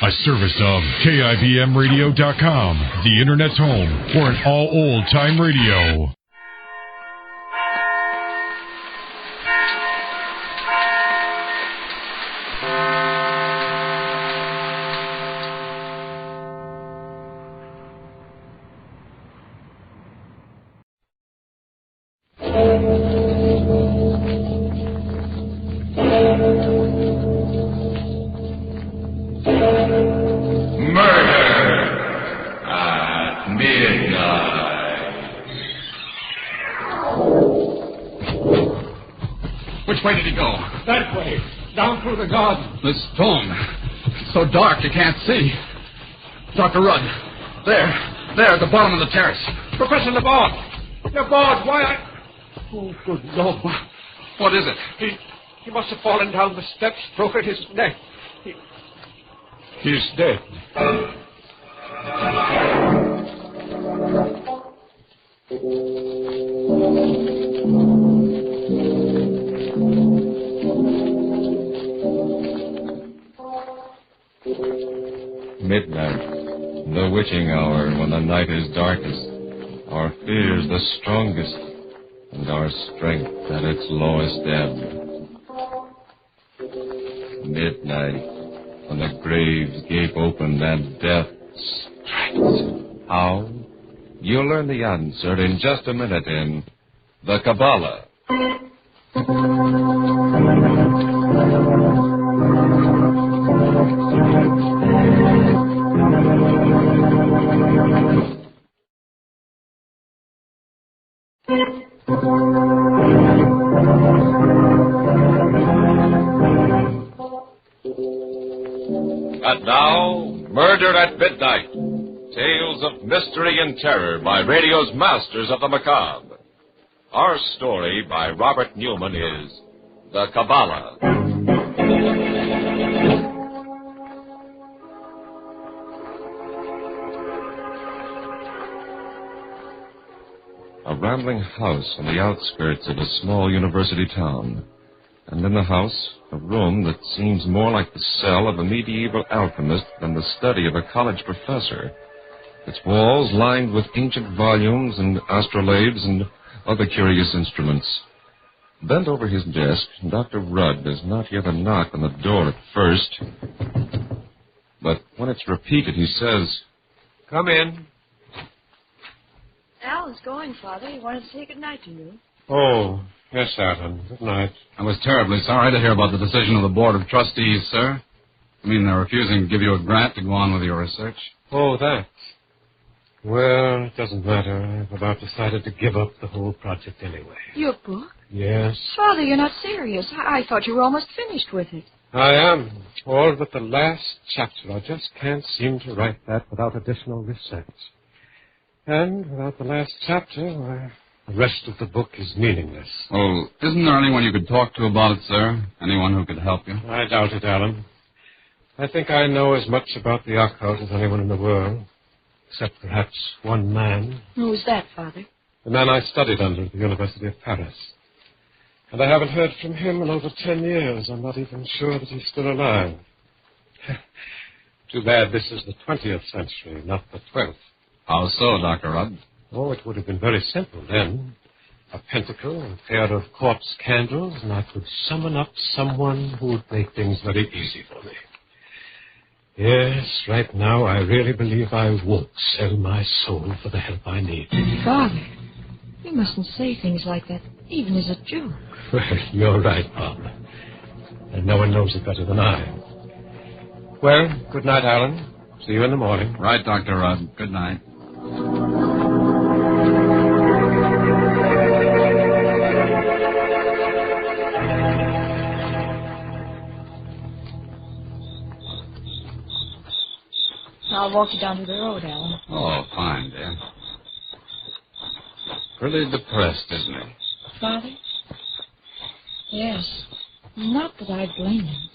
A service of KIBMradio.com, the Internet's home for an all old-time radio. This storm. It's so dark you can't see. Dr. Rudd. There, at the bottom of the terrace. Professor Laborde! Laborde, why Oh, good Lord. What is it? He must have fallen down the steps, broken his neck. He's dead. Midnight, the witching hour when the night is darkest, our fears the strongest, and our strength at its lowest ebb. Midnight, when the graves gape open and death strikes. How? You'll learn the answer in just a minute in The Kabalah. And now, Murder at Midnight. Tales of mystery and terror by radio's masters of the macabre. Our story by Robert Newman is The Kabalah. A rambling house on the outskirts of a small university town. And in the house, a room that seems more like the cell of a medieval alchemist than the study of a college professor. Its walls lined with ancient volumes and astrolabes and other curious instruments. Bent over his desk, Dr. Rudd does not hear the knock on the door at first. But when it's repeated, he says, "Come in." Alan's going, Father. He wanted to say good night to you. Oh, yes, Alan. Good night. I was terribly sorry to hear about the decision of the Board of Trustees, sir. I mean, they're refusing to give you a grant to go on with your research. Oh, that. Well, it doesn't matter. I've about decided to give up the whole project anyway. Your book? Yes. Father, you're not serious. I thought you were almost finished with it. I am. All but the last chapter. I just can't seem to write that without additional research. And without the last chapter, why, the rest of the book is meaningless. Oh, isn't there anyone you could talk to about it, sir? Anyone who could help you? I doubt it, Alan. I think I know as much about the occult as anyone in the world, except perhaps one man. Who's that, Father? The man I studied under at the University of Paris. And I haven't heard from him in over 10 years. I'm not even sure that he's still alive. Too bad this is the 20th century, not the 12th. How so, Dr. Rudd? Oh, it would have been very simple then. A pentacle, a pair of quartz candles, and I could summon up someone who would make things very easy for me. Yes, right now I really believe I won't sell my soul for the help I need. Father, you mustn't say things like that, even as a joke. Well, you're right, Bob. And no one knows it better than I. Well, good night, Alan. See you in the morning. Right, Dr. Rudd. Good night. I'll walk you down to the road, Alan. Oh, fine, dear. Pretty depressed, isn't he? Father? Yes. Not that I blame him.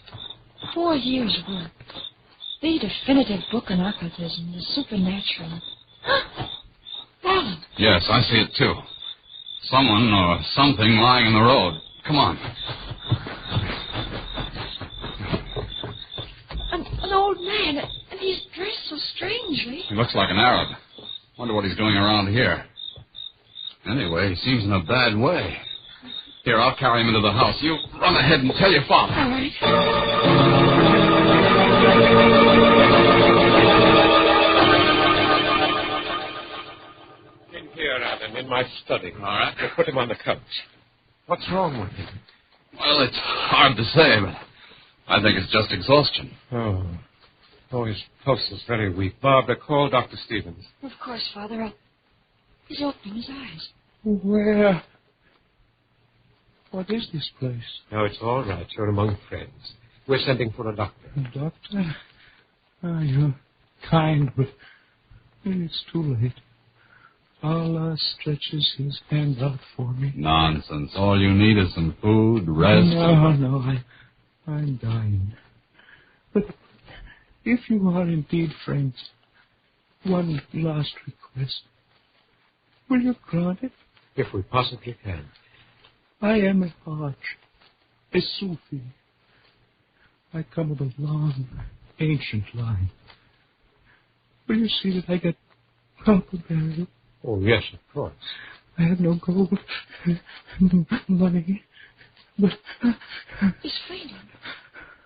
4 years' work. The definitive book on occultism, the supernatural. Alan! Yes, I see it, too. Someone or something lying in the road. Come on. An old man, and he's dressed so strangely. He looks like an Arab. Wonder what he's doing around here. Anyway, he seems in a bad way. Here, I'll carry him into the house. You run ahead and tell your father. All right. In here, Alan, in my study. All right. We'll put him on the couch. What's wrong with him? Well, it's hard to say, but I think it's just exhaustion. Oh, his pulse is very weak. Barbara, call Dr. Stevens. Of course, Father. He's opening his eyes. Where? What is this place? No, it's all right. You're among friends. We're sending for a doctor. A doctor? You're kind, but it's too late. Allah stretches his hand out for me. Nonsense. All you need is some food, rest. No, I'm dying. But if you are indeed friends, one last request. Will you grant it? If we possibly can. I am a Hajj, a Sufi. I come of a long, ancient line. Will you see that I get proper burial? Oh, yes, of course. I have no gold, no money, but... He's fainting.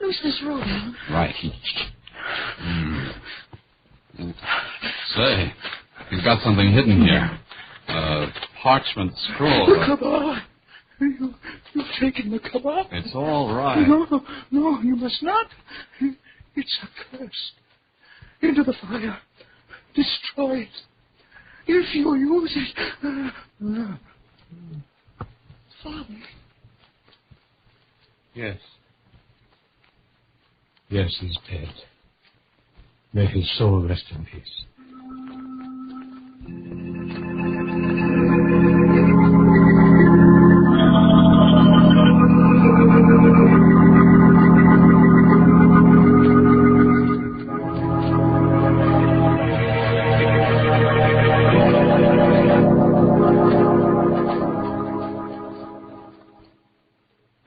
Loose this robe, Alan. Right. Say, he's got something hidden here. A parchment scroll. The Kabalah. You've taken the Kabalah. It's all right. No, you must not. It's a curse. Into the fire. Destroy it. If you use it... Father. Yes. Yes, he's dead. May his soul rest in peace.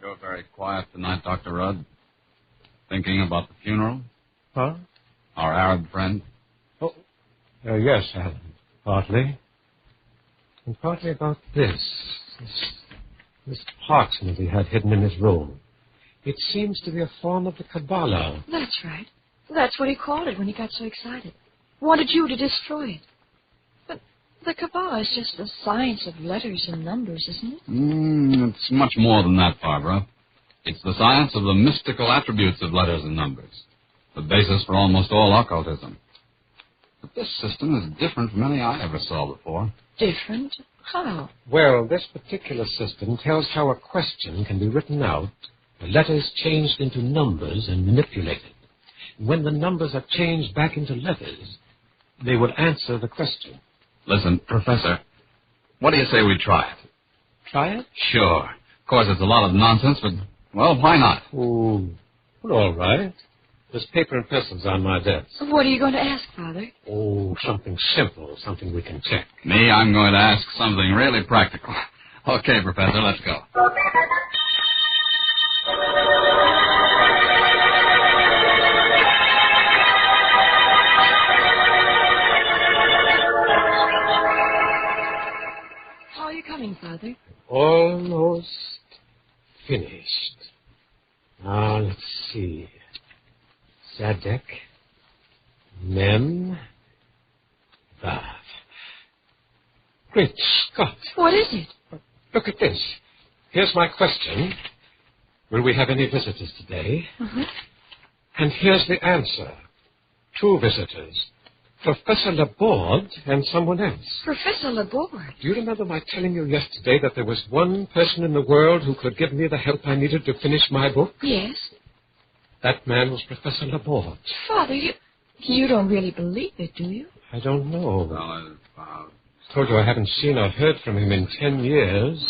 You're very quiet tonight, Dr. Rudd. Thinking about the funeral? Huh? Our Arab friend? Yes, Alan. Partly. And partly about this parchment he had hidden in his room. It seems to be a form of the Kabalah. That's right. That's what he called it when he got so excited. Wanted you to destroy it. But the Kabalah is just the science of letters and numbers, isn't it? It's much more than that, Barbara. It's the science of the mystical attributes of letters and numbers, the basis for almost all occultism. But this system is different from any I ever saw before. Different? How? Well, this particular system tells how a question can be written out, the letters changed into numbers and manipulated. When the numbers are changed back into letters, they will answer the question. Listen, Professor, what do you say we try it? Try it? Sure. Of course, it's a lot of nonsense, but, well, why not? Oh, well, all right. There's paper and pencils on my desk. What are you going to ask, Father? Oh, something simple, something we can check. Me, I'm going to ask something really practical. Okay, Professor, let's go. How are you coming, Father? Almost finished. Now, let's see. Sadek, Mem, Vav. Great Scott. What is it? Look at this. Here's my question. Will we have any visitors today? Uh-huh. And here's the answer. 2 visitors. Professor Laborde and someone else. Professor Laborde. Do you remember my telling you yesterday that there was one person in the world who could give me the help I needed to finish my book? Yes. That man was Professor Laborde. Father, you don't really believe it, do you? I don't know. Well, Told you I haven't seen or heard from him in 10 years.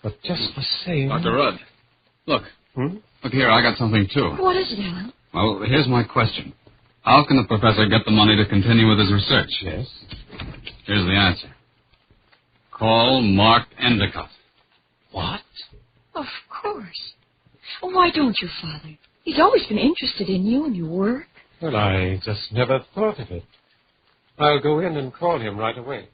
But just the same... Dr. Rudd, look. Hmm? Look here, I got something, too. What is it, Alan? Well, here's my question. How can the professor get the money to continue with his research? Yes? Here's the answer. Call Mark Endicott. What? Of course. Why don't you, Father? He's always been interested in you and your work. Well, I just never thought of it. I'll go in and call him right away.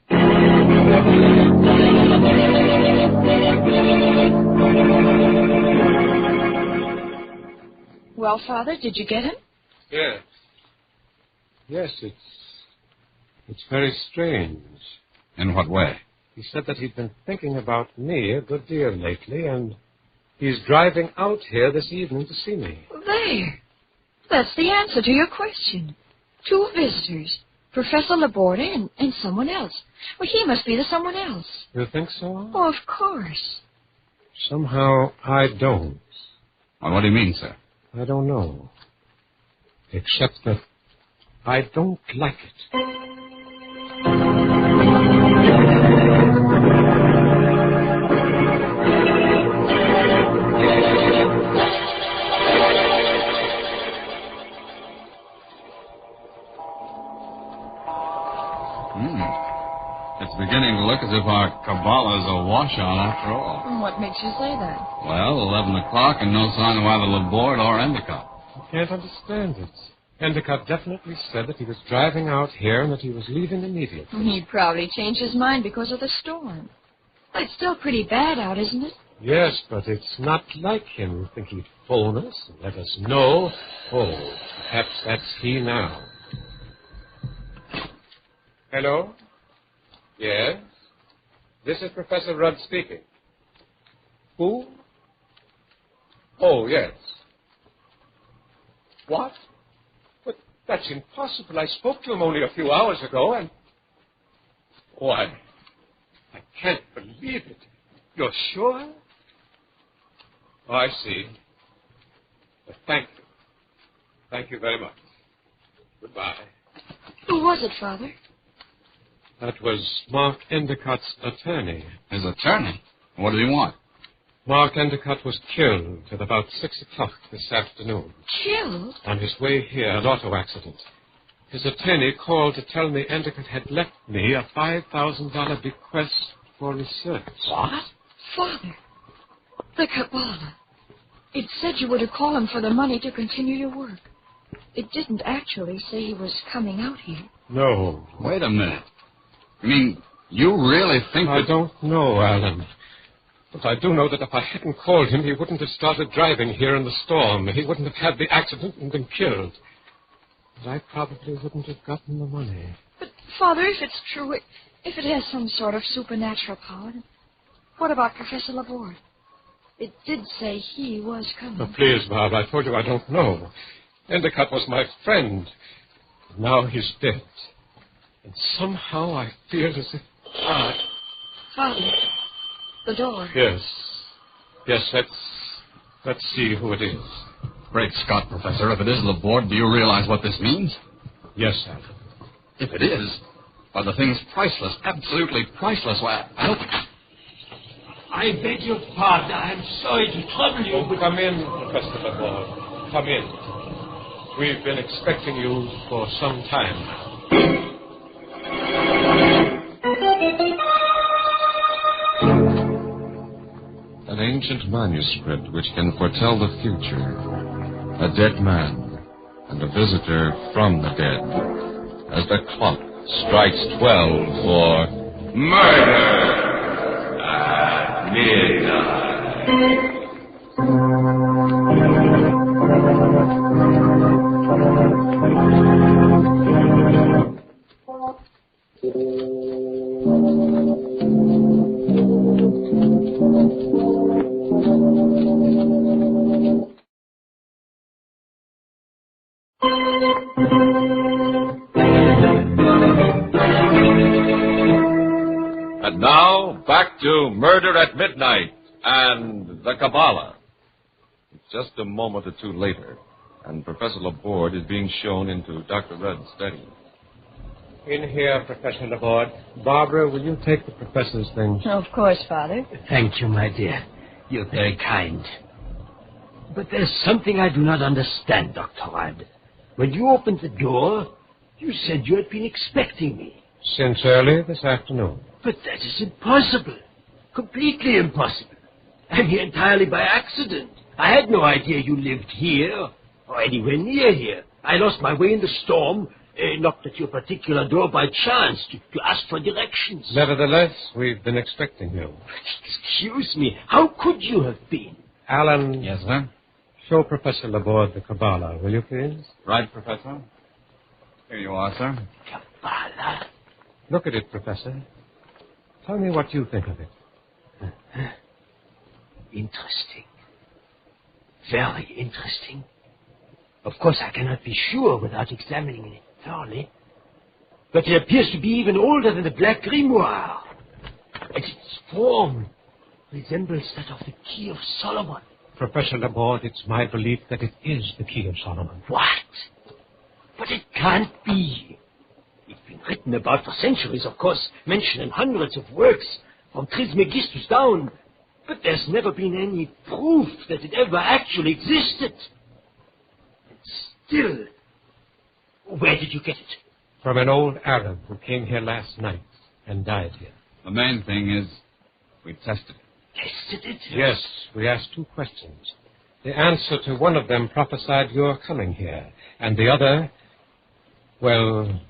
Well, Father, did you get him? Yes. Yes, it's very strange. In what way? He said that he'd been thinking about me a good deal lately, and he's driving out here this evening to see me. There. That's the answer to your question. 2 visitors. Professor Laborde and someone else. Well, he must be the someone else. You think so? Oh, of course. Somehow I don't. Well, what do you mean, sir? I don't know. Except that I don't like it. It's beginning to look as if our Kabalah is a washout after all. What makes you say that? Well, 11 o'clock and no sign of either Laborde or Endicott. I can't understand it. Endicott definitely said that he was driving out here and that he was leaving immediately. He probably changed his mind because of the storm. It's still pretty bad out, isn't it? Yes, but it's not like him. I think he'd phone us and let us know. Oh, perhaps that's he now. Hello? Yes? This is Professor Rudd speaking. Who? Oh, yes. What? But that's impossible. I spoke to him only a few hours ago, and... Why, I can't believe it. You're sure? Oh, I see. Well, thank you. Thank you very much. Goodbye. Who was it, Father? That was Mark Endicott's attorney. His attorney? What did he want? Mark Endicott was killed at about 6 o'clock this afternoon. Killed? On his way here, an auto accident. His attorney called to tell me Endicott had left me a $5,000 bequest for research. What? Father, the Kabalah. It said you were to call him for the money to continue your work. It didn't actually say he was coming out here. No. Wait a minute. You mean, you really think I that... don't know, Alan. But I do know that if I hadn't called him, he wouldn't have started driving here in the storm. He wouldn't have had the accident and been killed. But I probably wouldn't have gotten the money. But, Father, if it's true, if it has some sort of supernatural power, what about Professor Laborde? It did say he was coming. Oh, please, Bob, I told you I don't know. Endicott was my friend. Now he's dead. And somehow I feel as if Father, the door. Yes. Yes, let's see who it is. Great Scott, Professor, if it is Laborde, do you realize what this means? Yes, Alan. If it is, well, the thing's priceless, absolutely priceless. Why, I beg your pardon. I'm sorry to trouble you, but... Come in, Professor Laborde. Come in. We've been expecting you for some time now. An ancient manuscript which can foretell the future. A dead man and a visitor from the dead. As the clock strikes 12 for murder at midnight. And now, back to Murder at Midnight and the Kabalah. It's just a moment or two later, and Professor Laborde is being shown into Dr. Rudd's study. In here, Professor Laborde. Barbara, will you take the professor's things? Of course, Father. Thank you, my dear. You're very kind. But there's something I do not understand, Dr. Rudd. When you opened the door, you said you had been expecting me. Since early this afternoon. But that is impossible. Completely impossible. I'm here entirely by accident. I had no idea you lived here or anywhere near here. I lost my way in the storm, knocked at your particular door by chance to ask for directions. Nevertheless, we've been expecting you. Excuse me, how could you have been? Alan. Yes, sir? Show Professor Laborde the Kabalah, will you please? Right, Professor. Here you are, sir. Kabalah? Look at it, Professor. Tell me what you think of it. Interesting. Very interesting. Of course, I cannot be sure without examining it thoroughly. But it appears to be even older than the Black Grimoire. And its form resembles that of the Key of Solomon. Professor Laborde, it's my belief that it is the Key of Solomon. What? But it can't be. It's been written about for centuries, of course, mentioned in hundreds of works, from Trismegistus down. But there's never been any proof that it ever actually existed. And still, where did you get it? From an old Arab who came here last night and died here. The main thing is we tested it. Tested it? Yes, we asked 2 questions. The answer to one of them prophesied your coming here, and the other, well,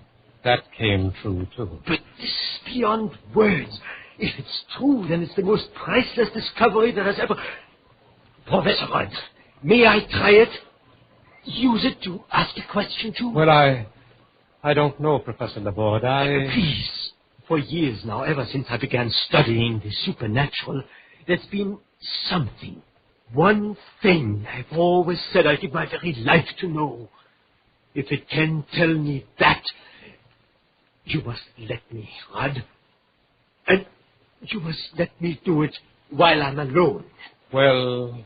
that came true, too. But this is beyond words. If it's true, then it's the most priceless discovery that has ever... Professor Rudd, may I try it? Use it to ask a question to? Well, I don't know, Professor Laborde. Please. For years now, ever since I began studying the supernatural, there's been something. One thing I've always said I'd give my very life to know. If it can tell me that, you must let me, Rudd. And you must let me do it while I'm alone. Well,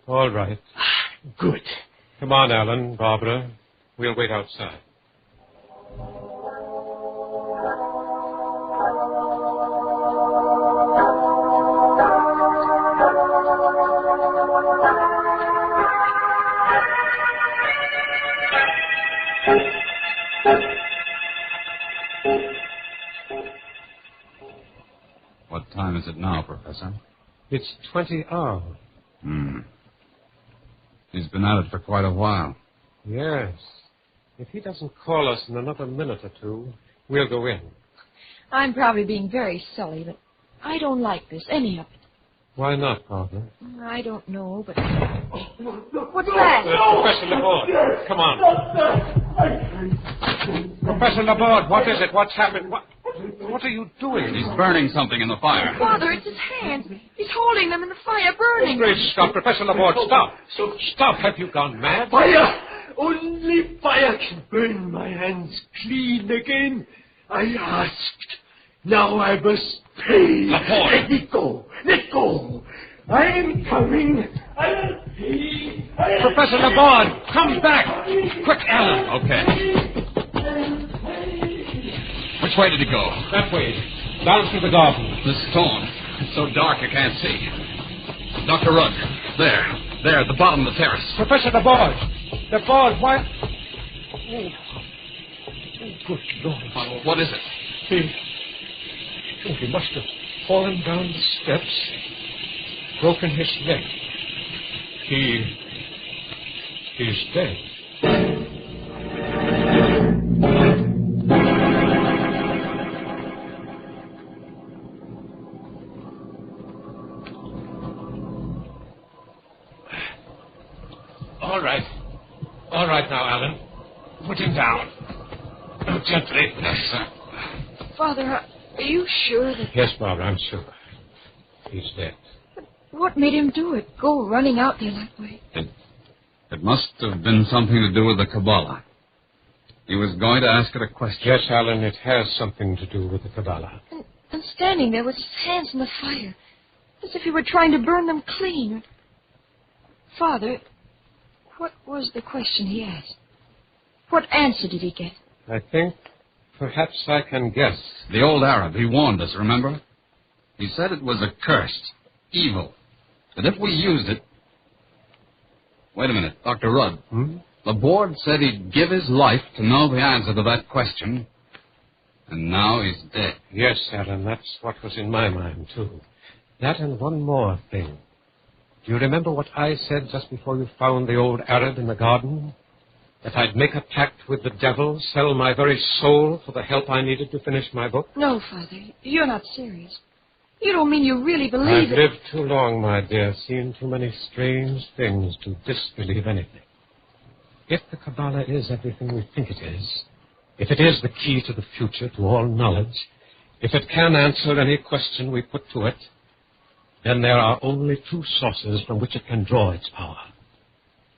all right. Good. Come on, Alan, Barbara. We'll wait outside. What time is it now, Professor? It's 20 hours. He's been at it for quite a while. Yes. If he doesn't call us in another minute or 2, we'll go in. I'm probably being very silly, but I don't like this, any of it. Why not, Barbara? I don't know, but... What's that? Professor Laborde, come on. Professor Laborde, what is it? What's happened? What are you doing? He's burning something in the fire. Father, it's his hands. He's holding them in the fire, burning. Great Scott, Professor Laborde, stop. Stop. Have you gone mad? Fire! Only fire can burn my hands clean again. I asked. Now I must pay. Laborde. Let me go. Let go. I am coming. I'll pay. Professor Laborde, come back. Quick, Alan. Okay. Which way did he go? That way. Down through the garden. The stone. It's so dark I can't see. Dr. Rudd. There, at the bottom of the terrace. Professor Laborde. Laborde, why... Oh, good Lord. What is it? He must have fallen down the steps, broken his neck. He's dead. All right now, Alan. Put him down. Oh, gently. Yes, sir. Father, are you sure that... Yes, Barbara, I'm sure. He's dead. But what made him do it? Go running out there that way? It must have been something to do with the Kabalah. He was going to ask it a question. Yes, Alan, it has something to do with the Kabalah. And standing there with his hands in the fire, as if he were trying to burn them clean. Father, what was the question he asked? What answer did he get? I think perhaps I can guess. The old Arab, he warned us, remember? He said it was accursed, evil, that if we used it... Wait a minute, Dr. Rudd. The board said he'd give his life to know the answer to that question, and now he's dead. Yes, Alan, that's what was in my mind, too. That and one more thing. Do you remember what I said just before you found the old Arab in the garden? That I'd make a pact with the devil, sell my very soul for the help I needed to finish my book? No, Father. You're not serious. You don't mean you really I've believe it. lived too long, my dear, seen too many strange things to disbelieve anything. If the Kabalah is everything we think it is, if it is the key to the future, to all knowledge, if it can answer any question we put to it, then there are only two sources from which it can draw its power.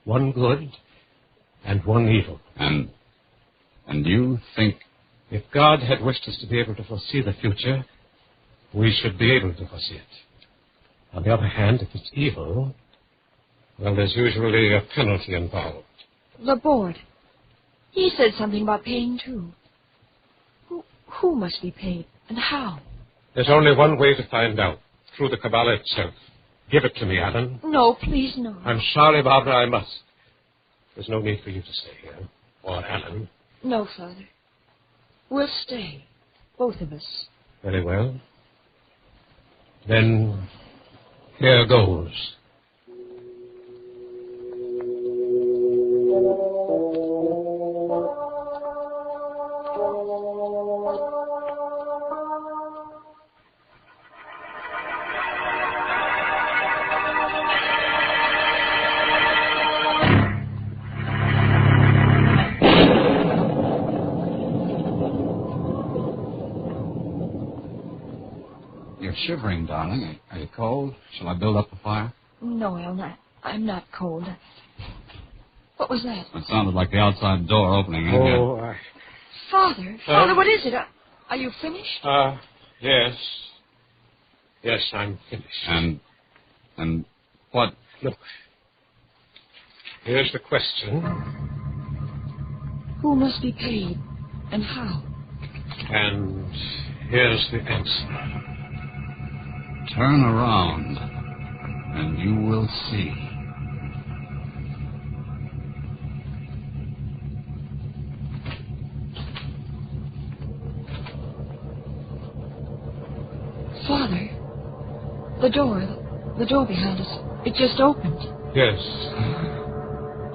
One good and one evil. And you think... If God had wished us to be able to foresee the future, we should be able to foresee it. On the other hand, if it's evil, well, there's usually a penalty involved. The board. He said something about paying, too. Who must be paid, and how? There's only one way to find out, through the Kabalah itself. Give it to me, Alan. No, please, no. I'm sorry, Barbara, I must. There's no need for you to stay here, or Alan. No, Father. We'll stay, both of us. Very well. Then, here goes. Shivering, darling. Are you cold? Shall I build up the fire? No, I'm not cold. What was that? It sounded like the outside door opening in here. Father, what is it? Are you finished? Yes. Yes, I'm finished. And what? Look. Here's the question. Who must be paid, and how? And here's the answer. Turn around, and you will see. Father, the door behind us, it just opened. Yes.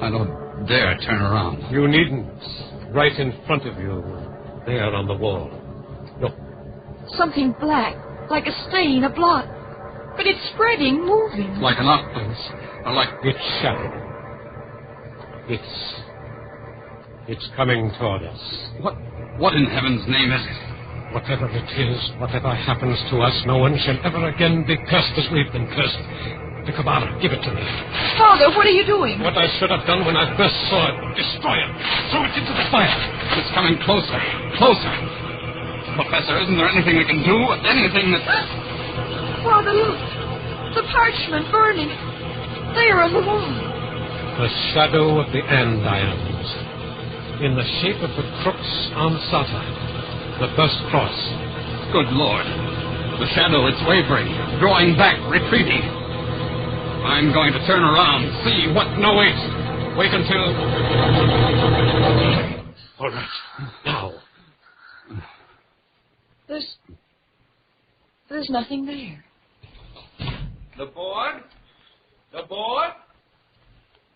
I don't dare turn around. You needn't. Right in front of you, there on the wall. Look. Something black. Like a stain, a blot. But it's spreading, moving. Like an octopus. Or like... It's shadow. It's coming toward us. What in heaven's name is it? Whatever it is, whatever happens to us, no one shall ever again be cursed as we've been cursed. The Kabalah, give it to me. Father, what are you doing? What I should have done when I first saw it. Destroy it. Throw it into the fire. It's coming closer. Closer. Professor, isn't there anything we can do? Anything that... Father, look. The parchment burning. There on the wall. The shadow of the andirons. In the shape of the crux ansata. The first cross. Good Lord. The shadow, it's wavering. Drawing back, retreating. I'm going to turn around. See what... No, wait. Wait until... All right. Now. There's nothing there. The board? The board?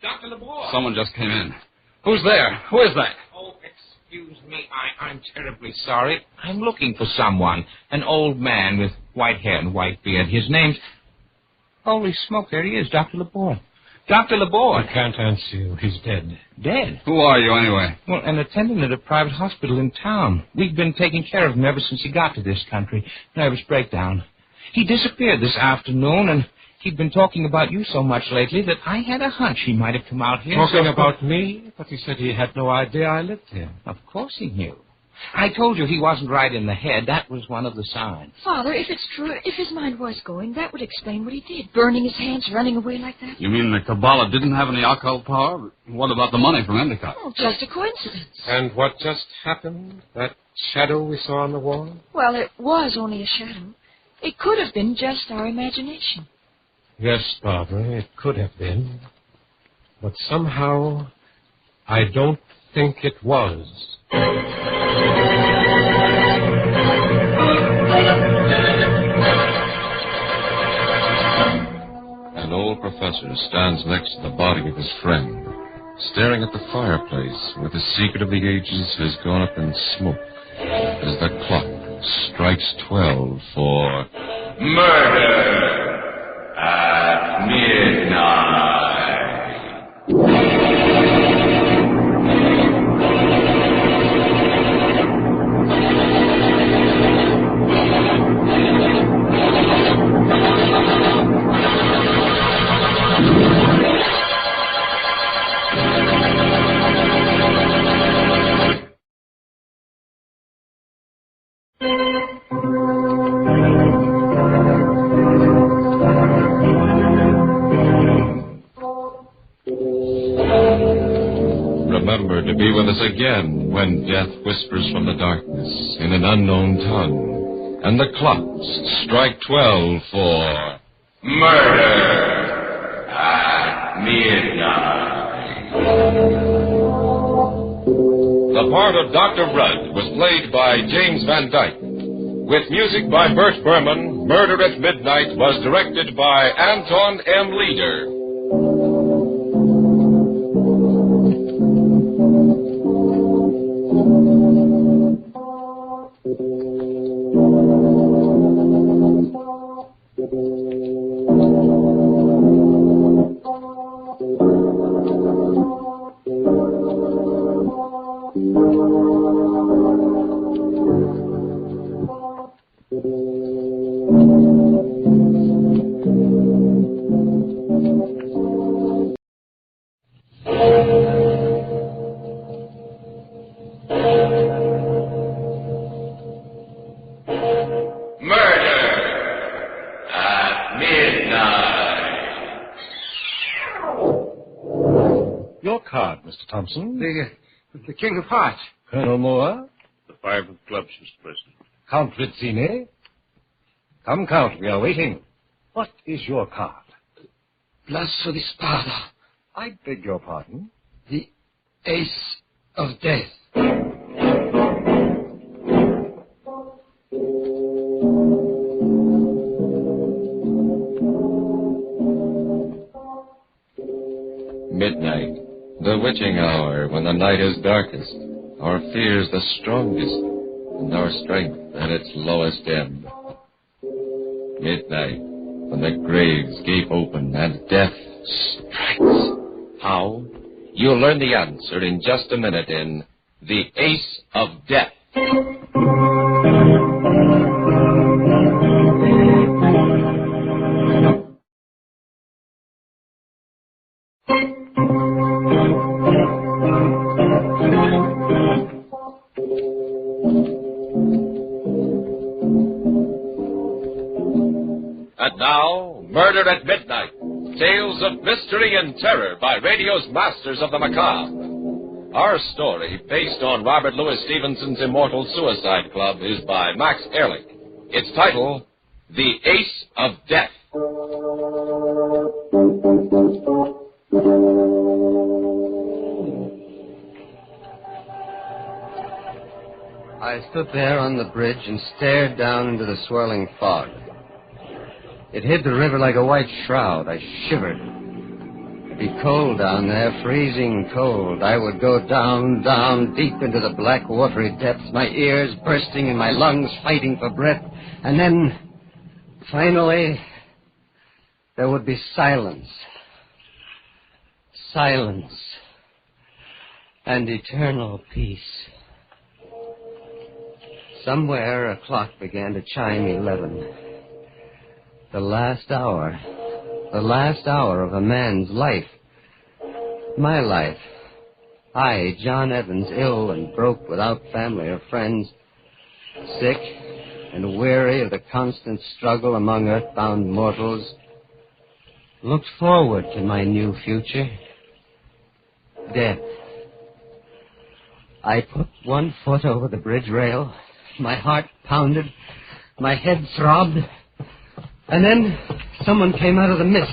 Dr. LeBoard. Someone just came in. Who's there? Who is that? Oh, excuse me. I'm terribly sorry. I'm looking for someone. An old man with white hair and white beard. His name's... Holy smoke, there he is, Dr. LeBoard. Dr. LeBoard. I can't answer you. He's dead. Dead? Who are you, anyway? Well, an attendant at a private hospital in town. We've been taking care of him ever since he got to this country. Nervous breakdown. He disappeared this afternoon, and he'd been talking about you so much lately that I had a hunch he might have come out here. Talking about me? But he said he had no idea I lived here. Of course he knew. I told you he wasn't right in the head. That was one of the signs. Father, if it's true, if his mind was going, that would explain what he did. Burning his hands, running away like that. You mean the Kabalah didn't have any occult power? What about the money from Endicott? Oh, just a coincidence. And what just happened? That shadow we saw on the wall? Well, it was only a shadow. It could have been just our imagination. Yes, Barbara, it could have been. But somehow, I don't think it was. An old professor stands next to the body of his friend. staring at the fireplace where the secret of the ages has gone up in smoke as the clock strikes 12 for murder at midnight. Remember to be with us again when death whispers from the darkness in an unknown tongue, and the clocks strike 12 for murder at midnight. The part of Dr. Rudd was played by James Van Dyke. With music by Bert Berman, Murder at Midnight was directed by Anton M. Leader. Thompson? The King of Hearts. Colonel Moore? The 5 of clubs, Mr. President. Count Rizzini? Come, Count, we are waiting. What is your card? Lasso di Spada. I beg your pardon? The Ace of Death. Midnight. The witching hour, when the night is darkest, our fears the strongest, and our strength at its lowest ebb. Midnight, when the graves gape open and death strikes. How? You'll learn the answer in just a minute in The Ace of Death. And now, Murder at Midnight, tales of mystery and terror by radio's masters of the macabre. Our story, based on Robert Louis Stevenson's immortal Suicide Club, is by Max Ehrlich. Its title, The Ace of Death. I stood there on the bridge and stared down into the swirling fog. It hid the river like a white shroud. I shivered. It'd be cold down there, freezing cold. I would go down, down, deep into the black, watery depths, my ears bursting and my lungs fighting for breath. And then, finally, there would be silence. Silence. And eternal peace. Somewhere a clock began to chime 11. The last hour of a man's life. My life. I, John Evans, ill and broke without family or friends, sick and weary of the constant struggle among earthbound mortals, looked forward to my new future. Death. I put one foot over the bridge rail. My heart pounded. My head throbbed. And then someone came out of the mist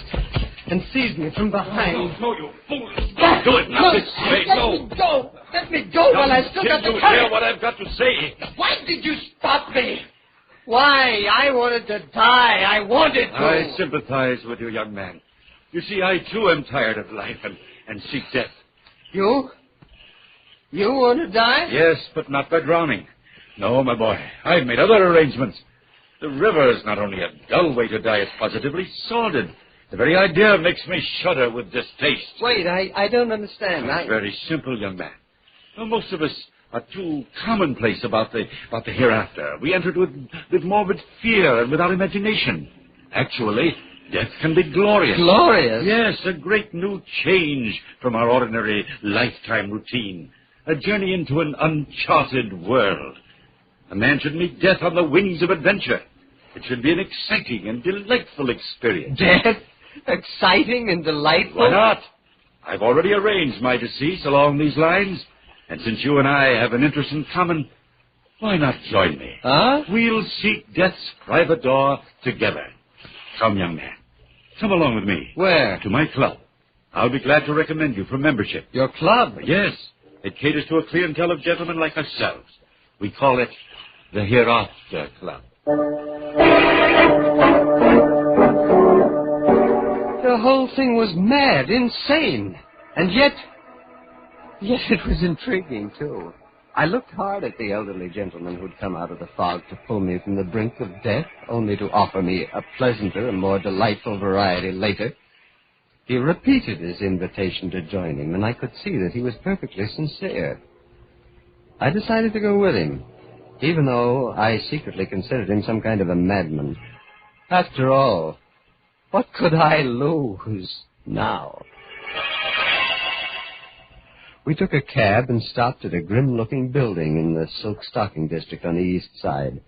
and seized me from behind. No, you fool. Don't do it now. Let me go. Let me go while I still got the courage. Hear what I've got to say. Why did you stop me? Why? I wanted to die. I wanted to. I sympathize with you, young man. You see, I, too, am tired of life and seek death. You? You want to die? Yes, but not by drowning. No, my boy. I've made other arrangements. The river is not only a dull way to die, it's positively sordid. The very idea makes me shudder with distaste. Wait, I don't understand. It's very simple, young man. Now, most of us are too commonplace about the hereafter. We enter it with morbid fear and without imagination. Actually, death can be glorious. Glorious? Yes, a great new change from our ordinary lifetime routine. A journey into an uncharted world. A man should meet death on the wings of adventure. It should be an exciting and delightful experience. Death? Exciting and delightful? Why not? I've already arranged my decease along these lines. And since you and I have an interest in common, why not join me? Huh? We'll seek death's private door together. Come, young man. Come along with me. Where? To my club. I'll be glad to recommend you for membership. Your club? Yes. It caters to a clientele of gentlemen like ourselves. We call it the Hereafter Club. The whole thing was mad, insane. And yet it was intriguing, too. I looked hard at the elderly gentleman who'd come out of the fog to pull me from the brink of death, only to offer me a pleasanter and more delightful variety later. He repeated his invitation to join him, and I could see that he was perfectly sincere. I decided to go with him, even though I secretly considered him some kind of a madman. After all, what could I lose now? We took a cab and stopped at a grim-looking building in the silk stocking district on the east side.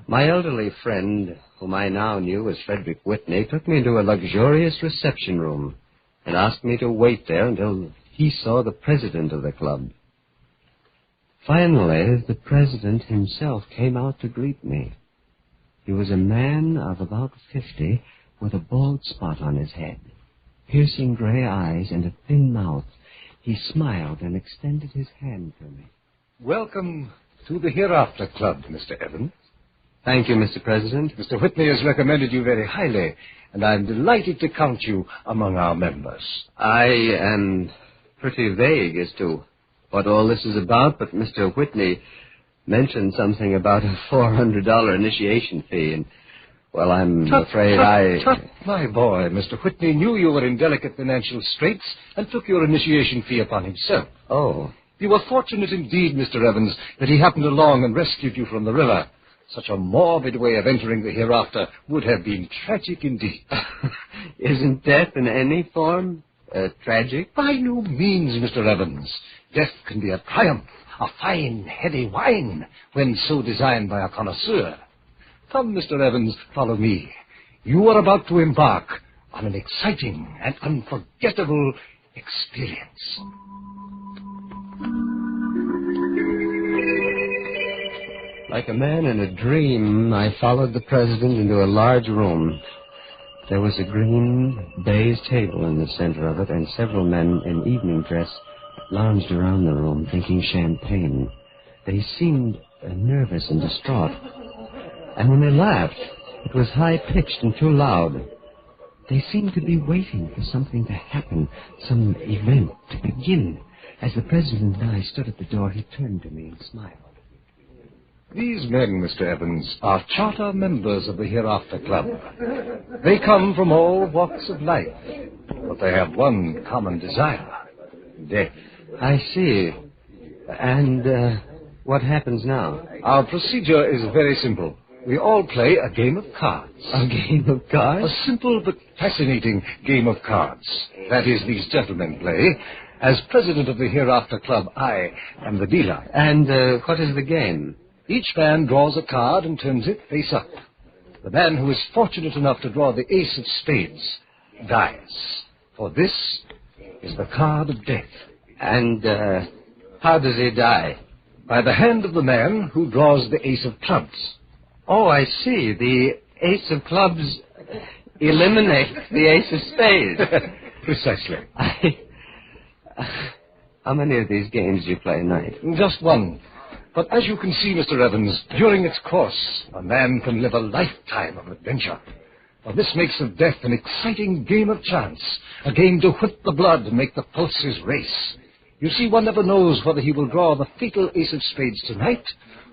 My elderly friend, whom I now knew as Frederick Whitney, took me into a luxurious reception room and asked me to wait there until he saw the president of the club. Finally, the president himself came out to greet me. He was a man of about 50 with a bald spot on his head, piercing gray eyes and a thin mouth. He smiled and extended his hand to me. Welcome to the Hereafter Club, Mr. Evans. Thank you, Mr. President. Mr. Whitney has recommended you very highly, and I'm delighted to count you among our members. I am pretty vague as to what all this is about, but Mr. Whitney mentioned something about a $400 initiation fee, and, well, I'm afraid Tut, my boy, Mr. Whitney knew you were in delicate financial straits and took your initiation fee upon himself. Oh. You were fortunate indeed, Mr. Evans, that he happened along and rescued you from the river. Such a morbid way of entering the hereafter would have been tragic indeed. Isn't death in any form tragic? By no means, Mr. Evans. Death can be a triumph, a fine, heady wine, when so designed by a connoisseur. Come, Mr. Evans, follow me. You are about to embark on an exciting and unforgettable experience. Like a man in a dream, I followed the president into a large room. There was a green baize table in the center of it, and several men in evening dress lounged around the room, drinking champagne. They seemed nervous and distraught. And when they laughed, it was high-pitched and too loud. They seemed to be waiting for something to happen, some event to begin. As the president and I stood at the door, he turned to me and smiled. These men, Mr. Evans, are charter members of the Hereafter Club. They come from all walks of life, but they have one common desire, death. I see. And what happens now? Our procedure is very simple. We all play a game of cards. A game of cards? A simple but fascinating game of cards. That is, these gentlemen play. As president of the Hereafter Club, I am the dealer. And what is the game? Each man draws a card and turns it face up. The man who is fortunate enough to draw the ace of spades dies. For this is the card of death. And how does he die? By the hand of the man who draws the ace of clubs. Oh, I see. The ace of clubs eliminates the ace of spades. Precisely. How many of these games do you play a night? Just one. But as you can see, Mr. Evans, during its course, a man can live a lifetime of adventure. Well, this makes of death an exciting game of chance, a game to whip the blood and make the pulses race. You see, one never knows whether he will draw the fatal ace of spades tonight,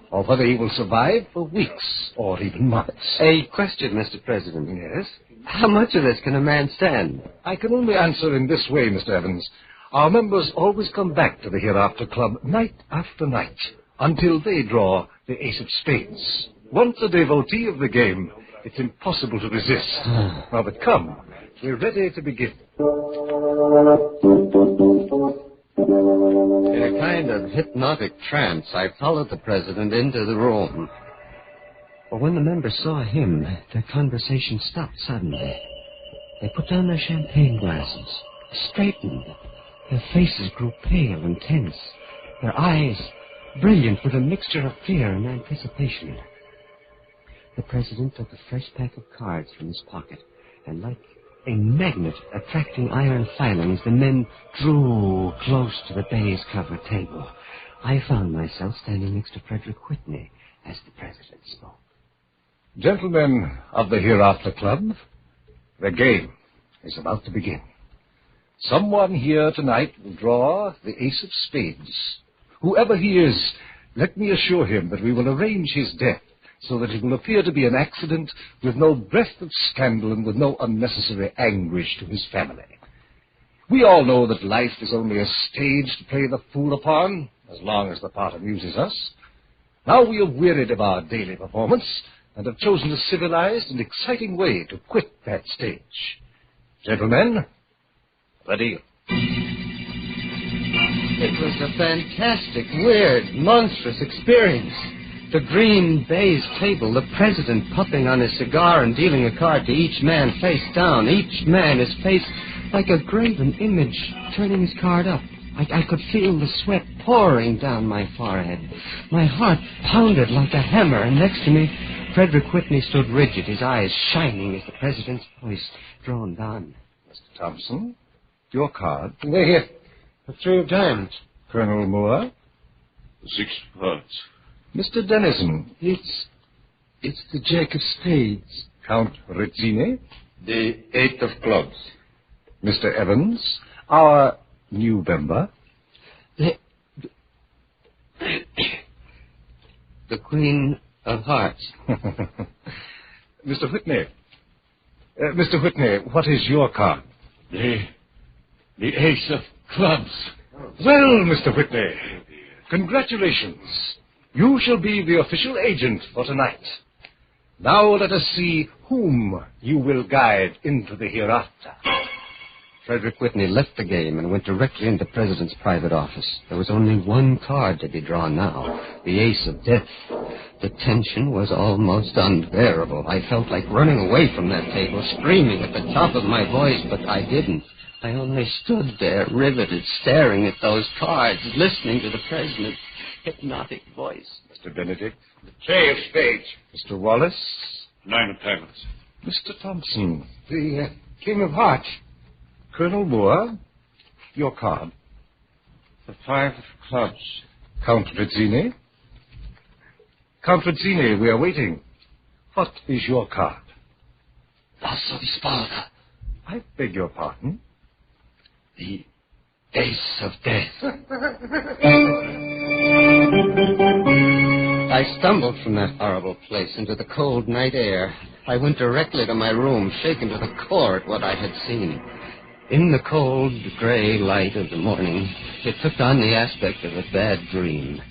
or whether he will survive for weeks or even months. A question, Mr. President. Yes? How much of this can a man stand? I can only answer in this way, Mr. Evans. Our members always come back to the Hereafter Club night after night until they draw the ace of spades. Once a devotee of the game, it's impossible to resist. Now, but come, we're ready to begin. In a kind of hypnotic trance, I followed the president into the room. But when the members saw him, their conversation stopped suddenly. They put down their champagne glasses, straightened. Their faces grew pale and tense, their eyes brilliant with a mixture of fear and anticipation. The president took a fresh pack of cards from his pocket, and like a magnet attracting iron filings, the men drew close to the baize-covered table. I found myself standing next to Frederick Whitney as the president spoke. Gentlemen of the Hereafter Club, the game is about to begin. Someone here tonight will draw the ace of spades. Whoever he is, let me assure him that we will arrange his death so that it will appear to be an accident with no breath of scandal and with no unnecessary anguish to his family. We all know that life is only a stage to play the fool upon, as long as the part amuses us. Now we are wearied of our daily performance and have chosen a civilized and exciting way to quit that stage. Gentlemen, ready? It was a fantastic, weird, monstrous experience. The green baize table, the president puffing on his cigar and dealing a card to each man face down, each man his face like a graven image, turning his card up. I could feel the sweat pouring down my forehead. My heart pounded like a hammer, and next to me, Frederick Whitney stood rigid, his eyes shining as the president's voice droned on. Mr. Thompson, your card. They're here. The three of diamonds. Colonel Moore. 6 cards. Mr. Dennison. It's the Jack of Spades. Count Rizzini. The 8 of clubs. Mr. Evans, our new member. The Queen of Hearts. Mr. Whitney. Mr. Whitney, what is your card? The ace of clubs. Well, Mr. Whitney, congratulations. You shall be the official agent for tonight. Now let us see whom you will guide into the hereafter. Frederick Whitney left the game and went directly into the president's private office. There was only one card to be drawn now, the ace of death. The tension was almost unbearable. I felt like running away from that table, screaming at the top of my voice, but I didn't. I only stood there, riveted, staring at those cards, listening to the president's hypnotic voice. Mr. Benedict. The J of spades. Mr. Wallace. 9 of diamonds. Mr. Thompson. The King of Hearts. Colonel Moore, your card. The 5 of clubs. Count Rizzini. Count Rizzini, we are waiting. What is your card? L'Asso di Spada. I beg your pardon? The ace of death. I stumbled from that horrible place into the cold night air. I went directly to my room, shaken to the core at what I had seen. In the cold, gray light of the morning, it took on the aspect of a bad dream,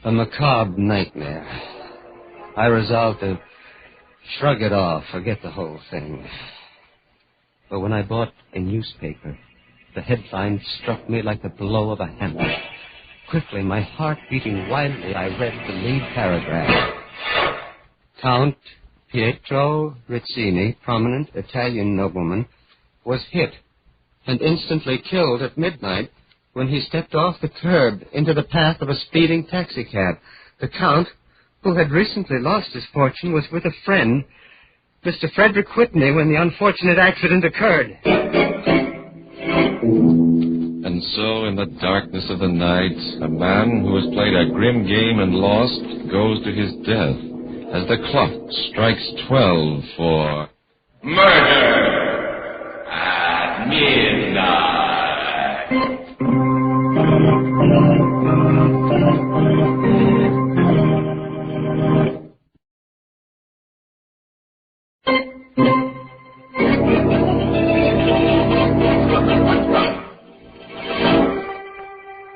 a macabre nightmare. I resolved to shrug it off, forget the whole thing. But when I bought a newspaper, the headline struck me like the blow of a hammer. Quickly, my heart beating wildly, I read the lead paragraph. Count Pietro Rizzini, prominent Italian nobleman, was hit and instantly killed at midnight when he stepped off the curb into the path of a speeding taxicab. The Count, who had recently lost his fortune, was with a friend, Mr. Frederick Whitney, when the unfortunate accident occurred. And so, in the darkness of the night, a man who has played a grim game and lost goes to his death as the clock strikes 12 for murder at midnight.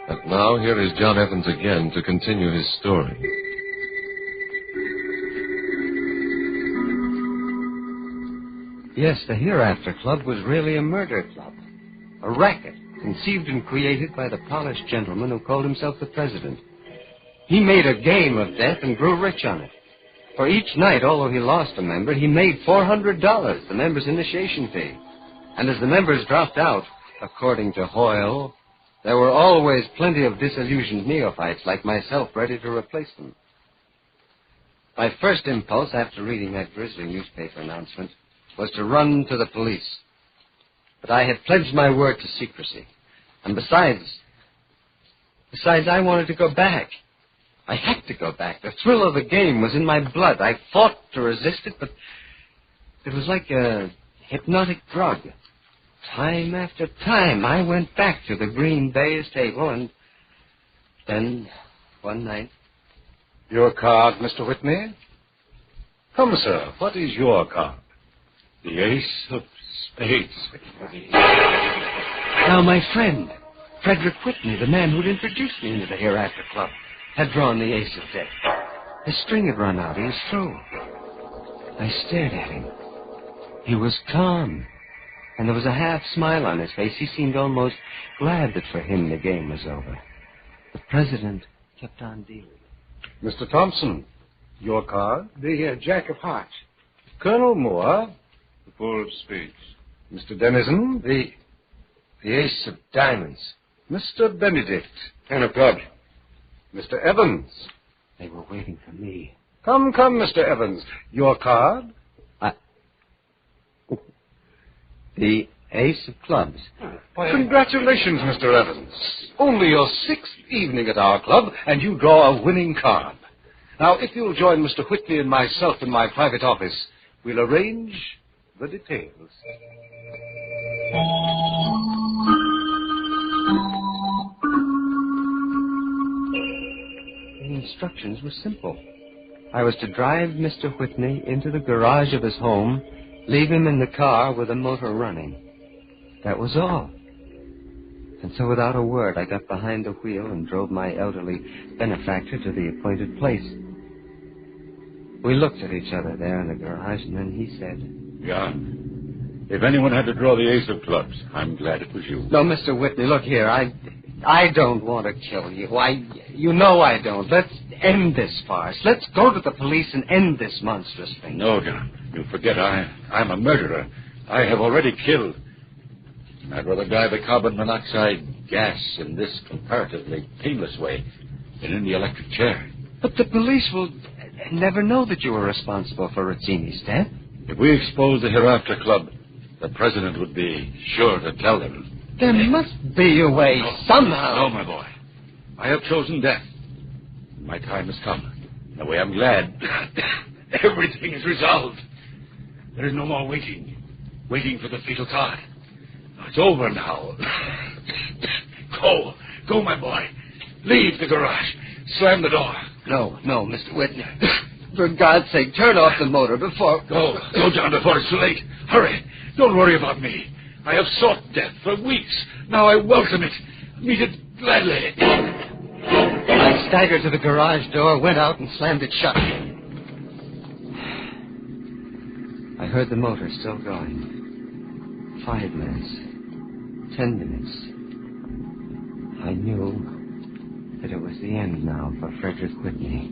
And now here is John Evans again to continue his story. Yes, the Hereafter Club was really a murder club. A racket conceived and created by the polished gentleman who called himself the president. He made a game of death and grew rich on it. For each night, although he lost a member, he made $400, the member's initiation fee. And as the members dropped out, according to Hoyle, there were always plenty of disillusioned neophytes like myself ready to replace them. My first impulse after reading that grisly newspaper announcement was to run to the police. But I had pledged my word to secrecy. And besides, I wanted to go back. I had to go back. The thrill of the game was in my blood. I fought to resist it, but it was like a hypnotic drug. Time after time, I went back to the green baize table, and then, one night... Your card, Mr. Whitney? Come, sir, what is your card? The ace of spades. Now, my friend, Frederick Whitney, the man who'd introduced me into the Hereafter Club, had drawn the ace of death. His string had run out. He was through. I stared at him. He was calm, and there was a half smile on his face. He seemed almost glad that for him the game was over. The president kept on dealing. Mr. Thompson, your card? The Jack of Hearts. Colonel Moore? The Four of Spades. Mr. Dennison? The Ace of Diamonds. Mr. Benedict? Ten of Clubs. Mr. Evans? They were waiting for me. Come, Mr. Evans. Your card? The Ace of Clubs. Congratulations, Mr. Evans. Only your 6th evening at our club, and you draw a winning card. Now, if you'll join Mr. Whitney and myself in my private office, we'll arrange the details. The instructions were simple. I was to drive Mr. Whitney into the garage of his home, leave him in the car with the motor running. That was all. And so without a word, I got behind the wheel and drove my elderly benefactor to the appointed place. We looked at each other there in the garage, and then he said, John, if anyone had to draw the ace of clubs, I'm glad it was you. No, Mr. Whitney, look here. I don't want to kill you. You know I don't. Let's end this farce. Let's go to the police and end this monstrous thing. No, John. You forget I'm a murderer. I have already killed. I'd rather die the carbon monoxide gas in this comparatively painless way than in the electric chair. But the police will never know that you were responsible for Rizzini's death. If we expose the Hereafter Club, the president would be sure to tell them. There must be a way somehow. No, my boy. I have chosen death. My time has come. In a way, I'm glad. Everything is resolved. There is no more waiting for the fatal card. It's over now. Go, my boy. Leave the garage. Slam the door. No, Mr. Whitney. For God's sake, turn off the motor before... Go, John, before it's too late. Hurry. Don't worry about me. I have sought death for weeks. Now I welcome it. Meet it gladly. I staggered to the garage door, went out, and slammed it shut. I heard the motor still going. 5 minutes. 10 minutes. I knew that it was the end now for Frederick Whitney.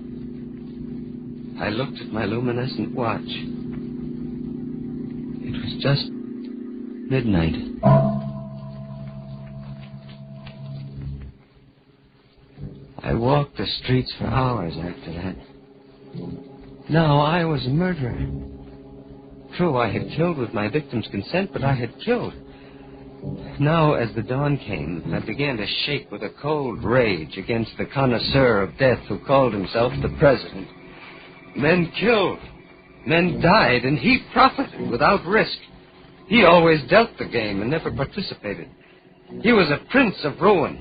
I looked at my luminescent watch. It was just midnight. I walked the streets for hours after that. Now I was a murderer. True, I had killed with my victim's consent, but I had killed. Now, as the dawn came, I began to shake with a cold rage against the connoisseur of death who called himself the president. Men killed. Men died, and he profited without risk. He always dealt the game and never participated. He was a prince of ruin.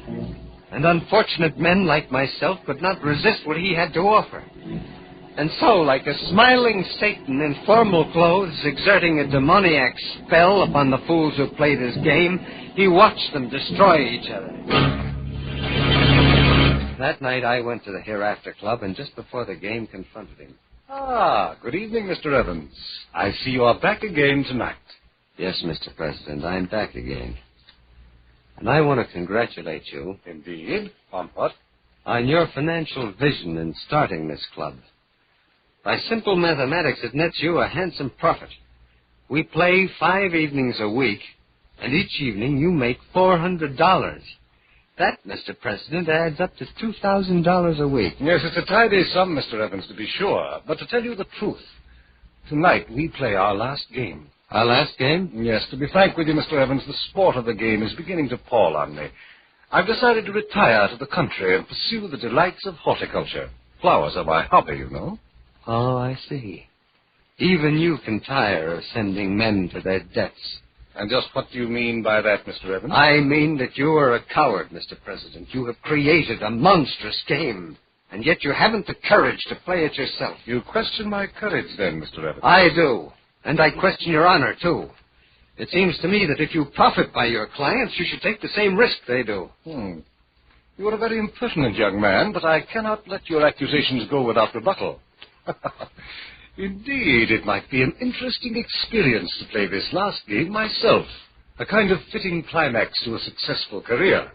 And unfortunate men like myself could not resist what he had to offer. And so, like a smiling Satan in formal clothes, exerting a demoniac spell upon the fools who played his game, he watched them destroy each other. That night I went to the Hereafter Club, and just before the game confronted him. Ah, good evening, Mr. Evans. I see you are back again tonight. Yes, Mr. President, I'm back again. And I want to congratulate you. Indeed. On what? On your financial vision in starting this club. By simple mathematics, it nets you a handsome profit. We play 5 evenings a week, and each evening you make $400. That, Mr. President, adds up to $2,000 a week. Yes, it's a tidy sum, Mr. Evans, to be sure. But to tell you the truth, tonight we play our last game. Our last game? Yes, to be frank with you, Mr. Evans, the sport of the game is beginning to pall on me. I've decided to retire to the country and pursue the delights of horticulture. Flowers are my hobby, you know. Oh, I see. Even you can tire of sending men to their deaths. And just what do you mean by that, Mr. Evans? I mean that you are a coward, Mr. President. You have created a monstrous game, and yet you haven't the courage to play it yourself. You question my courage, then, Mr. Evans? I do, and I question your honor, too. It seems to me that if you profit by your clients, you should take the same risk they do. You are a very impertinent young man, but I cannot let your accusations go without rebuttal. Indeed, it might be an interesting experience to play this last game myself. A kind of fitting climax to a successful career.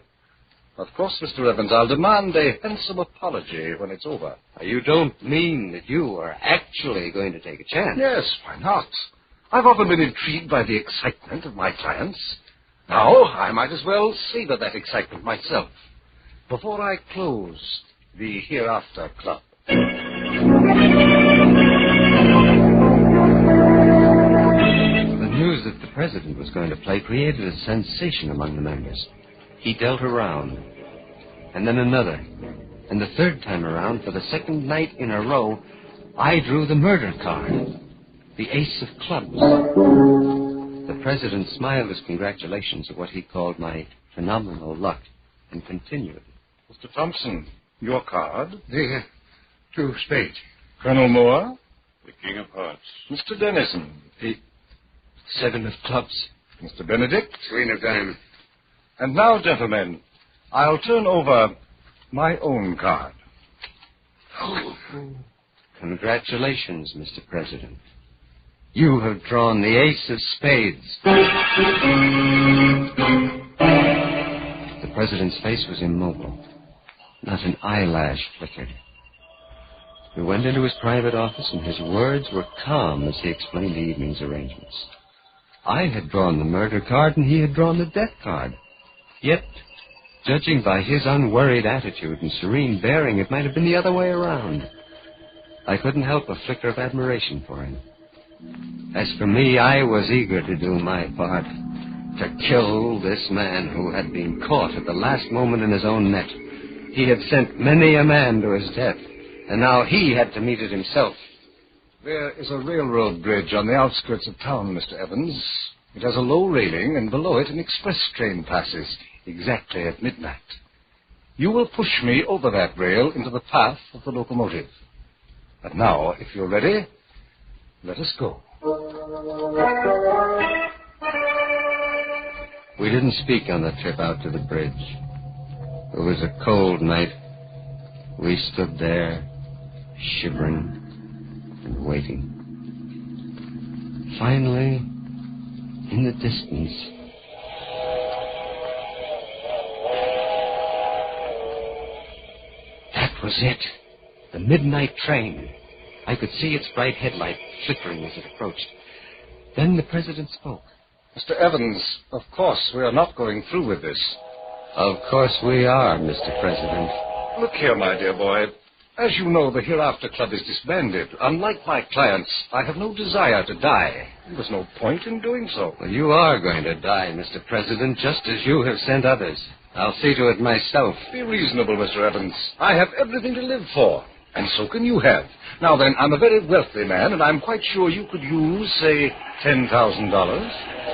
Of course, Mr. Evans, I'll demand a handsome apology when it's over. You don't mean that you are actually going to take a chance? Yes, why not? I've often been intrigued by the excitement of my clients. Now, I might as well savor that excitement myself before I close the Hereafter Club. The news that the president was going to play created a sensation among the members. He dealt a round, and then another, and the third time around, for the second night in a row, I drew the murder card, the ace of clubs. The president smiled his congratulations at what he called my phenomenal luck, and continued. Mr. Thompson, your card? The 2 spades. Colonel Moore? The king of hearts. Mr. Dennison? The 7 of clubs. Mr. Benedict? Queen of diamonds. And now, gentlemen, I'll turn over my own card. Congratulations, Mr. President. You have drawn the ace of spades. The president's face was immobile. Not an eyelash flickered. He went into his private office, and his words were calm as he explained the evening's arrangements. I had drawn the murder card, and he had drawn the death card. Yet, judging by his unworried attitude and serene bearing, it might have been the other way around. I couldn't help a flicker of admiration for him. As for me, I was eager to do my part, to kill this man who had been caught at the last moment in his own net. He had sent many a man to his death, and now he had to meet it himself. There is a railroad bridge on the outskirts of town, Mr. Evans. It has a low railing, and below it an express train passes, exactly at midnight. You will push me over that rail into the path of the locomotive. And now, if you're ready, let us go. We didn't speak on the trip out to the bridge. It was a cold night. We stood there, shivering and waiting. Finally, in the distance, that was it. The midnight train. I could see its bright headlight flickering as it approached. Then the president spoke. Mr. Evans, of course we are not going through with this. Of course we are, Mr. President. Look here, my dear boy. As you know, the Hereafter Club is disbanded. Unlike my clients, I have no desire to die. There's no point in doing so. Well, you are going to die, Mr. President, just as you have sent others. I'll see to it myself. Be reasonable, Mr. Evans. I have everything to live for. And so can you have. Now then, I'm a very wealthy man, and I'm quite sure you could use, say, $10,000.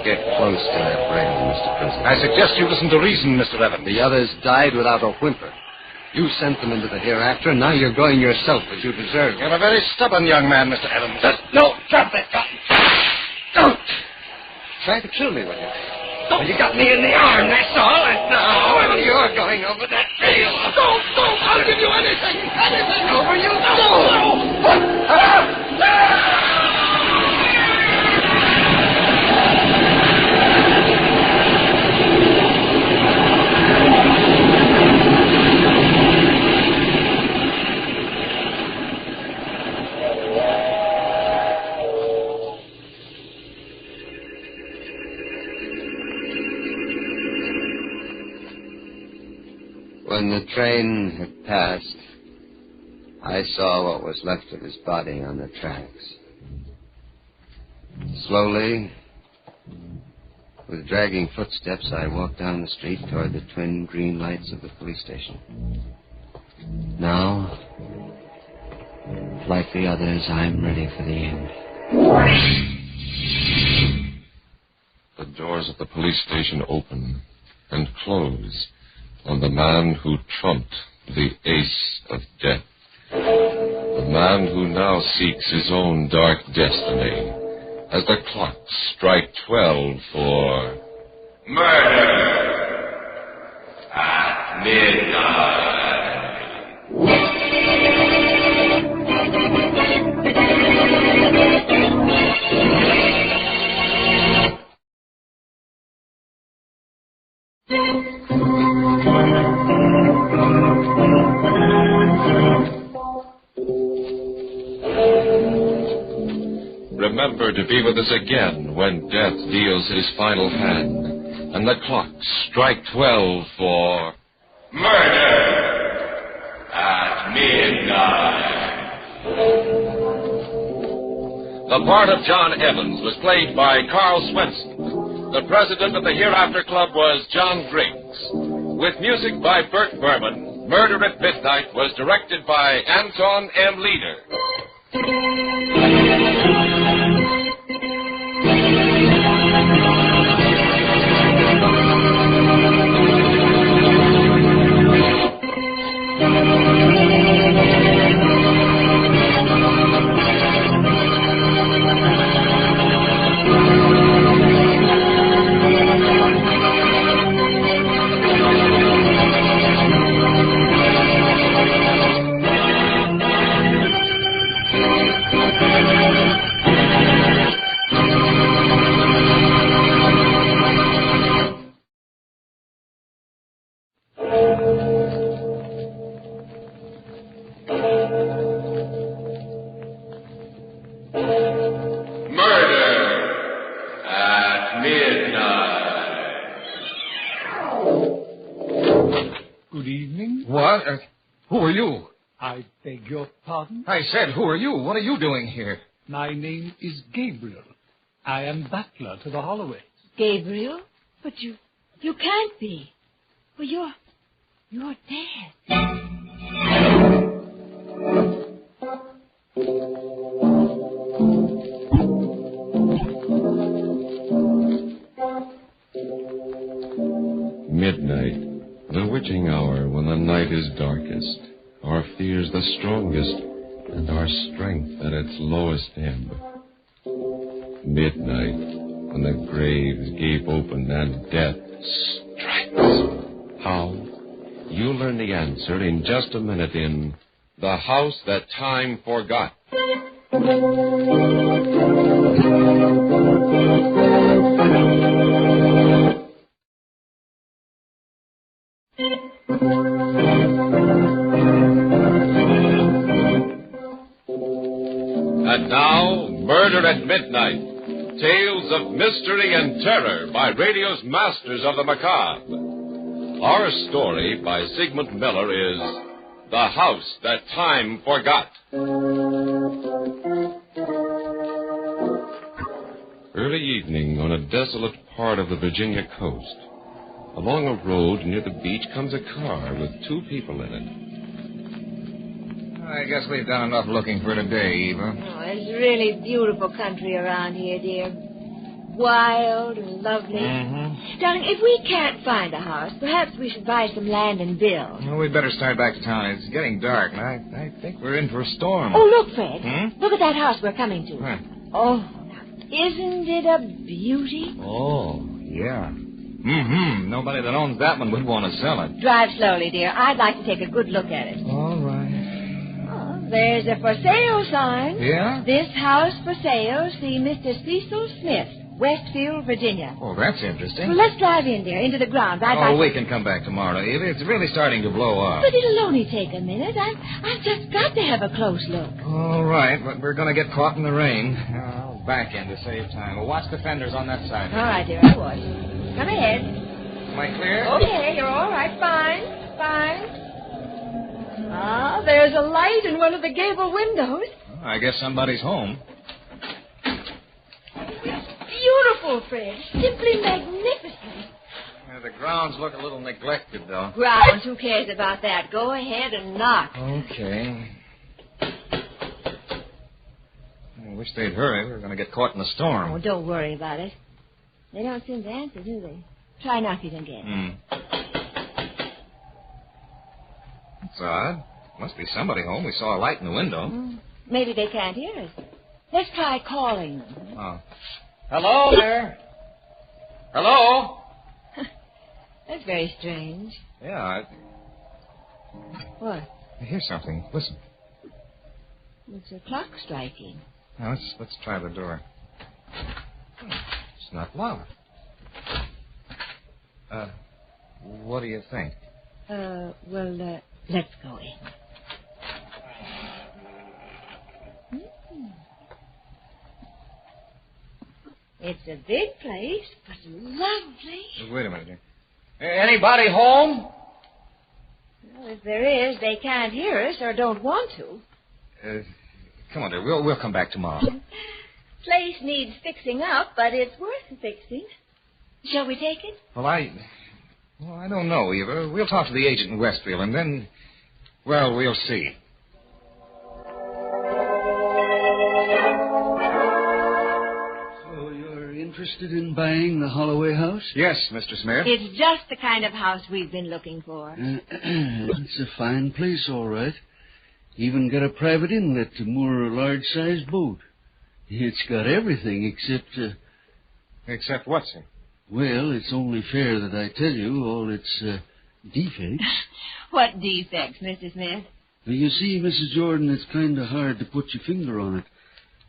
Get close to that rail, Mr. President. I suggest you listen to reason, Mr. Evans. The others died without a whimper. You sent them into the hereafter, and now you're going yourself as you deserve. You're a very stubborn young man, Mr. Evans. No, drop that gun. Don't. Try to kill me with it. Well, you got me in the arm, that's all. And now, well, you're going over that rail. Don't. I'll give you anything. Anything over you. When the train had passed, I saw what was left of his body on the tracks. Slowly, with dragging footsteps, I walked down the street toward the twin green lights of the police station. Now, like the others, I'm ready for the end. The doors of the police station open and close on the man who trumped the ace of death. The man who now seeks his own dark destiny as the clocks strike 12 for murder at midnight. Remember to be with us again when death deals his final hand and the clocks strike 12 for murder at midnight. The part of John Evans was played by Carl Swenson. The president of the Hereafter Club was John Griggs. With music by Bert Berman, Murder at Midnight was directed by Anton M. Leader. I beg your pardon? I said, who are you? What are you doing here? My name is Gabriel. I am butler to the Holloways. Gabriel? But you can't be. Well, you're dead. Midnight, the witching hour when the night is darkest, our fears the strongest, and our strength at its lowest ebb. Midnight, when the graves gape open and death strikes. How? You'll learn the answer in just a minute in The House That Time Forgot. And now, Murder at Midnight, tales of mystery and terror by radio's masters of the macabre. Our story by Sigmund Miller is The House That Time Forgot. Early evening on a desolate part of the Virginia coast. Along a road near the beach comes a car with two people in it. I guess we've done enough looking for today, Eva. Oh, it's really beautiful country around here, dear. Wild and lovely. Mm-hmm. Darling, if we can't find a house, perhaps we should buy some land and build. Well, we'd better start back to town. It's getting dark, and I think we're in for a storm. Oh, look, Fred. Hmm? Look at that house we're coming to. Huh. Oh, now, isn't it a beauty? Oh, yeah. Mm-hmm. Nobody that owns that one would want to sell it. Drive slowly, dear. I'd like to take a good look at it. All right. Oh, there's a for sale sign. Yeah? This house for sale. See Mr. Cecil Smith, Westfield, Virginia. Oh, that's interesting. Well, let's drive in, dear, into the grounds. We can come back tomorrow, Eva. It's really starting to blow up. But it'll only take a minute. I've just got to have a close look. All right, but we're going to get caught in the rain. I'll back in to save time. Well, watch the fenders on that side. All right, dear, I would. Come ahead. Am I clear? Okay, you're all right. Fine. Ah, there's a light in one of the gable windows. Oh, I guess somebody's home. Beautiful, Fred. Simply magnificent. The grounds look a little neglected, though. Grounds, who cares about that? Go ahead and knock. Okay. I wish they'd hurry. We're going to get caught in a storm. Oh, don't worry about it. They don't seem to answer, do they? Try knocking again. That's odd. Must be somebody home. We saw a light in the window. Maybe they can't hear us. Let's try calling them. Oh. Hello there. Hello? That's very strange. Yeah, What? I hear something. Listen. It's a clock striking. Now, let's try the door. It's not locked. What do you think? Let's go in. It's a big place, but lovely. Wait a minute. Anybody home? Well, if there is, they can't hear us or don't want to. Come on, dear. We'll come back tomorrow. Place needs fixing up, but it's worth fixing. Shall we take it? Well, I don't know, Eva. We'll talk to the agent in Westfield, and then, well, we'll see. So you're interested in buying the Holloway house? Yes, Mr. Smith. It's just the kind of house we've been looking for. It's a fine place, all right. Even got a private inlet to moor a large-sized boat. It's got everything except... Except what, sir? Well, it's only fair that I tell you all its defects. What defects, Mr. Smith? Well, you see, Mrs. Jordan, it's kind of hard to put your finger on it.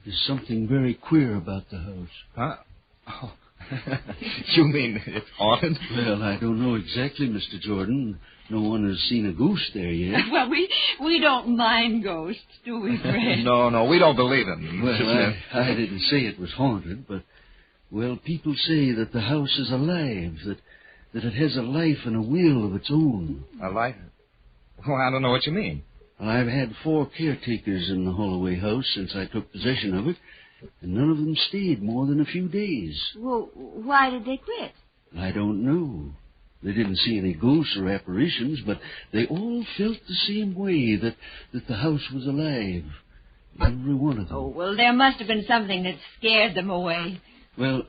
There's something very queer about the house. Huh? Oh. You mean it's haunted? Well, I don't know exactly, Mr. Jordan. No one has seen a ghost there yet. Well, we don't mind ghosts, do we, Fred? No, we don't believe in them. Well, I didn't say it was haunted, but, well, people say that the house is alive, that it has a life and a will of its own. A life? Well, I don't know what you mean. Well, I've had 4 caretakers in the Holloway house since I took possession of it, and none of them stayed more than a few days. Well, why did they quit? I don't know. They didn't see any ghosts or apparitions, but they all felt the same way, that the house was alive. Every one of them. Oh, well, there must have been something that scared them away. Well,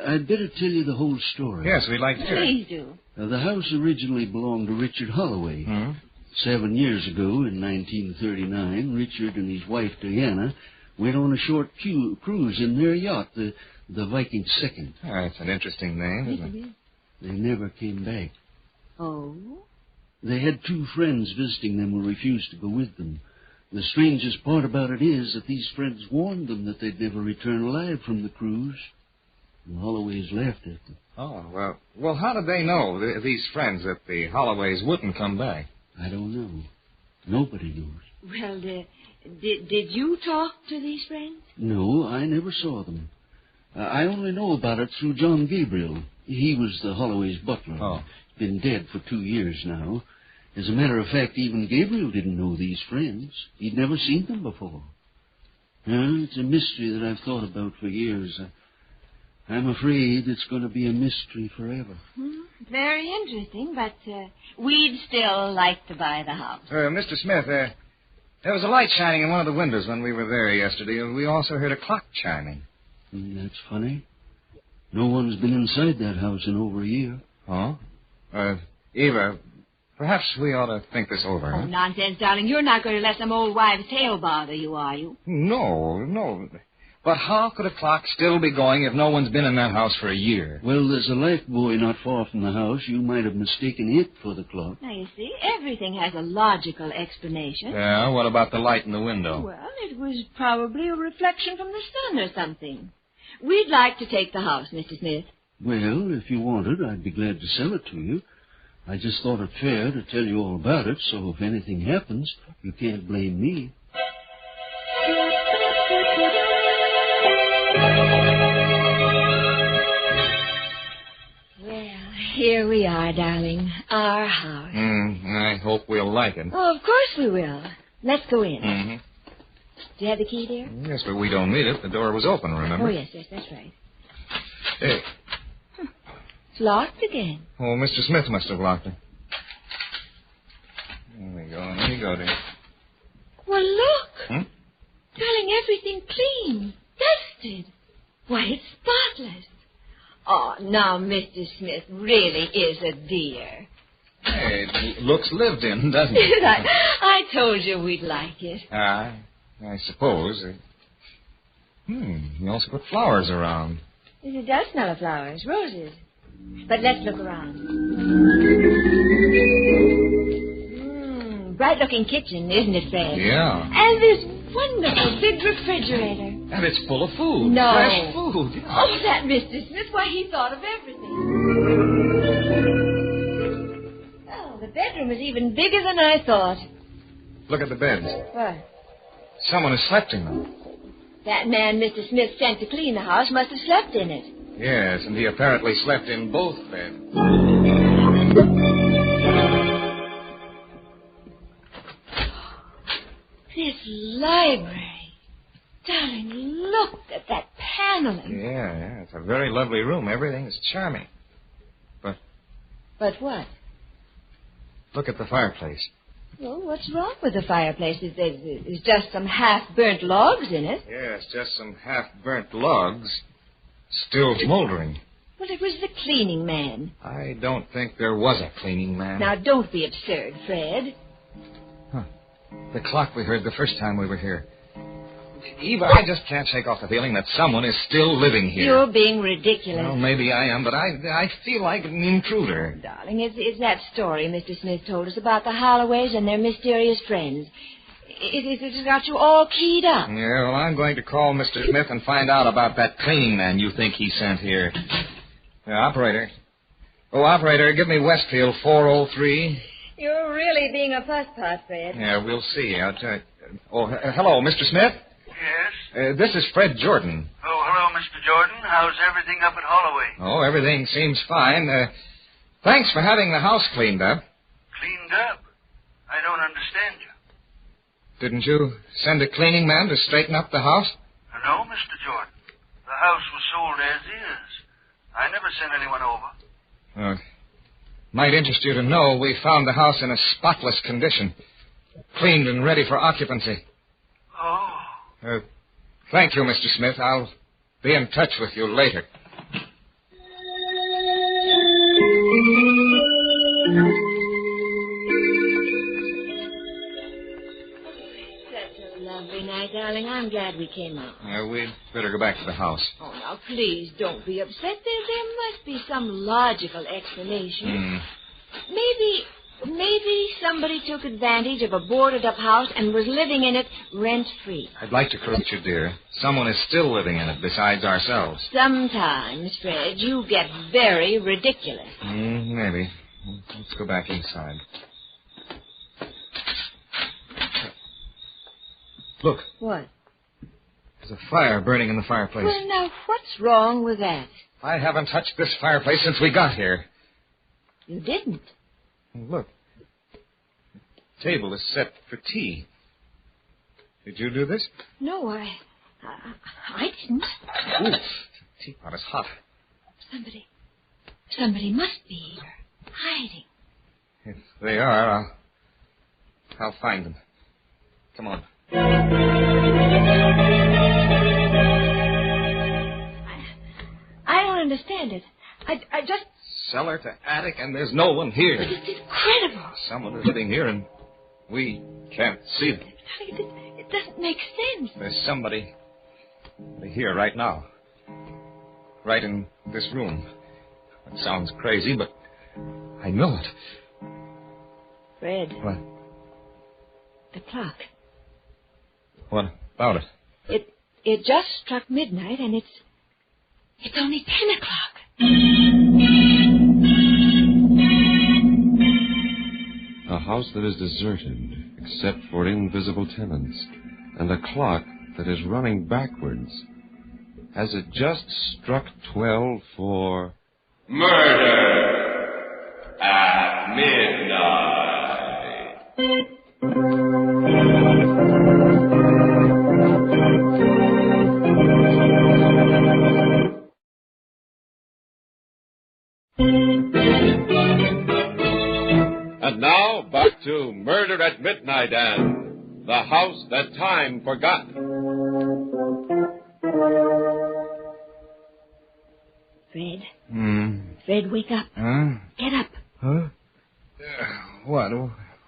I'd better tell you the whole story. Yes, we'd like to hear it. Please do. Now, the house originally belonged to Richard Holloway. Hmm? 7 years ago, in 1939, Richard and his wife, Diana, went on a short cruise in their yacht, the Viking II. That's an interesting name, isn't it? They never came back. Oh? They had 2 friends visiting them who refused to go with them. The strangest part about it is that these friends warned them that they'd never return alive from the cruise. The Holloways laughed at them. Oh, well, how did they know, these friends, that the Holloways wouldn't come back? I don't know. Nobody knows. Well, did you talk to these friends? No, I never saw them. I only know about it through John Gabriel. He was the Holloway's butler. Oh. Been dead for 2 years now. As a matter of fact, even Gabriel didn't know these friends. He'd never seen them before. It's a mystery that I've thought about for years. I'm afraid it's going to be a mystery forever. Very interesting, but we'd still like to buy the house. Mr. Smith, There was a light shining in one of the windows when we were there yesterday, and we also heard a clock chiming. That's funny. No one's been inside that house in over a year. Oh? Eva, perhaps we ought to think this over. Oh, huh? nonsense, darling. You're not going to let some old wives' tale bother you, are you? No. But how could a clock still be going if no one's been in that house for a year? Well, there's a light buoy not far from the house. You might have mistaken it for the clock. Now, you see, everything has a logical explanation. Yeah, what about the light in the window? Well, it was probably a reflection from the sun or something. We'd like to take the house, Mr. Smith. Well, if you wanted, I'd be glad to sell it to you. I just thought it fair to tell you all about it, so if anything happens, you can't blame me. Well, here we are, darling. Our house. I hope we'll like it. Oh, of course we will. Let's go in. Mm-hmm. Do you have the key, dear? Yes, but we don't need it. The door was open, remember? Oh, yes, that's right. Hey. It's locked again. Oh, Mr. Smith must have locked it. There we go. There you go, dear. Well, look. Darling, everything clean. Dusted. Why, it's spotless. Oh, now, Mr. Smith really is a dear. Hey, it looks lived in, doesn't it? I told you we'd like it. I suppose. You also put flowers around. Yes, it does smell of flowers, roses. But let's look around. Bright-looking kitchen, isn't it, Fred? Yeah. And this wonderful big refrigerator. And it's full of food. No. Fresh food. Yeah. Oh, that Mr. Smith, why, he thought of everything. Oh, the bedroom is even bigger than I thought. Look at the beds. What? Someone has slept in them. That man Mr. Smith sent to clean the house must have slept in it. Yes, and he apparently slept in both beds. This library. Darling, look at that paneling. Yeah, it's a very lovely room. Everything is charming. But what? Look at the fireplace. Well, what's wrong with the fireplace? There's just some half-burnt logs in it. Yes, just some half-burnt logs, still smoldering. Well, it was the cleaning man. I don't think there was a cleaning man. Now, don't be absurd, Fred. The clock we heard the first time we were here. Eva, I just can't shake off the feeling that someone is still living here. You're being ridiculous. Well, maybe I am, but I feel like an intruder. Darling, it's that story Mr. Smith told us about the Holloways and their mysterious friends. It's got you all keyed up. Yeah, well, I'm going to call Mr. Smith and find out about that cleaning man you think he sent here. Operator. Oh, operator, give me Westfield 403. You're really being a pusspot, Fred. Yeah, we'll see. I'll tell you. Oh, hello, Mr. Smith? Yes? This is Fred Jordan. Oh, hello, Mr. Jordan. How's everything up at Holloway? Oh, everything seems fine. Thanks for having the house cleaned up. Cleaned up? I don't understand you. Didn't you send a cleaning man to straighten up the house? No, Mr. Jordan. The house was sold as is. I never sent anyone over. Might interest you to know we found the house in a spotless condition, cleaned and ready for occupancy. Oh. Thank you, Mr. Smith. I'll be in touch with you later. Such a lovely night, darling. I'm glad we came out. We'd better go back to the house. Oh, now, please don't be upset. There must be some logical explanation. Maybe somebody took advantage of a boarded-up house and was living in it rent-free. I'd like to correct you, dear. Someone is still living in it besides ourselves. Sometimes, Fred, you get very ridiculous. Maybe. Let's go back inside. Look. What? There's a fire burning in the fireplace. Well, now, what's wrong with that? I haven't touched this fireplace since we got here. You didn't? Look. The table is set for tea. Did you do this? No, I didn't. Ooh, the teapot is hot. Somebody must be here, hiding. If they are, I'll find them. Come on. I don't understand it. I just... Cellar to attic, and there's no one here. But it's incredible. Someone is living here, and we can't see them. It doesn't make sense. There's somebody here right now. Right in this room. It sounds crazy, but I know it. Fred. What? The clock. What about it? It just struck midnight, and it's only 10 o'clock. A house that is deserted, except for invisible tenants, and a clock that is running backwards. Has it just struck 12 for... Murder at midnight. And now, back to Murder at Midnight and The House That Time Forgot. Fred. Fred, wake up. Huh? Get up. Huh? What?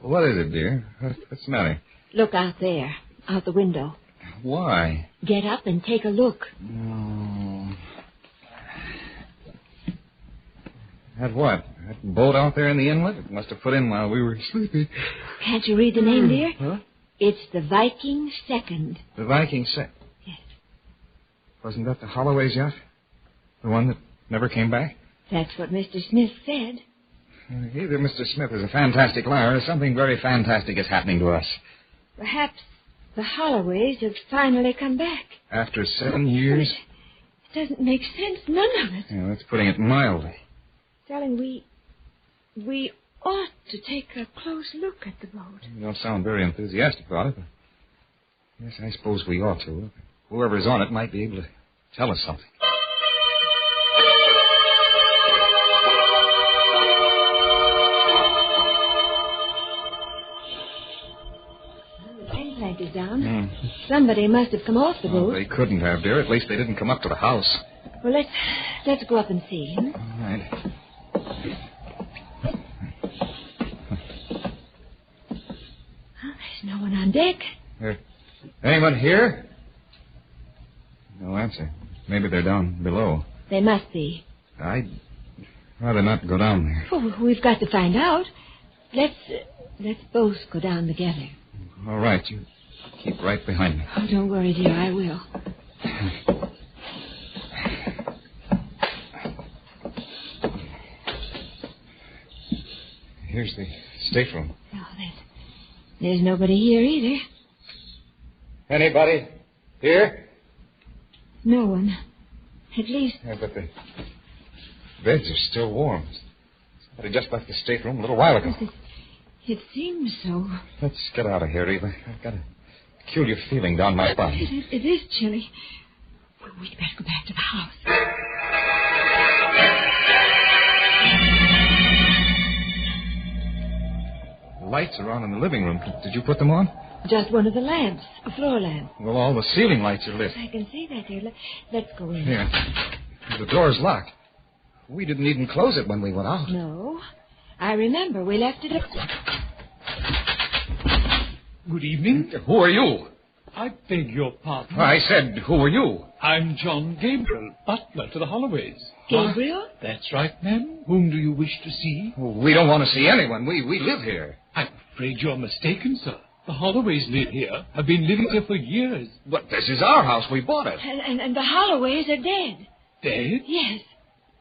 What is it, dear? What's the matter? Look out there, out the window. Why? Get up and take a look. Oh. That what? That boat out there in the inlet? It must have put in while we were sleepy. Can't you read the name, dear? Huh? It's the Viking Second. The Viking Second? Yes. Wasn't that the Holloway's yacht? The one that never came back? That's what Mr. Smith said. Either Mr. Smith is a fantastic liar or something very fantastic is happening to us. Perhaps the Holloways have finally come back. After 7 years? It doesn't make sense, none of it. Yeah, that's putting it mildly. Darling, we ought to take a close look at the boat. You don't sound very enthusiastic about it, but yes, I suppose we ought to. Whoever's on it might be able to tell us something. The gangplank is down. Somebody must have come off the boat. They couldn't have, dear. At least they didn't come up to the house. Well, let's go up and see. All right. There's no one on deck. Anyone here? No answer. Maybe they're down below. They must be. I'd rather not go down there. Oh, we've got to find out. Let's both go down together. All right, you keep right behind me. Oh, don't worry, dear. I will. Here's the stateroom. Oh, there's nobody here either. Anybody here? No one. At least... Yeah, but the beds are still warm. Somebody just left the stateroom a little while ago. It seems so. Let's get out of here, Eva. I've got a peculiar feeling down my body. It is chilly. We'd better go back to the house. The lights are on in the living room. Did you put them on? Just one of the lamps, a floor lamp. Well, all the ceiling lights are lit. I can see that, dear. Let's go in. Here. The door's locked. We didn't even close it when we went out. No. I remember we left it up. Good evening. Who are you? I beg your pardon. I said, who are you? I'm John Gabriel, butler to the Holloways. Gabriel? That's right, ma'am. Whom do you wish to see? We don't want to see anyone. We live here. I'm afraid you're mistaken, sir. The Holloways live here. Have been living here for years. But this is our house. We bought it. And the Holloways are dead. Dead? Yes.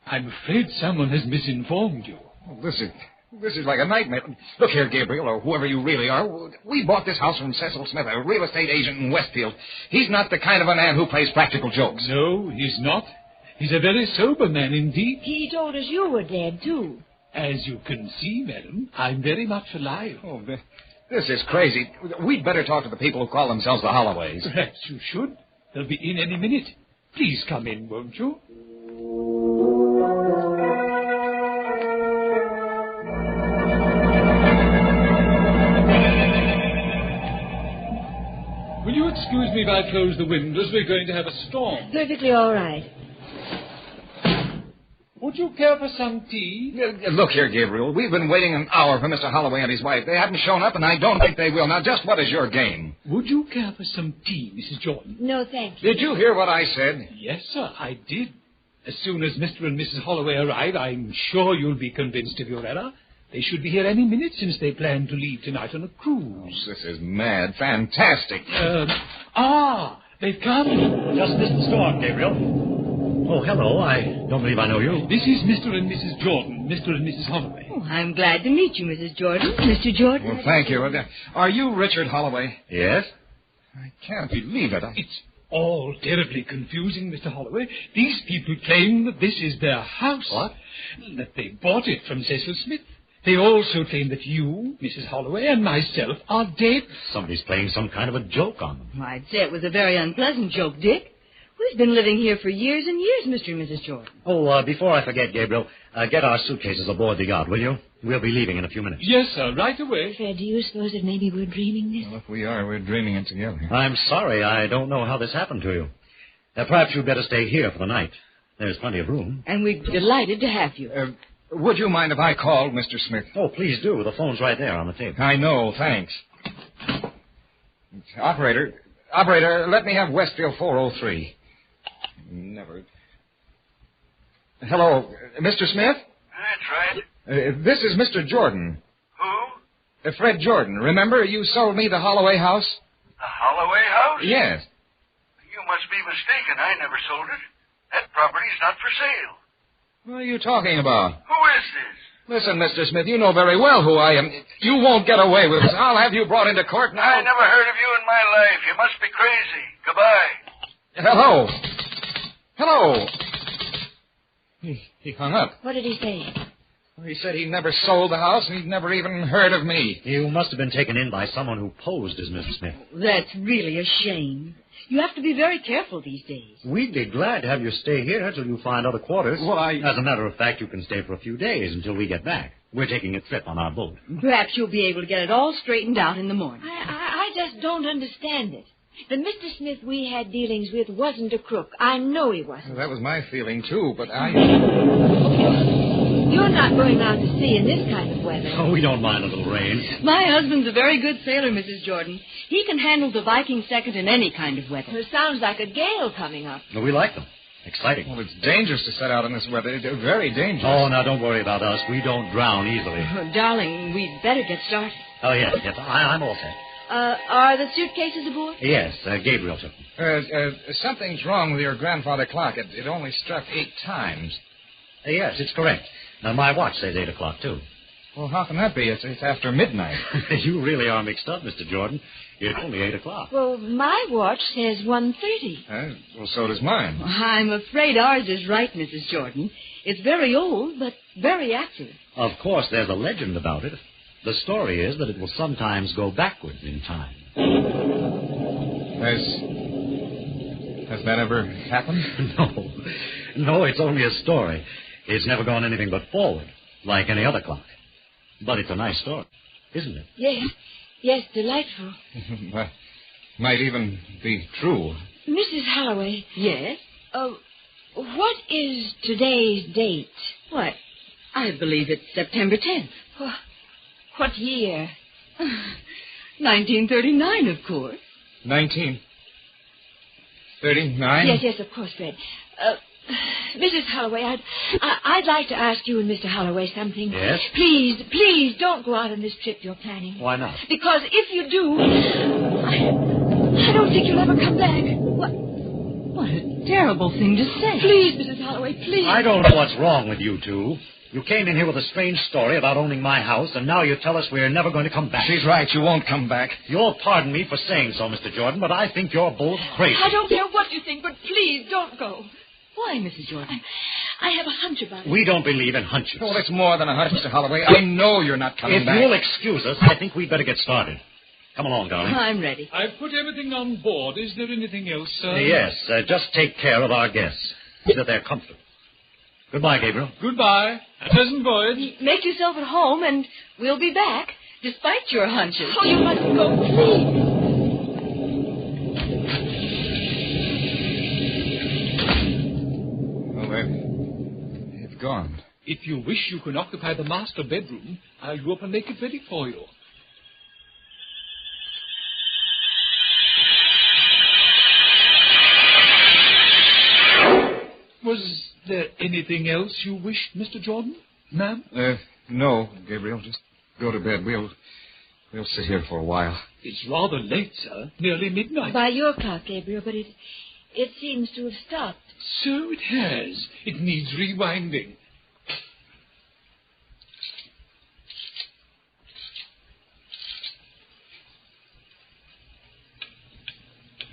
I'm afraid someone has misinformed you. Well, this is like a nightmare. Look here, Gabriel, or whoever you really are. We bought this house from Cecil Smith, a real estate agent in Westfield. He's not the kind of a man who plays practical jokes. No, he's not. He's a very sober man indeed. He told us you were dead, too. As you can see, madam, I'm very much alive. Oh, this is crazy. We'd better talk to the people who call themselves the Holloways. Perhaps you should. They'll be in any minute. Please come in, won't you? you excuse me if I close the windows? We're going to have a storm. Perfectly all right. Would you care for some tea? Look here, Gabriel. We've been waiting an hour for Mr. Holloway and his wife. They haven't shown up, and I don't think they will. Now, just what is your game? Would you care for some tea, Mrs. Jordan? No, thank you. Did you hear what I said? Yes, sir, I did. As soon as Mr. and Mrs. Holloway arrive, I'm sure you'll be convinced of your error. They should be here any minute since they plan to leave tonight on a cruise. This is mad. Fantastic. They've come. Just missed the storm, Gabriel. Oh, hello. I don't believe I know you. This is Mr. and Mrs. Jordan, Mr. and Mrs. Holloway. Oh, I'm glad to meet you, Mrs. Jordan. Mr. Jordan. Well, thank you. Are you Richard Holloway? Yes. I can't believe it. It's all terribly confusing, Mr. Holloway. These people claim that this is their house. What? That they bought it from Cecil Smith. They also claim that you, Mrs. Holloway, and myself are dead. Somebody's playing some kind of a joke on them. I'd say it was a very unpleasant joke, Dick. We've been living here for years and years, Mr. and Mrs. Jordan. Oh, before I forget, Gabriel, get our suitcases aboard the yacht, will you? We'll be leaving in a few minutes. Yes, sir, right away. Fred, do you suppose that maybe we're dreaming this? Well, if we are, we're dreaming it together. I'm sorry. I don't know how this happened to you. Perhaps you'd better stay here for the night. There's plenty of room. And we're delighted to have you. Would you mind if I called Mr. Smith? Oh, please do. The phone's right there on the table. I know, thanks. Operator, let me have Westfield 403. Never. Hello, Mr. Smith? That's right. This is Mr. Jordan. Who? Fred Jordan. Remember, you sold me the Holloway house? The Holloway house? Yes. You must be mistaken. I never sold it. That property's not for sale. What are you talking about? Who is this? Listen, Mr. Smith, you know very well who I am. You won't get away with this. I'll have you brought into court now. I never heard of you in my life. You must be crazy. Goodbye. Hello. Hello. He hung up. What did he say? He said he never sold the house and he'd never even heard of me. You must have been taken in by someone who posed as Mrs. Smith. That's really a shame. You have to be very careful these days. We'd be glad to have you stay here until you find other quarters. Well, As a matter of fact, you can stay for a few days until we get back. We're taking a trip on our boat. Perhaps you'll be able to get it all straightened out in the morning. I just don't understand it. The Mr. Smith we had dealings with wasn't a crook. I know he wasn't. Well, that was my feeling, too, but I... You're not going out to sea in this kind of weather. Oh, we don't mind a little rain. My husband's a very good sailor, Mrs. Jordan. He can handle the Viking second in any kind of weather. It sounds like a gale coming up. No, we like them. Exciting. Well, it's dangerous to set out in this weather. It's very dangerous. Oh, now, don't worry about us. We don't drown easily. Oh, darling, we'd better get started. Oh, yes. I'm all set. Are the suitcases aboard? Yes, Gabriel took them. Something's wrong with your grandfather clock. It only struck 8 times. Yes, it's correct. Now, my watch says 8 o'clock, too. Well, how can that be? It's after midnight. You really are mixed up, Mr. Jordan. It's only 8 o'clock. Well, my watch says 1:30. Well, so does mine. I'm afraid ours is right, Mrs. Jordan. It's very old, but very accurate. Of course, there's a legend about it. The story is that it will sometimes go backwards in time. Has that ever happened? No, it's only a story. It's never gone anything but forward, like any other clock. But it's a nice story, isn't it? Yes, delightful. Might even be true. Mrs. Holloway. Yes? What is today's date? What? I believe it's September 10th. What year? 1939, of course. 1939? Yes, of course, Fred. Mrs. Holloway, I'd like to ask you and Mr. Holloway something. Yes? Please, don't go out on this trip you're planning. Why not? Because if you do, I don't think you'll ever come back. What a terrible thing to say. Please, Mrs. Holloway, please. I don't know what's wrong with you two. You came in here with a strange story about owning my house, and now you tell us we're never going to come back. She's right. You won't come back. You'll pardon me for saying so, Mr. Jordan, but I think you're both crazy. I don't care what you think, but please don't go. Why, Mrs. Jordan? I have a hunch about it. We don't believe in hunches. Oh, it's more than a hunch, Mr. Holloway. I know you're not coming back. If you'll excuse us, I think we'd better get started. Come along, darling. I'm ready. I've put everything on board. Is there anything else, sir? Yes, just take care of our guests, so that they're comfortable. Goodbye, Gabriel. Goodbye. A pleasant voyage. Make yourself at home, and we'll be back, despite your hunches. Oh, you must go, please. gone. If you wish, you can occupy the master bedroom. I'll go up and make it ready for you. Was there anything else you wished, Mr. Jordan? Ma'am? No, Gabriel. Just go to bed. We'll sit here for a while. It's rather late, sir. Nearly midnight. By your clock, Gabriel, but it seems to have stopped. So it has. It needs rewinding.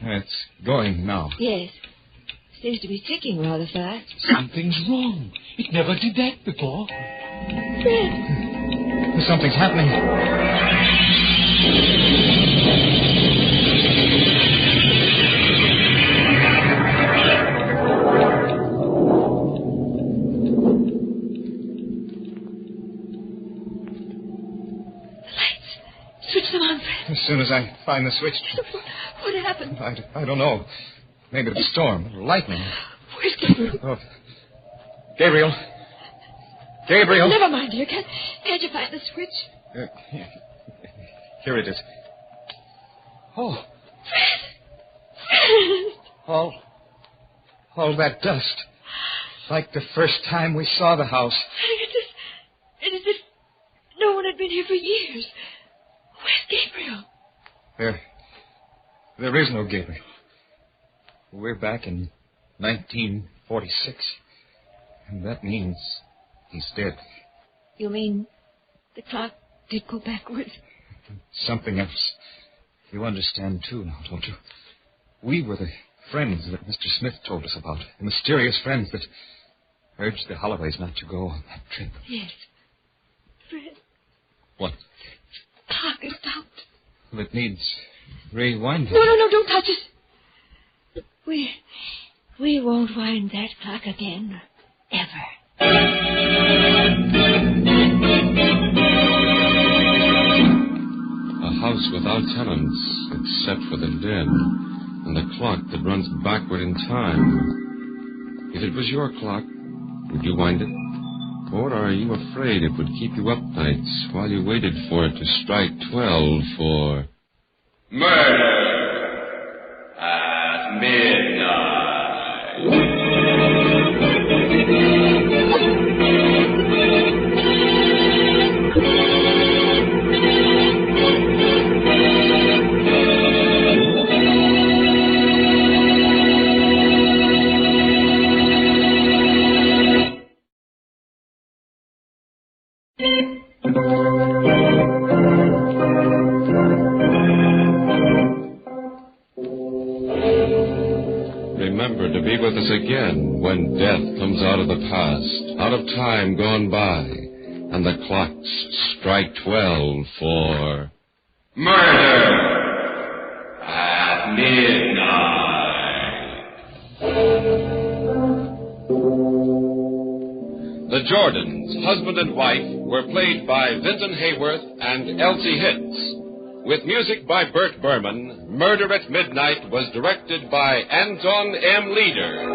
It's going now. Yes. Seems to be ticking rather fast. Something's wrong. It never did that before. Fred! Something's happening. Switch them on, Fred. As soon as I find the switch. What happened? I don't know. Maybe a storm, lightning. Where's Gabriel? Oh. Gabriel. Gabriel. Never mind, dear. Can't you find the switch? Here it is. Oh. Fred! All that dust. Like the first time we saw the house. It's as if no one had been here for years. Where's Gabriel? There is no Gabriel. We're back in 1946. And that means he's dead. You mean the clock did go backwards? Something else. You understand, too, now, don't you? We were the friends that Mr. Smith told us about. The mysterious friends that urged the Holloways not to go on that trip. Yes. Fred. What? The clock has stopped. Well, it needs rewinding. No, don't touch it. We won't wind that clock again. Ever. A house without tenants, except for the dead, and a clock that runs backward in time. If it was your clock, would you wind it? Or are you afraid it would keep you up nights while you waited for it to strike 12 for... Murder at midnight. Remember to be with us again when death comes out of the past, out of time gone by, and the clocks strike 12 for... Murder at midnight. The Jordans, husband and wife, were played by Vinton Hayworth and Elsie Hitz. With music by Bert Berman, Murder at Midnight was directed by Anton M. Leader.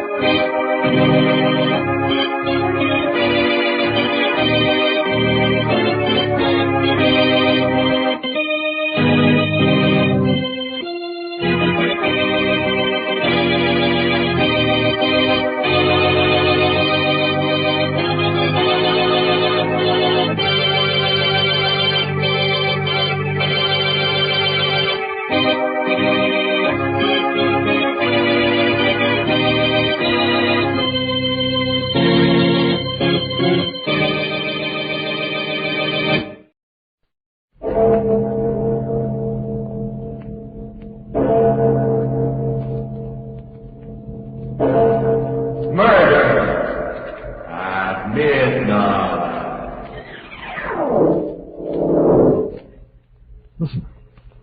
Listen,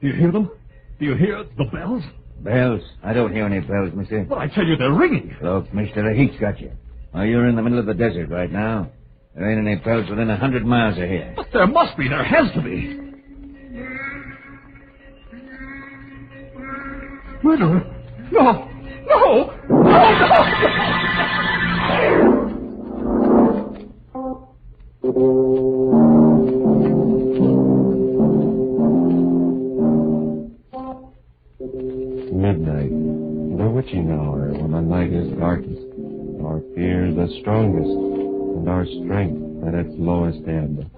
do you hear them? Do you hear the bells? Bells? I don't hear any bells, mister. Well, I tell you, they're ringing. Look, mister, the heat's got you. Oh, you're in the middle of the desert right now. There ain't any bells within 100 miles of here. But there must be. There has to be. Murderer? No! No! No! Midnight, the witching hour when the night is darkest, our fear the strongest, and our strength at its lowest ebb.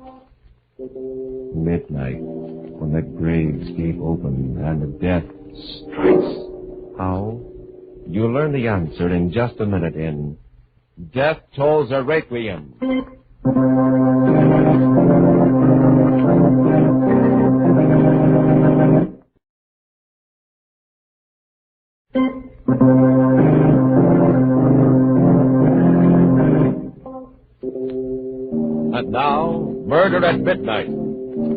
Midnight, when the graves gape open and death strikes. How? You'll learn the answer in just a minute in Death Tolls a Requiem. And now, Murder at Midnight.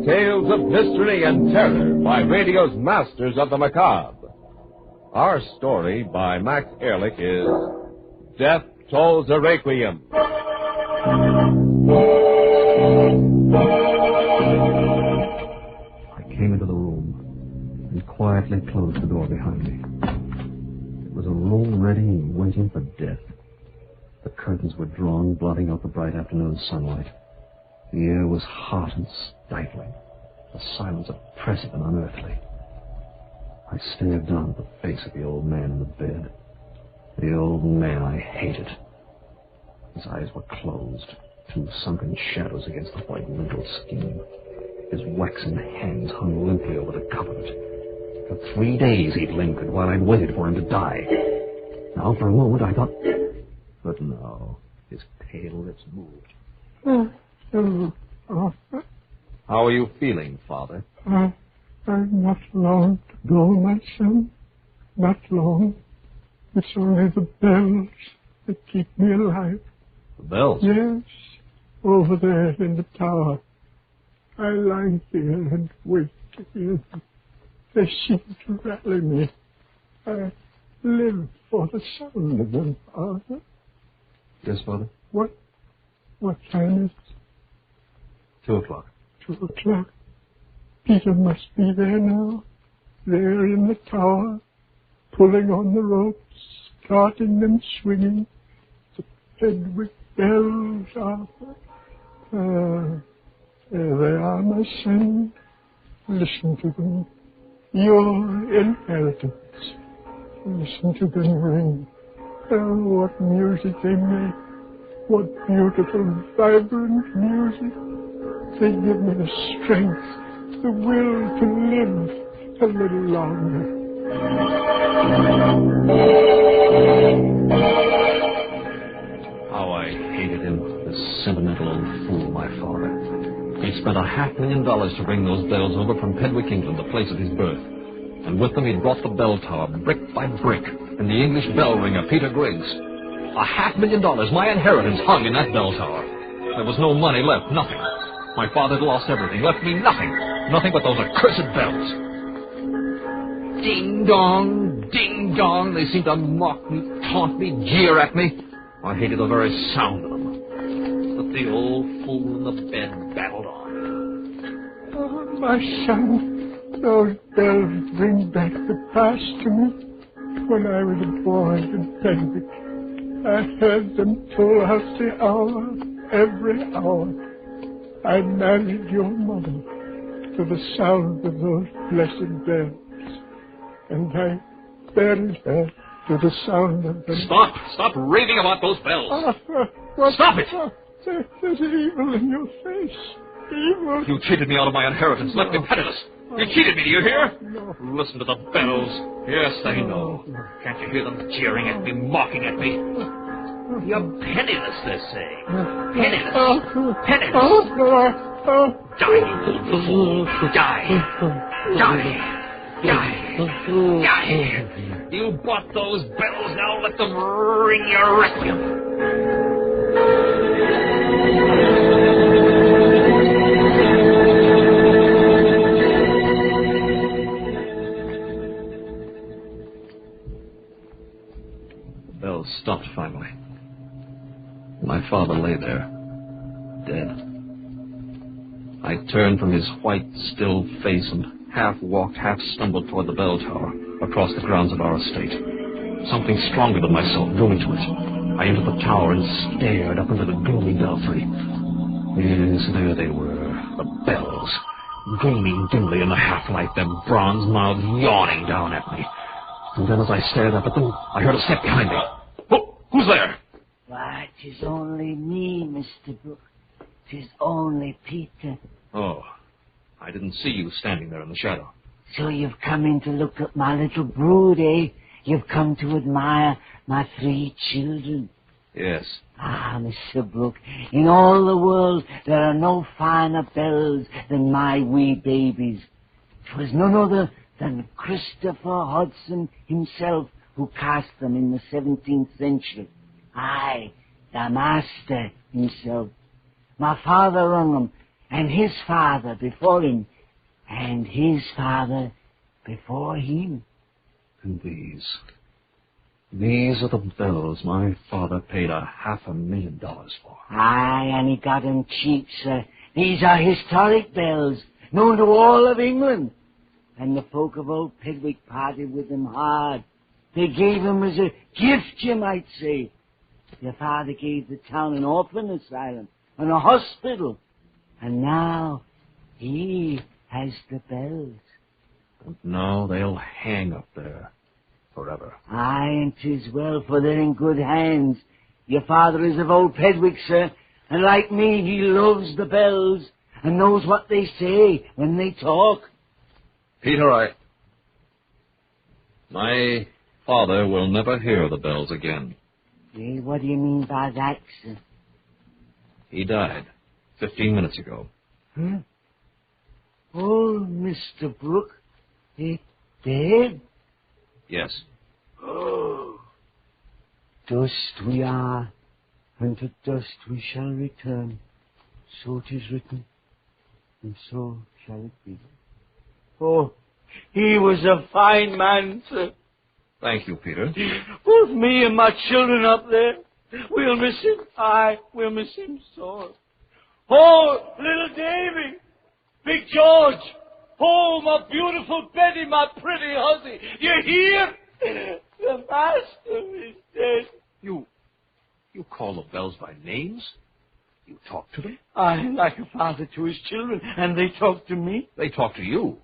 Tales of mystery and terror by radio's masters of the macabre. Our story by Max Ehrlich is Death Tolls a Requiem. I came into the room and quietly closed the door behind me. It was a room ready, waiting for death. The curtains were drawn, blotting out the bright afternoon sunlight. The air was hot and stifling, the silence oppressive and unearthly. I stared down at the face of the old man in the bed. The old man I hated. His eyes were closed, two sunken shadows against the white wrinkled skin. His waxen hands hung limply over the coverlet. For 3 days he'd lingered while I'd waited for him to die. Now for a moment I thought... But no, his pale lips moved. How are you feeling, Father? I'm not long to go, my son. Not long. It's only the bells that keep me alive. The bells? Yes, over there in the tower. I lie here and wait to hear them. They seem to rally me. I live for the sound of them, Father. Yes, Father? What time is it? 2 o'clock. 2 o'clock. Peter must be there now. There in the tower, pulling on the ropes, starting them swinging. The Pedwick bells, Arthur. There they are, my son. Listen to them. Your inheritance. Listen to them ring. Oh, what music they make. What beautiful, vibrant music. They give me the strength, the will to live a little longer. How I hated him, this sentimental old fool, my father. He'd spent $500,000 to bring those bells over from Pedwick, England, the place of his birth. And with them he'd brought the bell tower, brick by brick, and the English bell ringer, Peter Griggs. $500,000, my inheritance, hung in that bell tower. There was no money left, nothing. My father had lost everything, left me nothing. Nothing but those accursed bells. Ding dong, ding dong. They seemed to mock me, taunt me, jeer at me. I hated the very sound of them. But the old fool in the bed babbled on. Oh, my son, those bells bring back the past to me. When I was a boy in Pedwick, I heard them toll out the hour, every hour. I married your mother to the sound of those blessed bells. And I buried her to the sound of them. Stop raving about those bells. Stop it! There's evil in your face. Evil. You cheated me out of my inheritance, left me penniless. You cheated me, do you hear? No. Listen to the bells. Yes, they know. Can't you hear them jeering at me, mocking at me? You're penniless, they're saying. Penniless. Penniless. Die, you old fool. Die. Die. Die. Die. You bought those bells, now let them ring your requiem. The bells stopped finally. My father lay there, dead. I turned from his white, still face and half walked, half stumbled toward the bell tower, across the grounds of our estate. Something stronger than myself drew me to it. I entered the tower and stared up into the gloomy belfry. Yes, there they were, the bells, gleaming dimly in the half-light, their bronze mouths yawning down at me. And then as I stared up at them, I heard a step behind me. Oh, who's there? Why, 'tis only me, Mr. Brooke. 'Tis only Peter. Oh, I didn't see you standing there in the shadow. So you've come in to look at my little brood, eh? You've come to admire my 3 children. Yes. Ah, Mr. Brooke, in all the world there are no finer bells than my wee babies. 'Twas none other than Christopher Hodson himself who cast them in the 17th century. Aye, the master himself. My father rung them, and his father before him, and his father before him. And these are the bells my father paid $500,000 for. Aye, and he got 'em cheap, sir. These are historic bells, known to all of England. And the folk of old Pedwick parted with them hard. They gave 'em as a gift, you might say. Your father gave the town an orphan asylum and a hospital. And now he has the bells. And now they'll hang up there forever. Aye, and 'tis well, for they're in good hands. Your father is of old Pedwick, sir, and like me, he loves the bells and knows what they say when they talk. Peter, my father will never hear the bells again. Eh, what do you mean by that, sir? He died 15 minutes ago. Huh? Oh, Mr. Brooke, dead? Yes. Oh. Dust we are, and to dust we shall return. So 'tis written, and so shall it be. Oh, he was a fine man, sir. Thank you, Peter. Both me and my children up there. We'll miss him. Aye, we'll miss him sore. Oh, little Davy, Big George. Oh, my beautiful Betty, my pretty hussy. You hear? The master is dead. You call the bells by names? You talk to them? I like a father to his children, and they talk to me. They talk to you.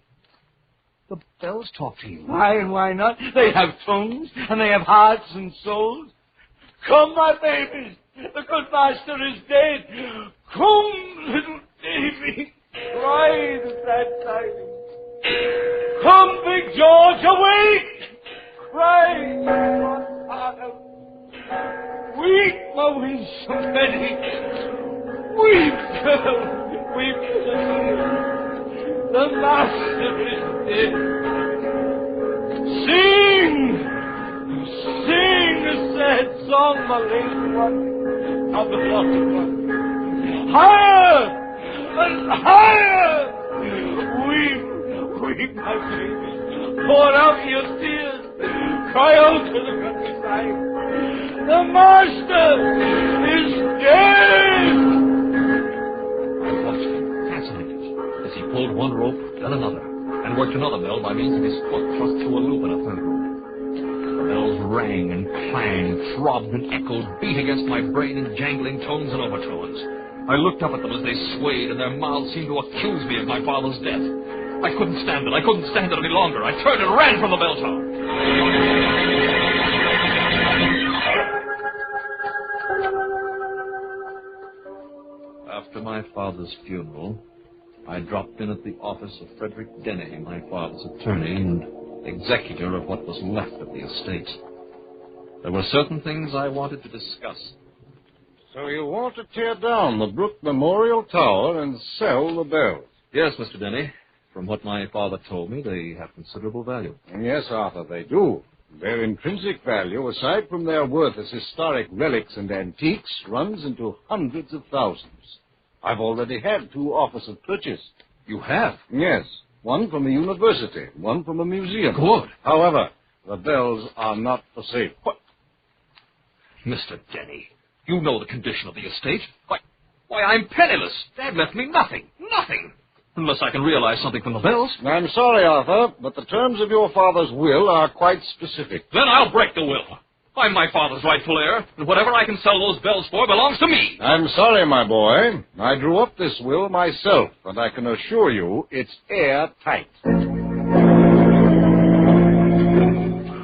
The bells talk to you. Why and why not? They have tongues, and they have hearts and souls. Come, my babies. The good master is dead. Come, little Davy. Cry the sad tidings. Come, Big George, awake. Cry, my father. Weep, my winsome Betty. Weep, girl. Weep, little. The master is dead. Sing! Sing a sad song, my lady one of the blessed one. Higher! And higher! Weep, my baby. Pour out your tears. Cry out to the countryside. The master is dead! I watched him, fascinated, as he pulled one rope, then another, and worked another bell by means of his foot thrust through a loop in a third rope. The bells rang and clanged, throbbed and echoed, beat against my brain in jangling tones and overtones. I looked up at them as they swayed, and their mouths seemed to accuse me of my father's death. I couldn't stand it. I couldn't stand it any longer. I turned and ran from the bell tower. After my father's funeral, I dropped in at the office of Frederick Denny, my father's attorney and executor of what was left of the estate. There were certain things I wanted to discuss. So you want to tear down the Brooke Memorial Tower and sell the bells? Yes, Mr. Denny. From what my father told me, they have considerable value. Yes, Arthur, they do. Their intrinsic value, aside from their worth as historic relics and antiques, runs into hundreds of thousands. I've already had 2 offers of purchase. You have? Yes. One from a university, one from a museum. Good. However, the bells are not for sale. What? Mr. Denny, you know the condition of the estate. Why, I'm penniless. Dad left me nothing. Nothing. Unless I can realize something from the bells. I'm sorry, Arthur, but the terms of your father's will are quite specific. Then I'll break the will. I'm my father's rightful heir, and whatever I can sell those bells for belongs to me. I'm sorry, my boy. I drew up this will myself, and I can assure you it's airtight.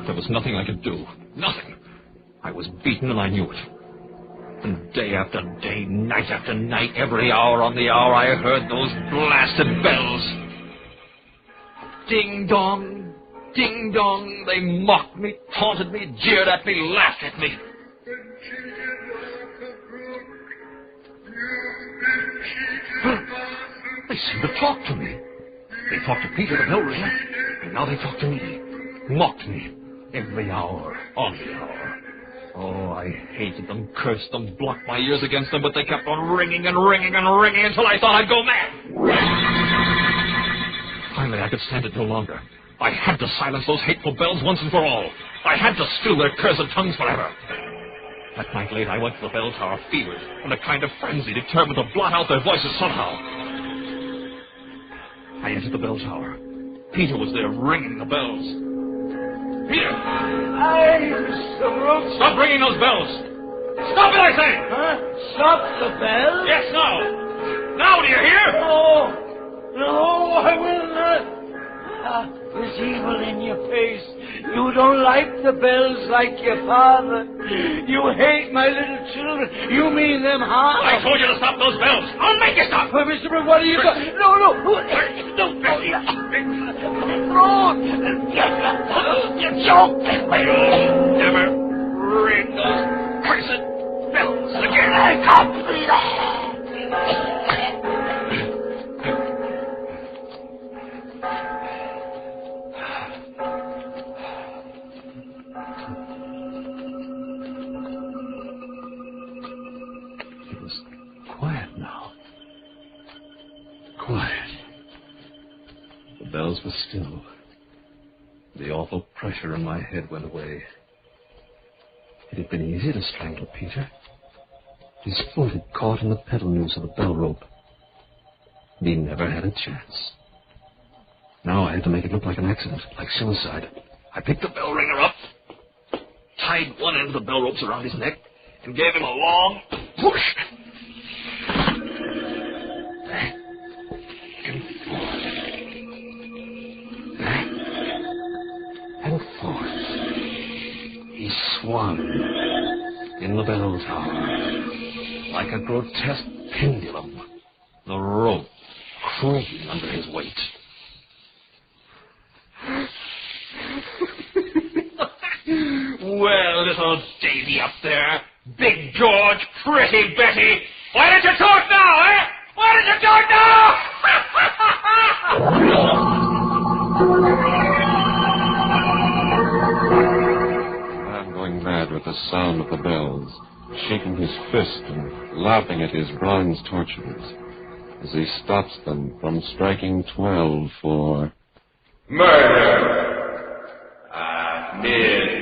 There was nothing I could do. Nothing. I was beaten, and I knew it. And day after day, night after night, every hour on the hour, I heard those blasted bells. Ding-dong, ding-dong. They mocked me, taunted me, jeered at me, laughed at me. They seemed to talk to me. They talked to Peter the bell ringer, and now they talk to me. Mocked me. Every hour, on the hour. Oh, I hated them, cursed them, blocked my ears against them, but they kept on ringing and ringing and ringing until I thought I'd go mad. Finally, I could stand it no longer. I had to silence those hateful bells once and for all. I had to still their cursed tongues forever. That night late, I went to the bell tower, fevered, in a kind of frenzy, determined to blot out their voices somehow. I entered the bell tower. Peter was there, ringing the bells. Peter! Mr. Brooks! Stop ringing those bells! Stop it, I say! Huh? Stop the bells? Yes, now! Now, do you hear? No, I will not. There's evil in your face. You don't like the bells like your father. You hate my little children. You mean them harm. I told you to stop those bells. I'll make you stop. Mr. Brooks, what are you doing? No. You joking me. Never ring those cursed bells again. I can't believe that. It was quiet now. Quiet. The bells were still. The awful pressure in my head went away. It had been easy to strangle Peter. His foot had caught in the pedal noose of the bell rope. And he never had a chance. Now I had to make it look like an accident, like suicide. I picked the bell ringer up, tied one end of the bell ropes around his neck, and gave him a long push. Back and forth. Back and forth. He swung in the bell tower like a grotesque pendulum, the rope creaking under his weight. Well, little Davy up there, Big George, Pretty Betty, why don't you talk now, eh? Why don't you talk now? I'm going mad with the sound of the bells, shaking his fist and laughing at his bronze torches as he stops them from striking 12 for Murder at midnight.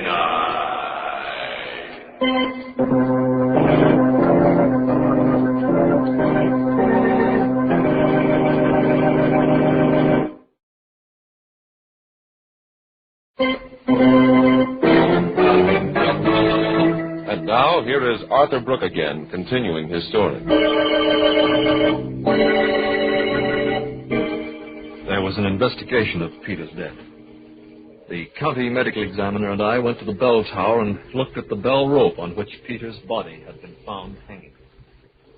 And now, here is Arthur Brooke again, continuing his story. There was an investigation of Peter's death. The county medical examiner and I went to the bell tower and looked at the bell rope on which Peter's body had been found hanging.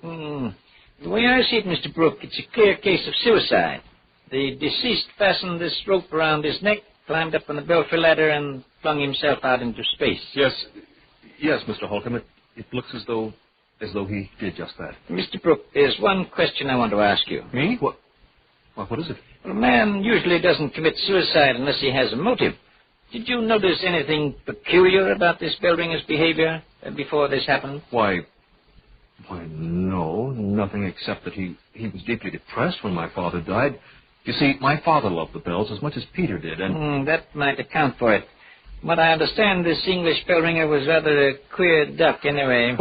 The way I see it, Mr. Brooke, it's a clear case of suicide. The deceased fastened this rope around his neck, climbed up on the belfry ladder, and flung himself out into space. Yes, Mr. Holcomb. It looks as though he did just that. Mr. Brooke, there's one question I want to ask you. Me? What is it? Well, a man usually doesn't commit suicide unless he has a motive. Did you notice anything peculiar about this bell ringer's behavior before this happened? Why, no, nothing except that he was deeply depressed when my father died. You see, my father loved the bells as much as Peter did, and... that might account for it. From what I understand, this English bell ringer was rather a queer duck anyway.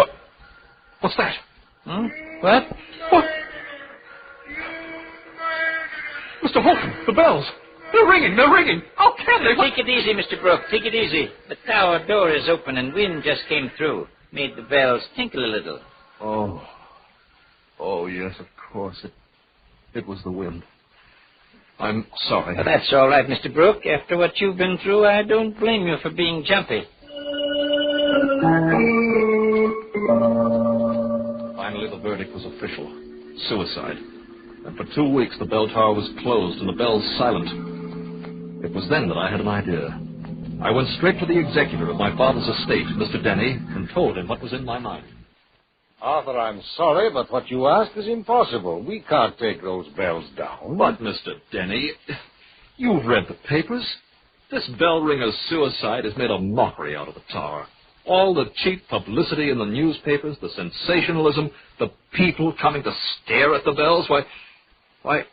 What's that? What? Mr. Holcomb, the bells! They're ringing. They're ringing. How can they? Take it easy, Mr. Brooke. Take it easy. The tower door is open and wind just came through. Made the bells tinkle a little. Oh, yes, of course. It was the wind. I'm sorry. Well, that's all right, Mr. Brooke. After what you've been through, I don't blame you for being jumpy. Finally, the verdict was official. Suicide. And for 2 weeks, the bell tower was closed and the bells silent. It was then that I had an idea. I went straight to the executor of my father's estate, Mr. Denny, and told him what was in my mind. Arthur, I'm sorry, but what you ask is impossible. We can't take those bells down. But, Mr. Denny, you've read the papers. This bell ringer's suicide has made a mockery out of the tower. All the cheap publicity in the newspapers, the sensationalism, the people coming to stare at the bells. Why,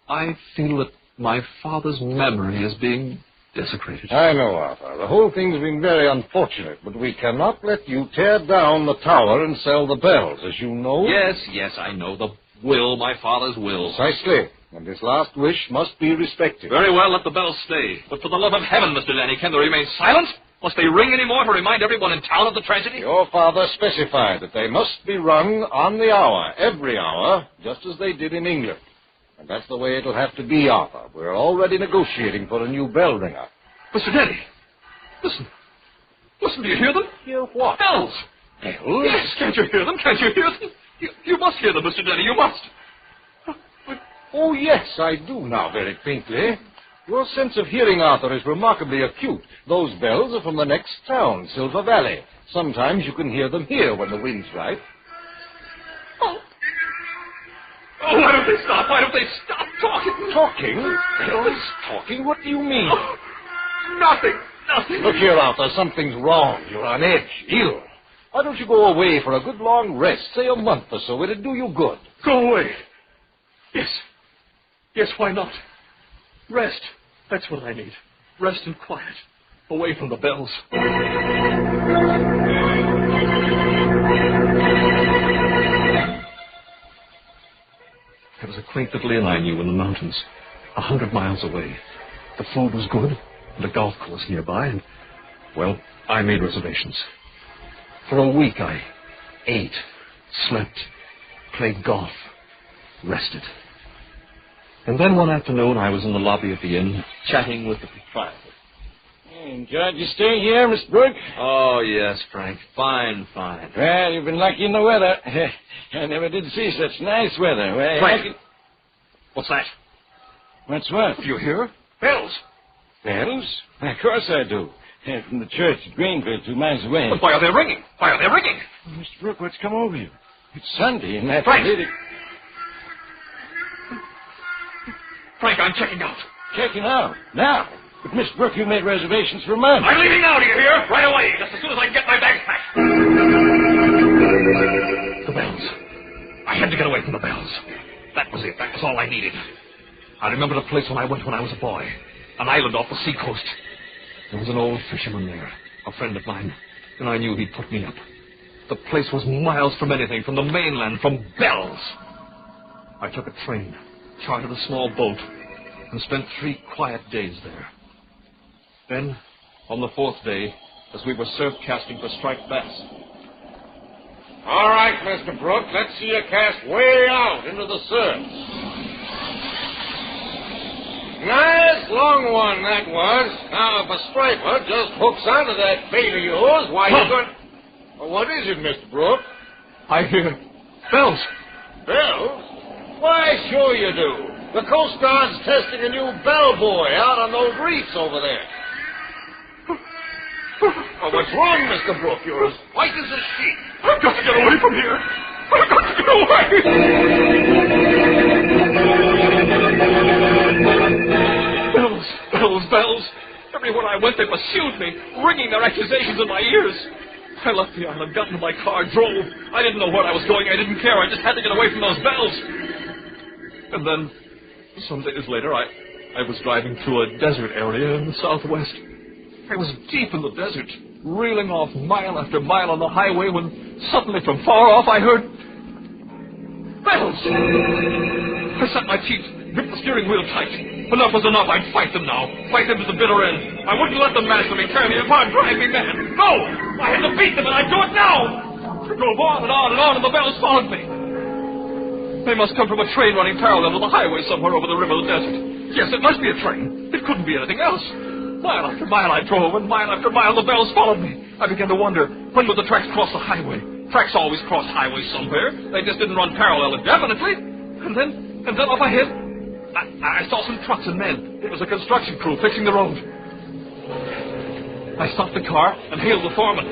I feel that my father's memory is being desecrated. I know, Arthur. The whole thing's been very unfortunate, but we cannot let you tear down the tower and sell the bells, as you know. Yes, I know. The will, my father's will. Precisely. And this last wish must be respected. Very well, let the bells stay. But for the love of heaven, Mr. Denny, can they remain silent? Must they ring any more to remind everyone in town of the tragedy? Your father specified that they must be rung on the hour, every hour, just as they did in England. And that's the way it'll have to be, Arthur. We're already negotiating for a new bell ringer. Mr. Denny, listen. Listen, do you hear them? Hear what? Bells. Bells? Yes, can't you hear them? Can't you hear them? You must hear them, Mr. Denny, you must. Oh, yes, I do now, very faintly. Your sense of hearing, Arthur, is remarkably acute. Those bells are from the next town, Silver Valley. Sometimes you can hear them here when the wind's right. Oh, why don't they stop? Why don't they stop talking? Talking? Bells talking? What do you mean? Oh, nothing. Look here, Arthur, something's wrong. You're on edge, ill. Why don't you go away for a good long rest, say a month or so? It'd do you good. Go away. Yes, why not? Rest. That's what I need. Rest and quiet. Away from the bells. There was a quaint little inn I knew in the mountains, 100 miles away. The food was good, and a golf course nearby, and, well, I made reservations. For a week I ate, slept, played golf, rested. And then one afternoon I was in the lobby of the inn, chatting with the proprietor. Enjoyed your stay here, Mr. Brooke? Oh, yes, Frank. Fine. Well, you've been lucky in the weather. I never did see such nice weather. Well, Frank! What's that? What's what? Do you hear? Bells. Bells? Of course I do. From the church at Greenville, 2 miles away. But why are they ringing? Well, Mr. Brooke, what's come over you? It's Sunday, and that's Frank! really... Frank, I'm checking out. Checking out? Now? But, Miss Brooke, you made reservations for a month. I'm leaving now, do you hear? Right away, just as soon as I can get my bags packed. The bells. I had to get away from the bells. That was it. That was all I needed. I remembered a place when I went when I was a boy. An island off the seacoast. There was an old fisherman there, a friend of mine, and I knew he'd put me up. The place was miles from anything, from the mainland, from bells. I took a train, chartered a small boat, and spent 3 quiet days there. Then, on the 4th day, as we were surf casting for striped bass. All right, Mr. Brooke, let's see you cast way out into the surf. Nice long one that was. Now, if a striper just hooks onto that bait of yours, why, you're going... Well, what is it, Mr. Brooke? I hear bells. Bells? Why, sure you do. The Coast Guard's testing a new bellboy out on those reefs over there. Oh, what's wrong, Mr. Brooke? You're as white as a sheet. I've got to get away from here. I've got to get away. Bells. Everywhere I went, they pursued me, ringing their accusations in my ears. I left the island, got into my car, drove. I didn't know where I was going. I didn't care. I just had to get away from those bells. And then, some days later, I was driving through a desert area in the southwest. I was deep in the desert, reeling off mile after mile on the highway when suddenly from far off I heard bells. I set my teeth, gripped the steering wheel tight. Enough was enough. I'd fight them now. Fight them to the bitter end. I wouldn't let them master me, tear me apart, drive me mad. No! I had to beat them, and I'd do it now! I drove on and on and on, and the bells followed me. They must come from a train running parallel to the highway somewhere over the rim of the desert. Yes, it must be a train. It couldn't be anything else. Mile after mile I drove, and mile after mile the bells followed me. I began to wonder, when would the tracks cross the highway? Tracks always cross highways somewhere. They just didn't run parallel indefinitely. And then up ahead, I saw some trucks and men. It was a construction crew fixing the road. I stopped the car and hailed the foreman.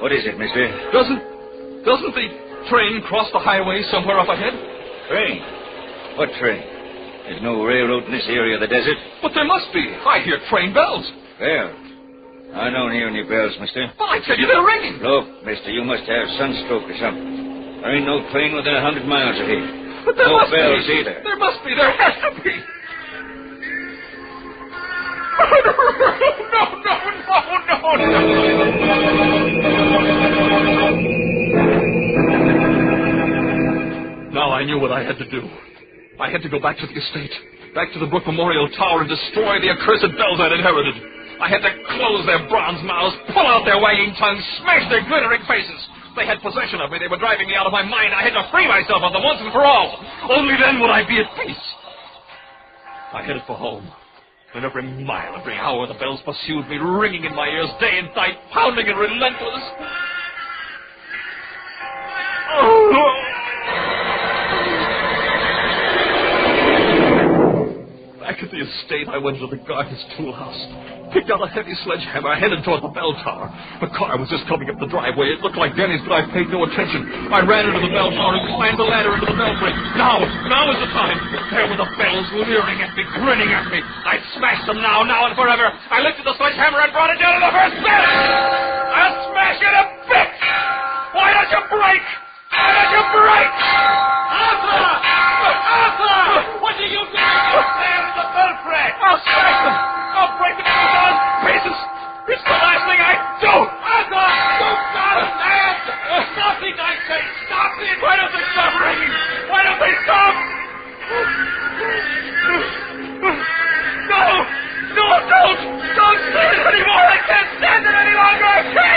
What is it, mister? Doesn't the train cross the highway somewhere up ahead? Train? What train? There's no railroad in this area of the desert. But there must be. I hear train bells. Well, I don't hear any bells, mister. Well, I tell you, they're ringing. Look, mister, you must have sunstroke or something. There ain't no train within 100 miles of here. But there no must bells be. either. There must be. There has to be. No. Now I knew what I had to do. I had to go back to the estate, back to the Brook Memorial Tower, and destroy the accursed bells I'd inherited. I had to close their bronze mouths, pull out their wagging tongues, smash their glittering faces. They had possession of me. They were driving me out of my mind. I had to free myself of them once and for all. Only then would I be at peace. I headed for home. And every mile, every hour, the bells pursued me, ringing in my ears day and night, pounding and relentless. Back at the estate, I went to the gardener's tool house, picked out a heavy sledgehammer, headed toward the bell tower. A car was just coming up the driveway. It looked like Denny's, but I paid no attention. I ran into the bell tower and climbed the ladder into the belfry. Now is the time. There were the bells leering at me, grinning at me. I'd smash them now and forever. I lifted the sledgehammer and brought it down to the first bell. I'll smash it a bit. Why don't you break? Why don't you break? Arthur! Arthur! What are you doing up there in the belfry? I'll smash them. I'll break them into 1,000 pieces. It's the last thing I do. Arthur! You got mad! Stop it, I say! Stop it! Why don't they stop ringing? Why don't they stop? No! No, don't! Don't say it anymore! I can't stand it any longer! I can't!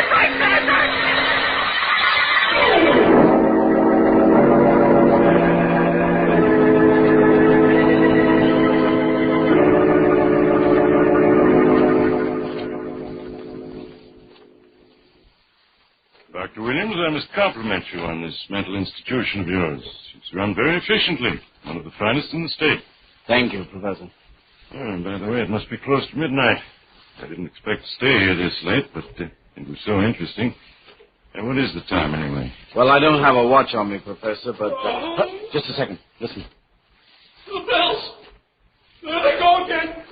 Dr. Williams, I must compliment you on this mental institution of yours. It's run very efficiently. One of the finest in the state. Thank you, Professor. Oh, and by the way, it must be close to midnight. I didn't expect to stay here this late, but it was so interesting. And what is the time, anyway? Well, I don't have a watch on me, Professor, but... just a second. Listen. The bells! There they go again!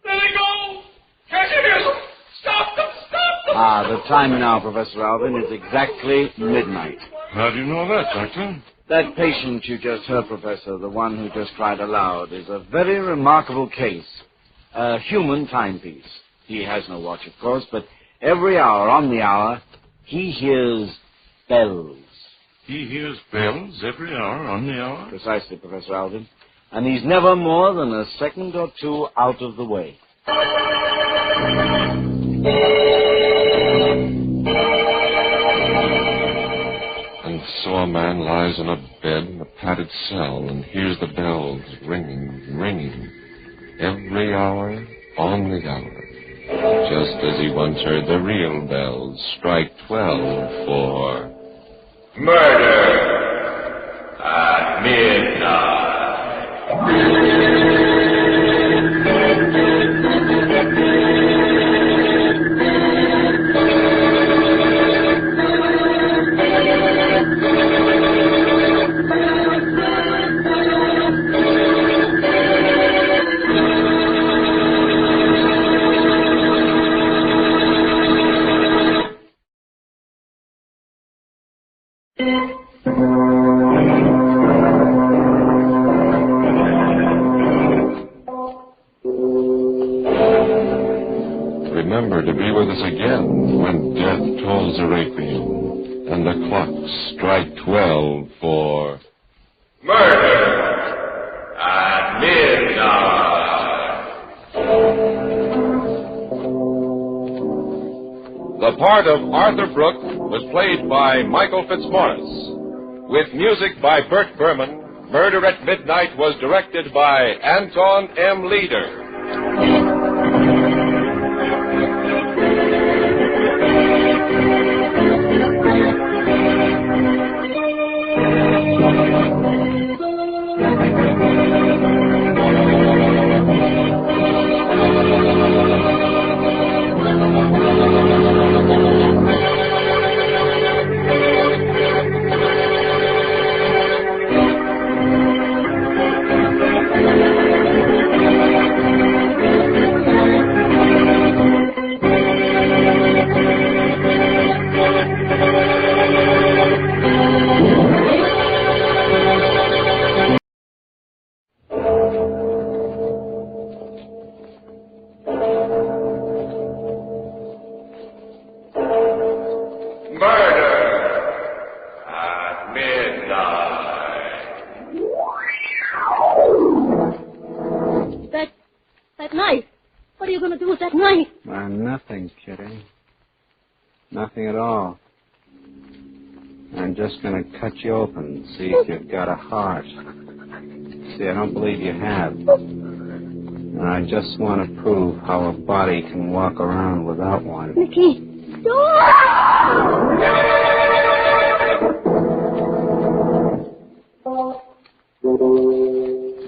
There they go! Can't you hear them? Stop them! Stop them! The time now, Professor Alvin, is exactly midnight. How do you know that, Doctor? That patient you just heard, Professor, the one who just cried aloud, is a very remarkable case. A human timepiece. He has no watch, of course, but every hour, on the hour, he hears bells. He hears bells every hour, on the hour? Precisely, Professor Alvin. And he's never more than a second or two out of the way. And so a man lies in a bed in a padded cell and hears the bells ringing, every hour, on the hour, just as he once heard the real bells strike 12 for... Murder at midnight. Remember to be with us again when death tolls a requiem and the clocks strike 12 for... Murder At midnight. The part of Arthur Brooke was played by Michael Fitzmaurice. With music by Bert Berman, Murder at Midnight was directed by Anton M. Leader. That knife. What are you going to do with that knife? Nothing, Kitty. Nothing at all. I'm just going to cut you open, see if you've got a heart. See, I don't believe you have. And I just want to prove how a body can walk around without one. Mickey,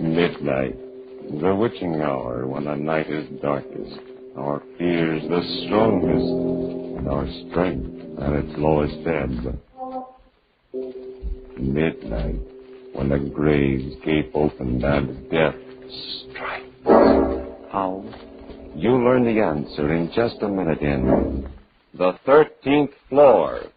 Midnight, the witching hour when the night is darkest, our fears the strongest, and our strength at its lowest ebb. Midnight, when the graves gape open and death strikes. How? You'll learn the answer in just a minute in The 13th Floor.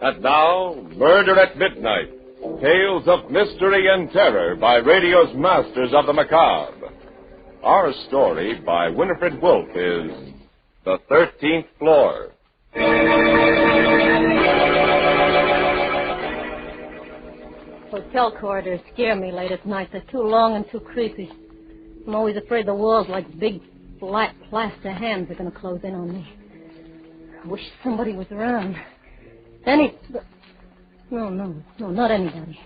And now, Murder at Midnight, tales of mystery and terror by radio's masters of the macabre. Our story by Winifred Wolfe is The 13th Floor. Hotel corridors scare me late at night. They're too long and too creepy. I'm always afraid the walls, like big, flat, plaster hands, are going to close in on me. I wish somebody was around. No, not anybody.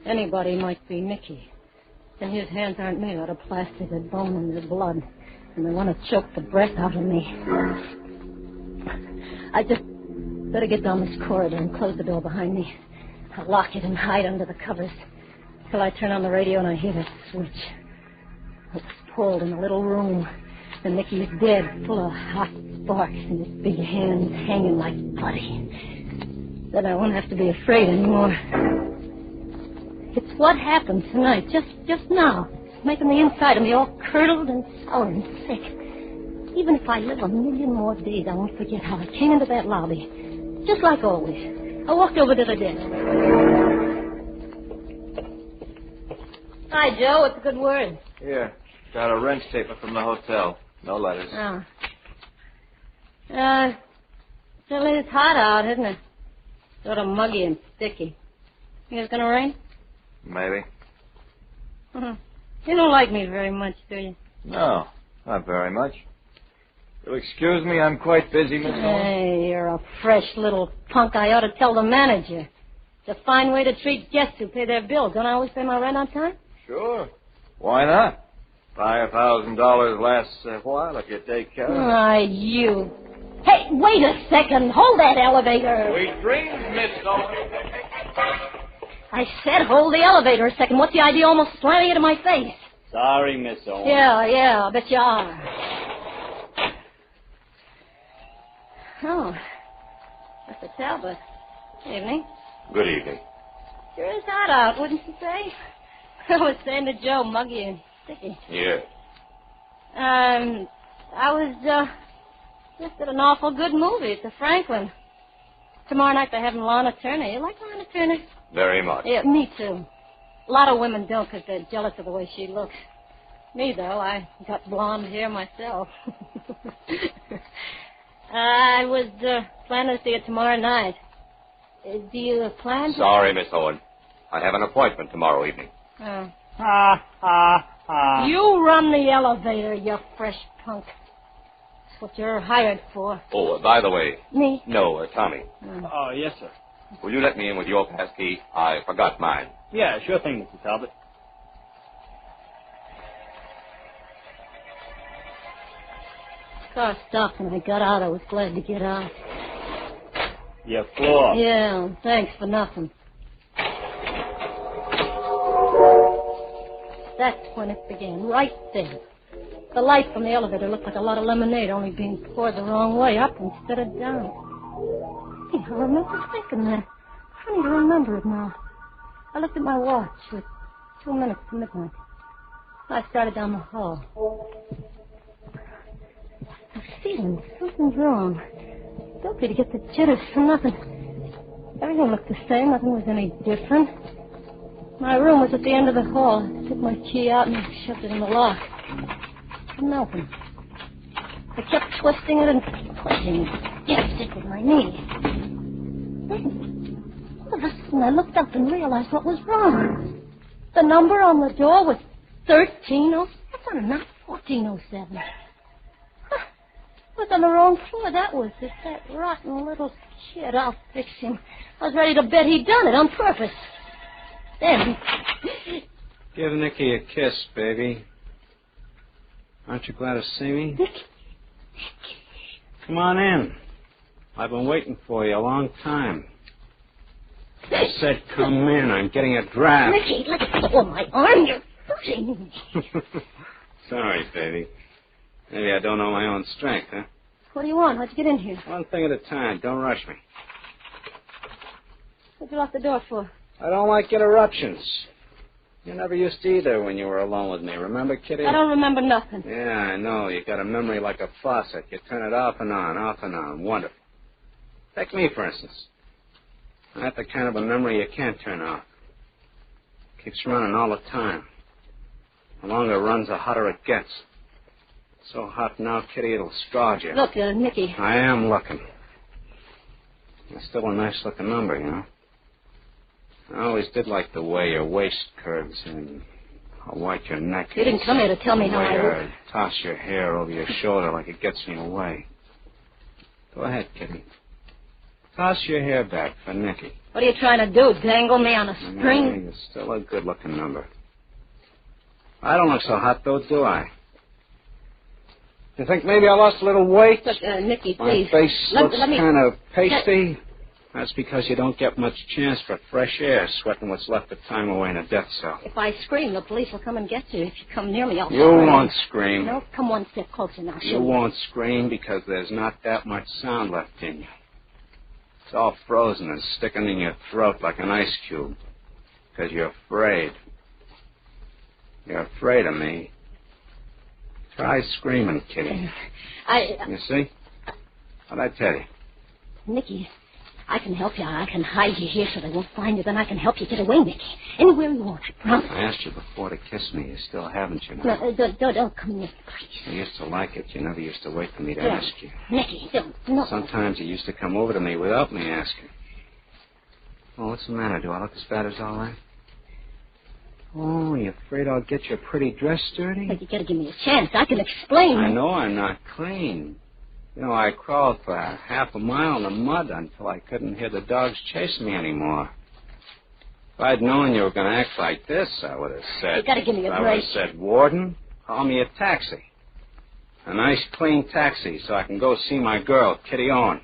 Anybody might be Mickey. And his hands aren't made out of plastic. They're bone and they're blood. And they want to choke the breath out of me. I just better get down this corridor and close the door behind me. I'll lock it and hide under the covers till I turn on the radio and I hear that switch. It was pulled in a little room. And Mickey was dead, full of hot sparks and his big hands hanging like putty. Then I won't have to be afraid anymore. It's what happened tonight, just now. It's making the inside of me all curdled and sour and sick. Even if I live a million more days, I won't forget how I came into that lobby. Just like always. I walked over to the desk. Hi, Joe. What's a good word? Here. Got a wrench taper from the hotel. No letters. Oh. Certainly it's hot out, isn't it? Sort of muggy and sticky. Think it's going to rain? Maybe. You don't like me very much, do you? No, not very much. You'll excuse me, I'm quite busy, Miss Owens. Hey, you're a fresh little punk. I ought to tell the manager. It's a fine way to treat guests who pay their bills. Don't I always pay my rent on time? Sure. Why not? $5,000 lasts a while if you take care of it. Why, you. Hey, wait a second. Hold that elevator. Sweet dreams, Miss Owens. I said hold the elevator a second. What's the idea almost slamming it in my face? Sorry, Miss Owens. Yeah, I bet you are. Oh, Mr. Talbot. Evening. Good evening. Sure is hot out, wouldn't you say? I was saying to Joe, muggy and sticky. Yeah. I was, just at an awful good movie at the Franklin. Tomorrow night they're having Lana Turner. You like Lana Turner? Very much. Yeah, me too. A lot of women don't because they're jealous of the way she looks. Me, though, I got blonde hair myself. I was planning to see it tomorrow night. Do you plan to... Sorry, Miss Owen. I have an appointment tomorrow evening. Oh. You run the elevator, you fresh punk. That's what you're hired for. Oh, by the way. Me? No, Tommy. Oh, yes, sir. Will you let me in with your pass key? I forgot mine. Yeah, sure thing, Mr. Talbot. The car stopped and I got out. I was glad to get out. Your floor. Yeah, thanks for nothing. That's when it began, right there. The light from the elevator looked like a lot of lemonade only being poured the wrong way, up instead of down. Hey, I remember thinking that. Funny to remember it now. I looked at my watch. It was 2 minutes to midnight. I started down the hall. I'm feeling something's wrong. Don't be to get the jitters for nothing. Everything looked the same. Nothing was any different. My room was at the end of the hall. I took my key out and shoved it in the lock. Nothing. I kept twisting it and pushing it. Against it with my knee. Then, all of a sudden, I looked up and realized what was wrong. The number on the door was 1307, not 1407. Huh. I was on the wrong floor. That was it. That rotten little kid. I'll fix him. I was ready to bet he'd done it on purpose. Then... Give Nicky a kiss, baby. Aren't you glad to see me? Nicky. Come on in. I've been waiting for you a long time. I said come in. I'm getting a draft. Nicky, let go of my arm. You're hurting me. Sorry, baby. Maybe I don't know my own strength, huh? What do you want? How'd you get in here? One thing at a time. Don't rush me. What'd you lock the door for? I don't like interruptions. You never used to either when you were alone with me. Remember, Kitty? I don't remember nothing. Yeah, I know. You got a memory like a faucet. You turn it off and on, off and on. Wonderful. Take me, for instance. I have the kind of a memory you can't turn off. Keeps running all the time. The longer it runs, the hotter it gets. So hot now, Kitty, it'll scald you. Look, Nicky. I am looking. It's still a nice-looking number, you know. I always did like the way your waist curves and how white your neck is. You didn't come here to tell me how I look. You toss your hair over your shoulder like it gets me away. Go ahead, Kitty. Toss your hair back for Nicky. What are you trying to do, dangle me on a string? You're still a good-looking number. I don't look so hot, though, do I? You think maybe I lost a little weight? Look, Nicky, My please. face looks let me... kind of pasty. That's because you don't get much chance for fresh air, sweating what's left of time away in a death cell. If I scream, the police will come and get you. If you come near me, I'll... You won't scream. No, come one step closer now. You won't scream because there's not that much sound left in you. It's all frozen and sticking in your throat like an ice cube. Because you're afraid. You're afraid of me. Try screaming, Kitty. You see? What'd I tell you? Nicky, I can help you. I can hide you here so they won't find you. Then I can help you get away, Nicky. Anywhere you want, I promise. I asked you before to kiss me. You still haven't, you know. No, don't come near me, please. You used to like it. You never used to wait for me to Don't. ask you. Nicky, don't. No. Sometimes you used to come over to me without me asking. Oh, what's the matter? Do I look as bad as all right? Oh, you afraid I'll get your pretty dress dirty? But you gotta give me a chance. I can explain. I know I'm not clean. You know, I crawled for half a mile in the mud until I couldn't hear the dogs chasing me anymore. If I'd known you were going to act like this, I would have said... You gotta give me a I break. would have said, Warden, call me a taxi. A nice, clean taxi so I can go see my girl, Kitty Owen.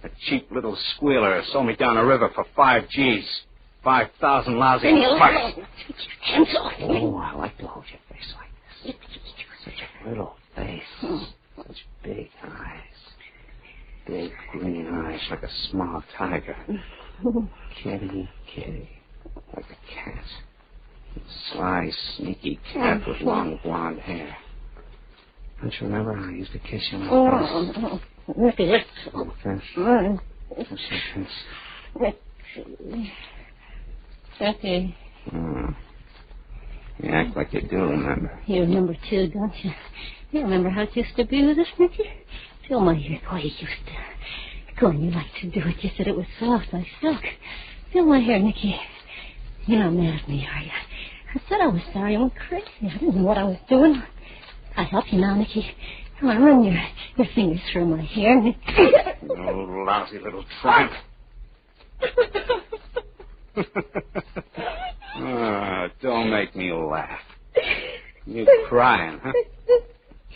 A cheap little squealer who sold me down the river for 5 G's. 5,000 lousy bucks. Hands off. Oh, I like to hold your face like this. Such a little face. Such big eyes. Big green eyes like a small tiger. Kitty, Kitty. Like a cat. A sly, sneaky cat with long blonde hair. Don't you remember how I used to kiss you on the face? Nicky, this. What's your face? Nicky. You act like you do remember. You remember, too, don't you? You remember how it used to be with us, Nicky? Feel my hair the way it used to. Go on, you like to do it. You said it was soft like silk. Feel my hair, Nicky. You're not mad at me, are you? I said I was sorry. I went crazy. I didn't know what I was doing. I'll help you now, Nicky. Come on, run your fingers through my hair. Oh, lousy little tramp. Oh, don't make me laugh. You crying, huh?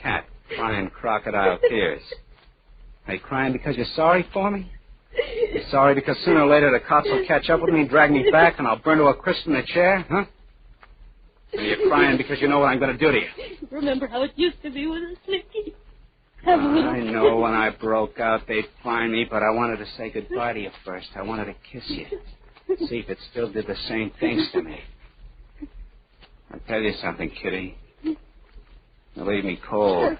Cat, crying crocodile tears. Are you crying because you're sorry for me? You're sorry because sooner or later the cops will catch up with me and drag me back and I'll burn to a crisp in the chair, huh? Or you're crying because you know what I'm going to do to you? Remember how it used to be with us, Nicky? I know when I broke out they'd find me, but I wanted to say goodbye to you first. I wanted to kiss you. See if it still did the same things to me. I'll tell you something, Kitty. You leave me cold.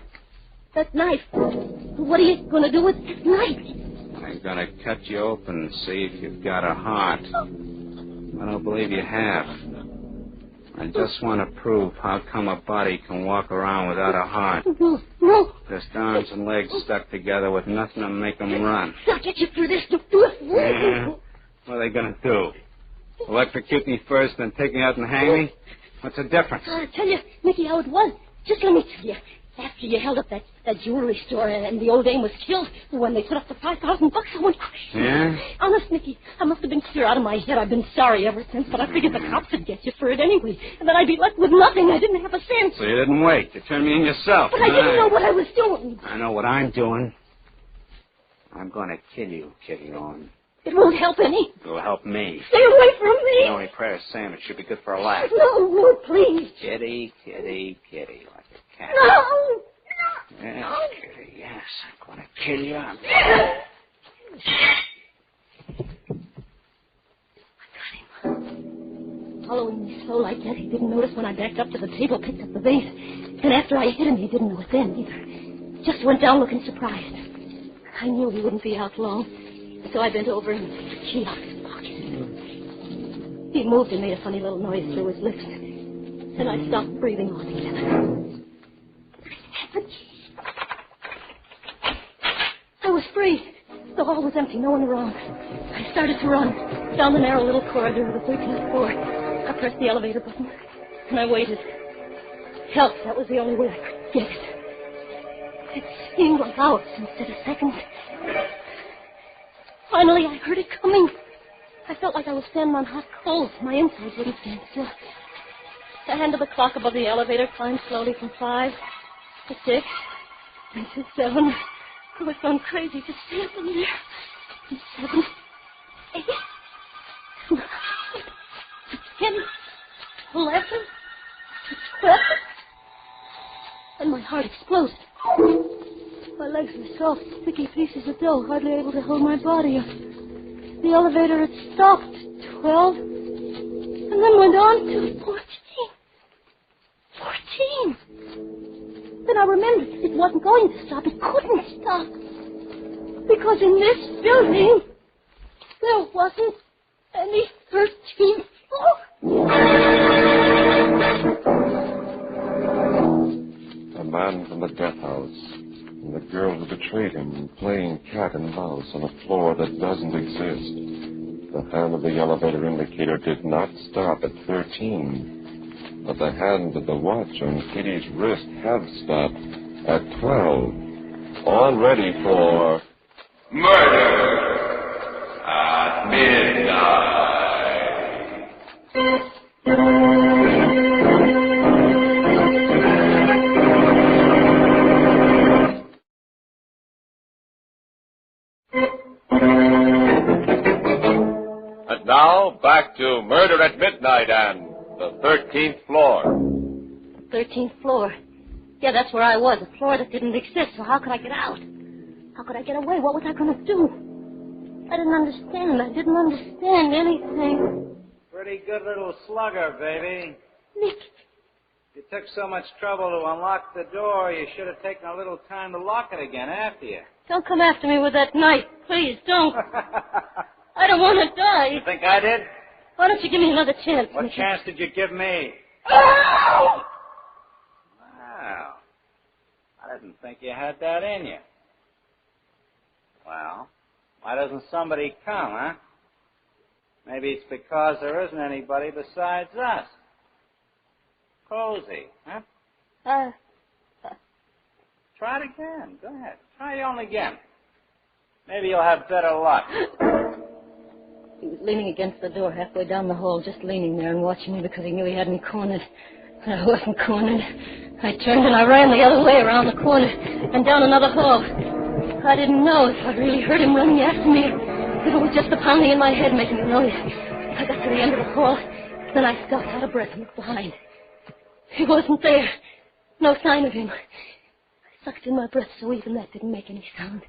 That knife. What are you going to do with that knife? I'm going to cut you open and see if you've got a heart. I don't believe you have. I just want to prove how come a body can walk around without a heart. No. Just arms and legs stuck together with nothing to make them run. I'll get you through this. Do it. Yeah. What are they going to do? Electrocute me first, then take me out and hang me? What's the difference? I'll tell you, Nicky, how it was. Just let me tell you. After you held up that jewelry store and the old dame was killed, when they put up the $5,000, I went crazy. Yeah? Honest, Nicky, I must have been clear out of my head. I've been sorry ever since, but I figured the cops would get you for it anyway, and then I'd be left with nothing. I didn't have a cent. So you didn't wait. You turned me in yourself. But I didn't know what I was doing. I know what I'm doing. I'm going to kill you, Kitty Owen. It won't help any. It'll help me. Stay away from me. The only prayer sandwich should be good for a laugh. No, please. Kitty, kitty, kitty, like a cat. No. Yes, Kitty, yes. I'm going to kill you. Following me slow like that, he didn't notice when I backed up to the table, picked up the vase. And after I hit him, he didn't know it then either. Just went down looking surprised. I knew he wouldn't be out long, so I bent over and took the key out of his pocket. He moved and made a funny little noise through his lips. Then I stopped breathing altogether. I was free. The hall was empty, no one around. I started to run down the narrow little corridor of the 13th floor. I pressed the elevator button, and I waited. Help, that was the only way I could get it. It seemed like hours instead of seconds. Finally, I heard it coming. I felt like I was standing on hot coals. My insides wouldn't stand still. The hand of the clock above the elevator climbed slowly from 5 to 6 and to 7. I was going crazy to stand in there. 7, 8, 9, 10, 11, 12. And my heart exploded. My legs were soft, sticky pieces of dough, hardly able to hold my body up. The elevator had stopped. 12. And then went on to 14. 14. Then I remembered it wasn't going to stop. It couldn't stop. Because in this building, there wasn't any 13th floor. A man from the death house, and the girl who betrayed him, playing cat and mouse on a floor that doesn't exist. The hand of the elevator indicator did not stop at 13, but the hand of the watch on Kitty's wrist had stopped at 12. All ready for Murder at Midnight. And now, back to Murder at Midnight and the 13th Floor. 13th floor. Yeah, that's where I was, a floor that didn't exist, so how could I get out? How could I get away? What was I going to do? I didn't understand. I didn't understand anything. Pretty good little slugger, baby. Nick. You took so much trouble to unlock the door, you should have taken a little time to lock it again after you. Don't come after me with that knife. Please, don't. I don't want to die. You think I did? Why don't you give me another chance? What Nicky? chance did you give me? Wow. I didn't think you had that in you. Well, why doesn't somebody come, huh? Maybe it's because there isn't anybody besides us. Cozy, huh? Try it again. Go ahead. Try your own again. Maybe you'll have better luck. He was leaning against the door halfway down the hall, just leaning there and watching me because he knew he had me cornered. But I wasn't cornered. I turned and I ran the other way around the corner and down another hall. I didn't know if I'd really heard him running after me. If it was just the pounding in my head making a noise. I got to the end of the hall. Then I stopped out of breath and looked behind. He wasn't there. No sign of him. I sucked in my breath so even that didn't make any sound.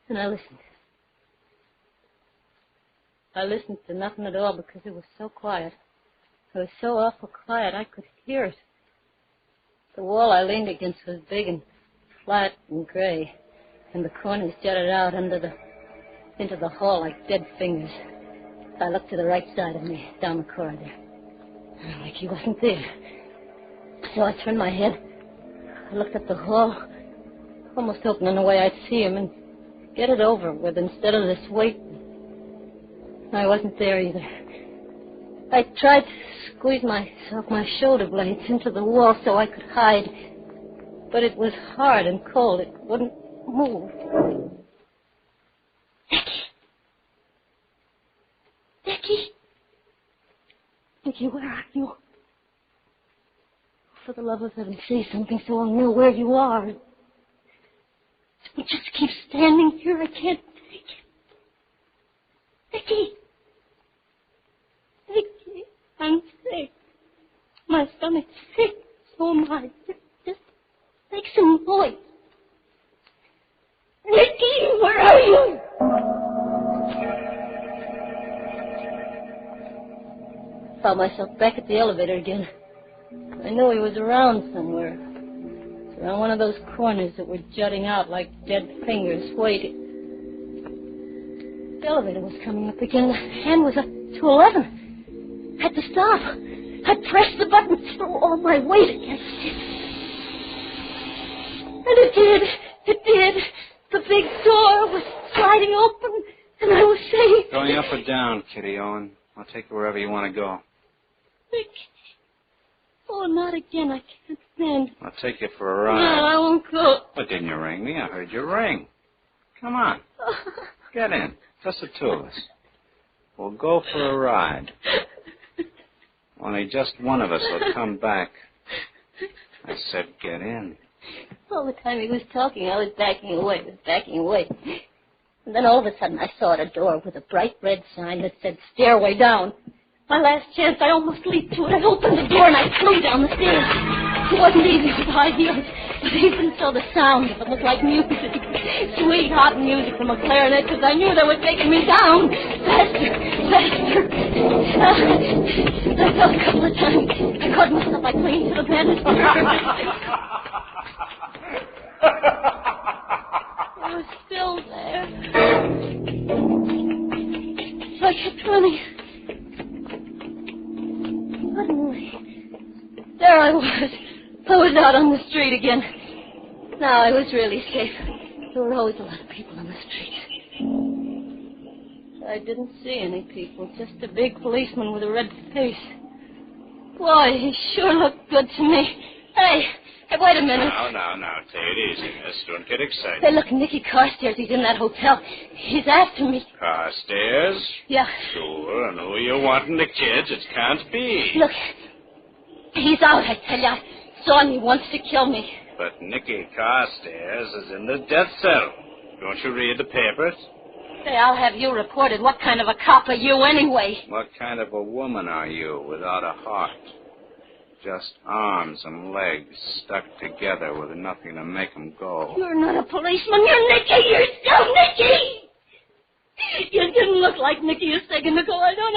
And I listened. I listened to nothing at all because it was so quiet. It was so awful quiet I could hear it. The wall I leaned against was big and flat and gray, and the corners jutted out into the hall like dead fingers. I looked to the right side of me, down the corridor. Like he wasn't there. So I turned my head. I looked at the hall, almost hoping in a way I'd see him and get it over with instead of this wait. I wasn't there either. I tried to squeeze my shoulder blades into the wall so I could hide, but it was hard and cold. It wouldn't move. Nicky, where are you? For the love of heaven, say something so I'll know where you are. Don't just keep standing here. I can't take it. Nicky, I'm sick. My stomach's sick. So am I. Just make some noise. Nicky, where are you? I found myself back at the elevator again. I knew he was around somewhere. Around one of those corners that were jutting out like dead fingers. Wait. The elevator was coming up again. The hand was up to 11. Had to stop. I pressed the button, threw all my weight against it. And it did. It did. The big door was sliding open, and I was safe. Going up or down, Kitty Owen? I'll take you wherever you want to go. Nick. Oh, not again. I can't stand. I'll take you for a ride. No, I won't go. But didn't you ring me? I heard you ring. Come on. Get in. Just the two of us. We'll go for a ride. Only just one of us will come back. I said get in. All the time he was talking, I was backing away. And then all of a sudden I saw at a door with a bright red sign that said stairway down. My last chance, I almost leaped to it. I opened the door and I flew down the stairs. It wasn't easy with high heels, but even so the sound of it was like music. Sweet, hot music from a clarinet, because I knew they were taking me down. Faster. I fell a couple of times. I caught myself by clinging to the bed. I was still there. So I kept running. Suddenly, there I was. I was out on the street again. Now I was really safe. There were always a lot of people on the street. I didn't see any people, just a big policeman with a red face. Boy, he sure looked good to me. Hey, wait a minute. Now, take it easy, miss. Don't get excited. Hey, look, Nicky Carstairs, he's in that hotel. He's after me. Carstairs? Yeah. Sure, I know you're wanting the kids. It can't be. Look, he's out, I tell you. I saw him. He wants to kill me. But Nicky Carstairs is in the death cell. Don't you read the papers? Say, I'll have you reported. What kind of a cop are you anyway? What kind of a woman are you without a heart? Just arms and legs stuck together with nothing to make them go. You're not a policeman. You're Nicky. You're still Nicky. You didn't look like Nicky a second ago. I don't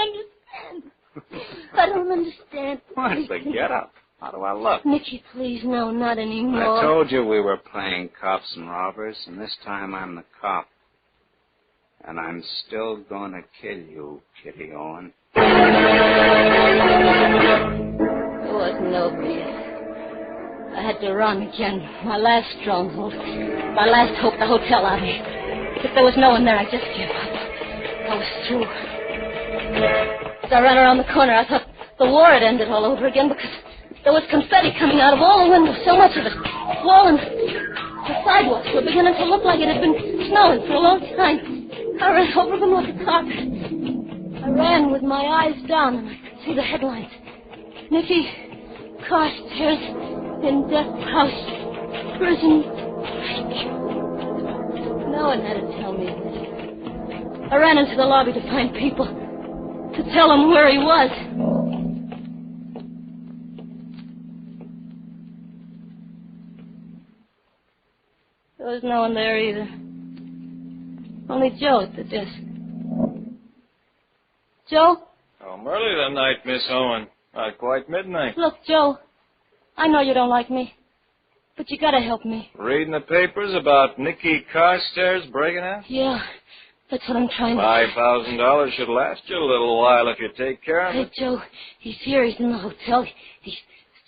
understand. What's the get-up? How do I look? Nicky, please, no, not anymore. I told you we were playing cops and robbers, and this time I'm the cop. And I'm still going to kill you, Kitty Owen. It wasn't over yet. I had to run again. My last stronghold. My last hope, the hotel lobby. If there was no one there, I just gave up. I was through. As I ran around the corner, I thought the war had ended all over again because there was confetti coming out of all the windows, so much of it. Falling. The sidewalks were beginning to look like it had been snowing for a long time. I ran over them like a carpet. I ran with my eyes down and I could see the headlines. Nicky Carstairs in death house, prison. No one had to tell me this. I ran into the lobby to find people, to tell them where he was. There was no one there either. Only Joe at the desk. Joe? Home early tonight, Miss Owen. Not quite midnight. Look, Joe, I know you don't like me, but you gotta help me. Reading the papers about Nicky Carstairs breaking out? Yeah, that's what I'm trying to $5,000 should last you a little while if you take care of it. Hey, Joe, he's here. He's in the hotel. He's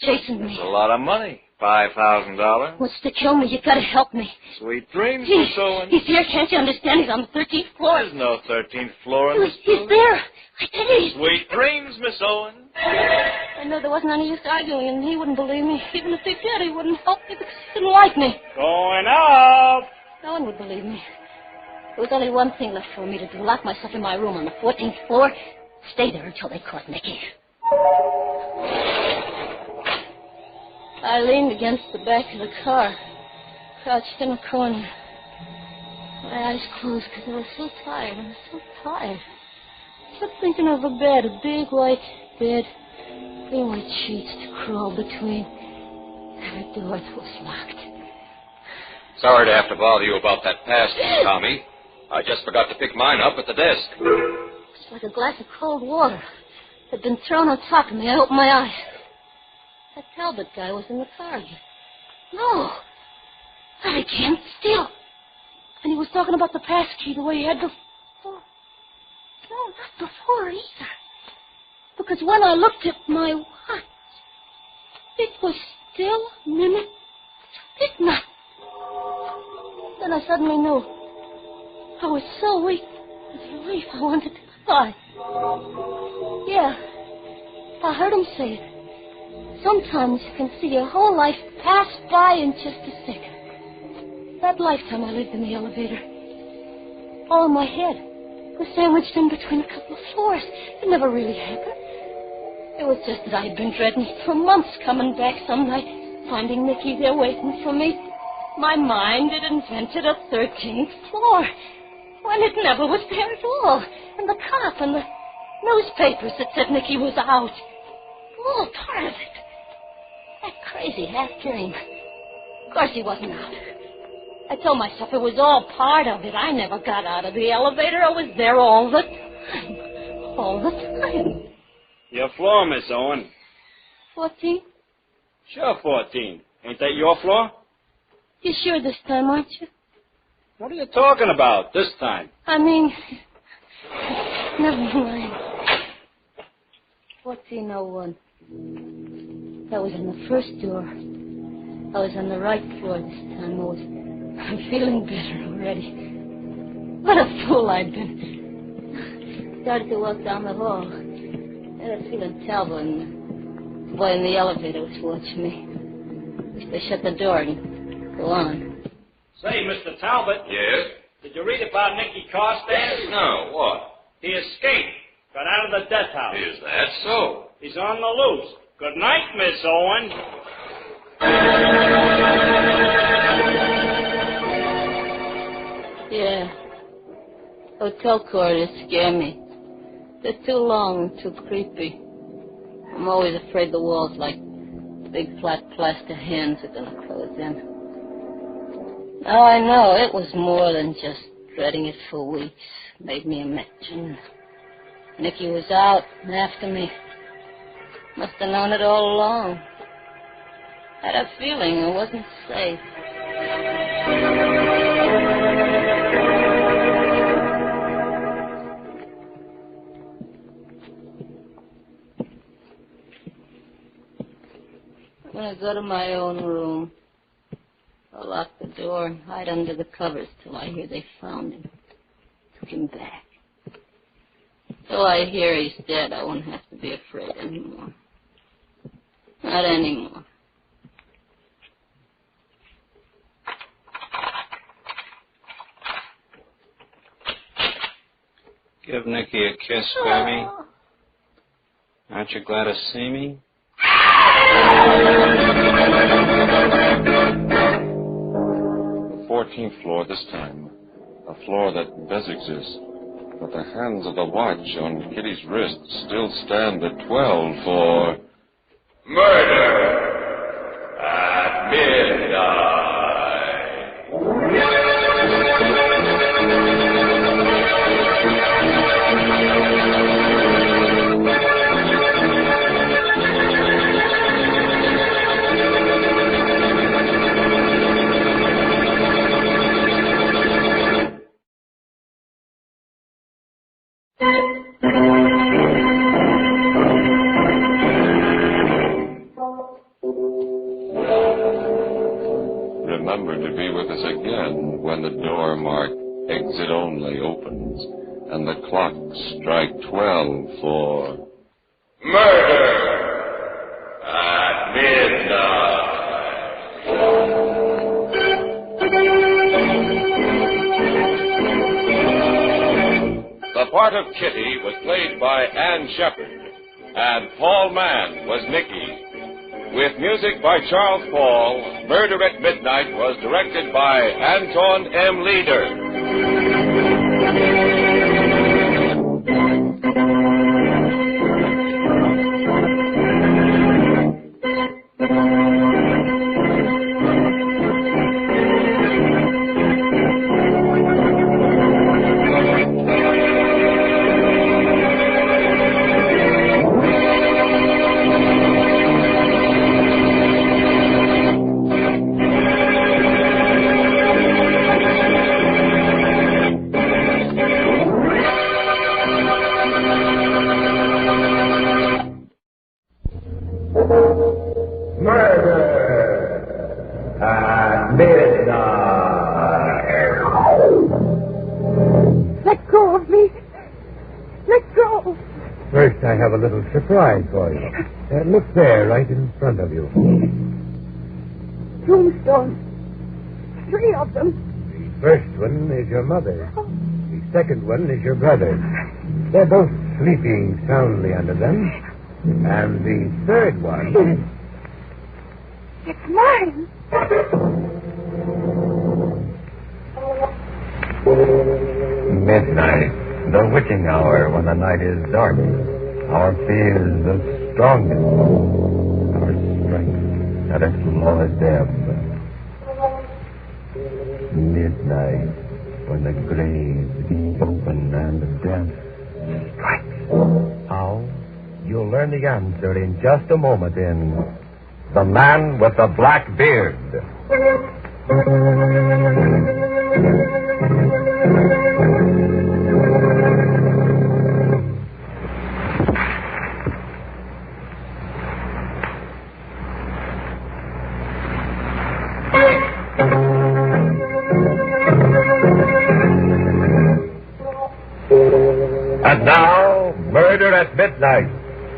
chasing me. It's a lot of money. $5,000. Wants to kill me. You gotta help me. Sweet dreams, Miss Owen. He's here. Can't you understand? He's on the 13th floor. There's no 13th floor in this He's building. there. I tell you. Sweet dreams, Miss Owen. I know there wasn't any use arguing, and he wouldn't believe me. Even if he did, he wouldn't help me because he didn't like me. Going up. No one would believe me. There was only one thing left for me to do. Lock myself in my room on the 14th floor. Stay there until they caught Nicky. I leaned against the back of the car, crouched in a corner. My eyes closed because I was so tired. I was so tired. I kept thinking of a bed, a big white bed, three white sheets to crawl between, and a door that was locked. Sorry to have to bother you about that passkey, Tommy. I just forgot to pick mine up at the desk. It's like a glass of cold water had been thrown on top of me. I opened my eyes. That Talbot guy was in the car again. No. I can't still. And he was talking about the pass key the way he had before. No, not before either. Because when I looked at my watch, it was still a minute to midnight. Then I suddenly knew. I was so weak with relief I wanted to cry. Yeah, I heard him say it. Sometimes you can see your whole life pass by in just a second. That lifetime I lived in the elevator. All in my head. Was sandwiched in between a couple of floors. It never really happened. It was just that I had been dreading it for months, coming back some night, finding Nicky there waiting for me. My mind had invented a 13th floor, when it never was there at all. And the cop and the newspapers that said Nicky was out. All part of it. That crazy half-dream. Of course he wasn't out. I told myself it was all part of it. I never got out of the elevator. I was there all the time. All the time. Your floor, Miss Owen. 14? Sure, 14. Ain't that your floor? You sure this time, aren't you? What are you talking about this time? I mean, never mind. 1401. That was in the first door. I was on the right floor this time. I'm feeling better already. What a fool I'd been. Started to walk down the hall. I had a feeling Talbot and the boy in the elevator was watching me. Wish they shut the door and go on. Say, Mr. Talbot. Yes? Did you read about Nicky Carstairs? No, what? He escaped. Got out of the death house. Is that so? He's on the loose. Good night, Miss Owen. Yeah. Hotel corridors scare me. They're too long and too creepy. I'm always afraid the walls, like big flat plaster hands, are going to close in. Now I know it was more than just dreading it for weeks. Made me imagine. Nicky was out and after me. Must have known it all along. Had a feeling I wasn't safe. go to my own room. I'll lock the door and hide under the covers till I hear they found him. Took him back. Till I hear he's dead, I won't have to be afraid anymore. Not anymore. Give Nicky a kiss, baby. Aren't you glad to see me? The 14th floor this time. A floor that does exist. But the hands of the watch on Kitty's wrist still stand at 12 for... Murder at midnight. Remember to be with us again when the door marked Exit Only opens and the clocks strike 12 for... Murder at midnight. The part of Kitty was played by Ann Shepard, and Paul Mann was Nicky. With music by Charles Paul, Murder at Midnight was directed by Anton M. Leader. Let go of me. Let go. First, I have a little surprise for you. Look there, right in front of you. Tombstones. 3 of them. The first one is your mother. The second one is your brother. They're both sleeping soundly under them. And the third one... It's mine. Midnight, the witching hour when the night is dark. Our fears the strongest. Our strength at its lowest ebb. Midnight, when the graves be open and death strikes. How? You'll learn the answer in just a moment in The Man with the Black Beard. And now, Murder at Midnight.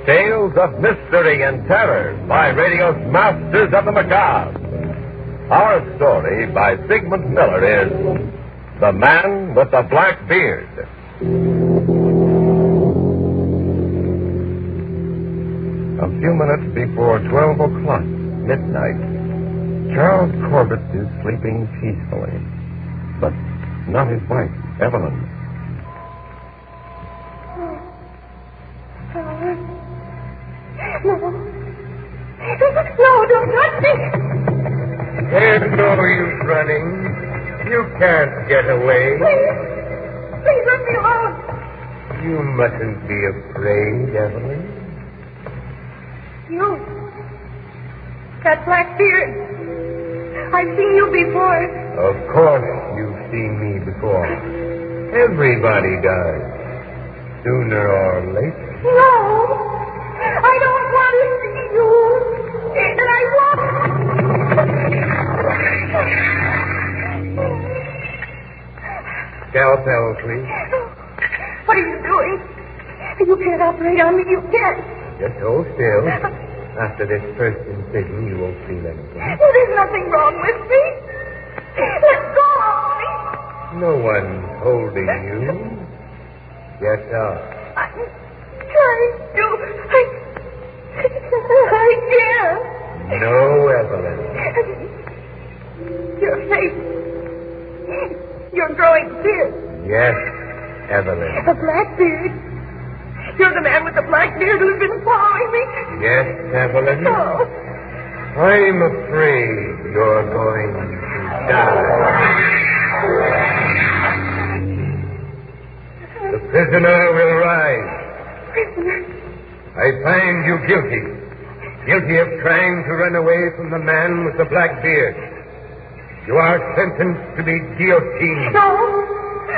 Tales of mystery and terror by radio's masters of the macabre. Our story by Sigmund Miller is The Man with the Black Beard. A few minutes before 12 o'clock, midnight, Charles Corbett is sleeping peacefully. But not his wife, Evelyn. No, don't touch me. There's no use running. You can't get away. Please let me alone. You mustn't be afraid, Evelyn. You. That black beard. I've seen you before. Of course you've seen me before. Everybody does. Sooner or later. No. I don't want to see you. And I won't. Scalpel, please. What are you doing? You can't operate on me. You can't. Just hold still. After this first incision, you won't feel anything. Well, there's nothing wrong with me. Let go of me. No one's holding you. Get up. I'm trying to. I can't. No, Evelyn. Your face. You're growing beard. Yes, Evelyn. A black beard. You're the man with the black beard who's been following me. Yes, Evelyn. No. I'm afraid you're going to die. The prisoner will rise. Prisoner. I find you guilty. Guilty of trying to run away from the man with the black beard. You are sentenced to be guillotined. No.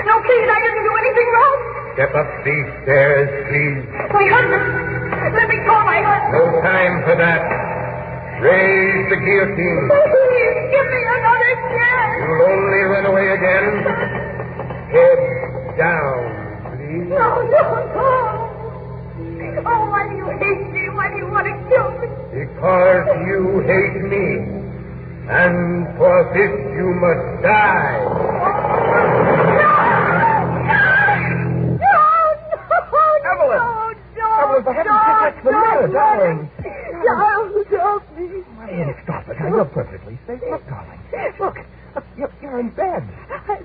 No, please, I didn't do anything wrong. Step up these stairs, please. My husband. Let me call my husband. No time for that. Raise the guillotine. Please, give me another chance. You'll only run away again. Head down, please. No. Oh, why do you hate me? Why do you want to kill me? Because you hate me. And for this you must die. Evelyn, for heaven's sake, what's the matter, darling? Giles, help me. Marion, stop it. You're perfectly safe. Look, darling. Look, you're in bed. I'm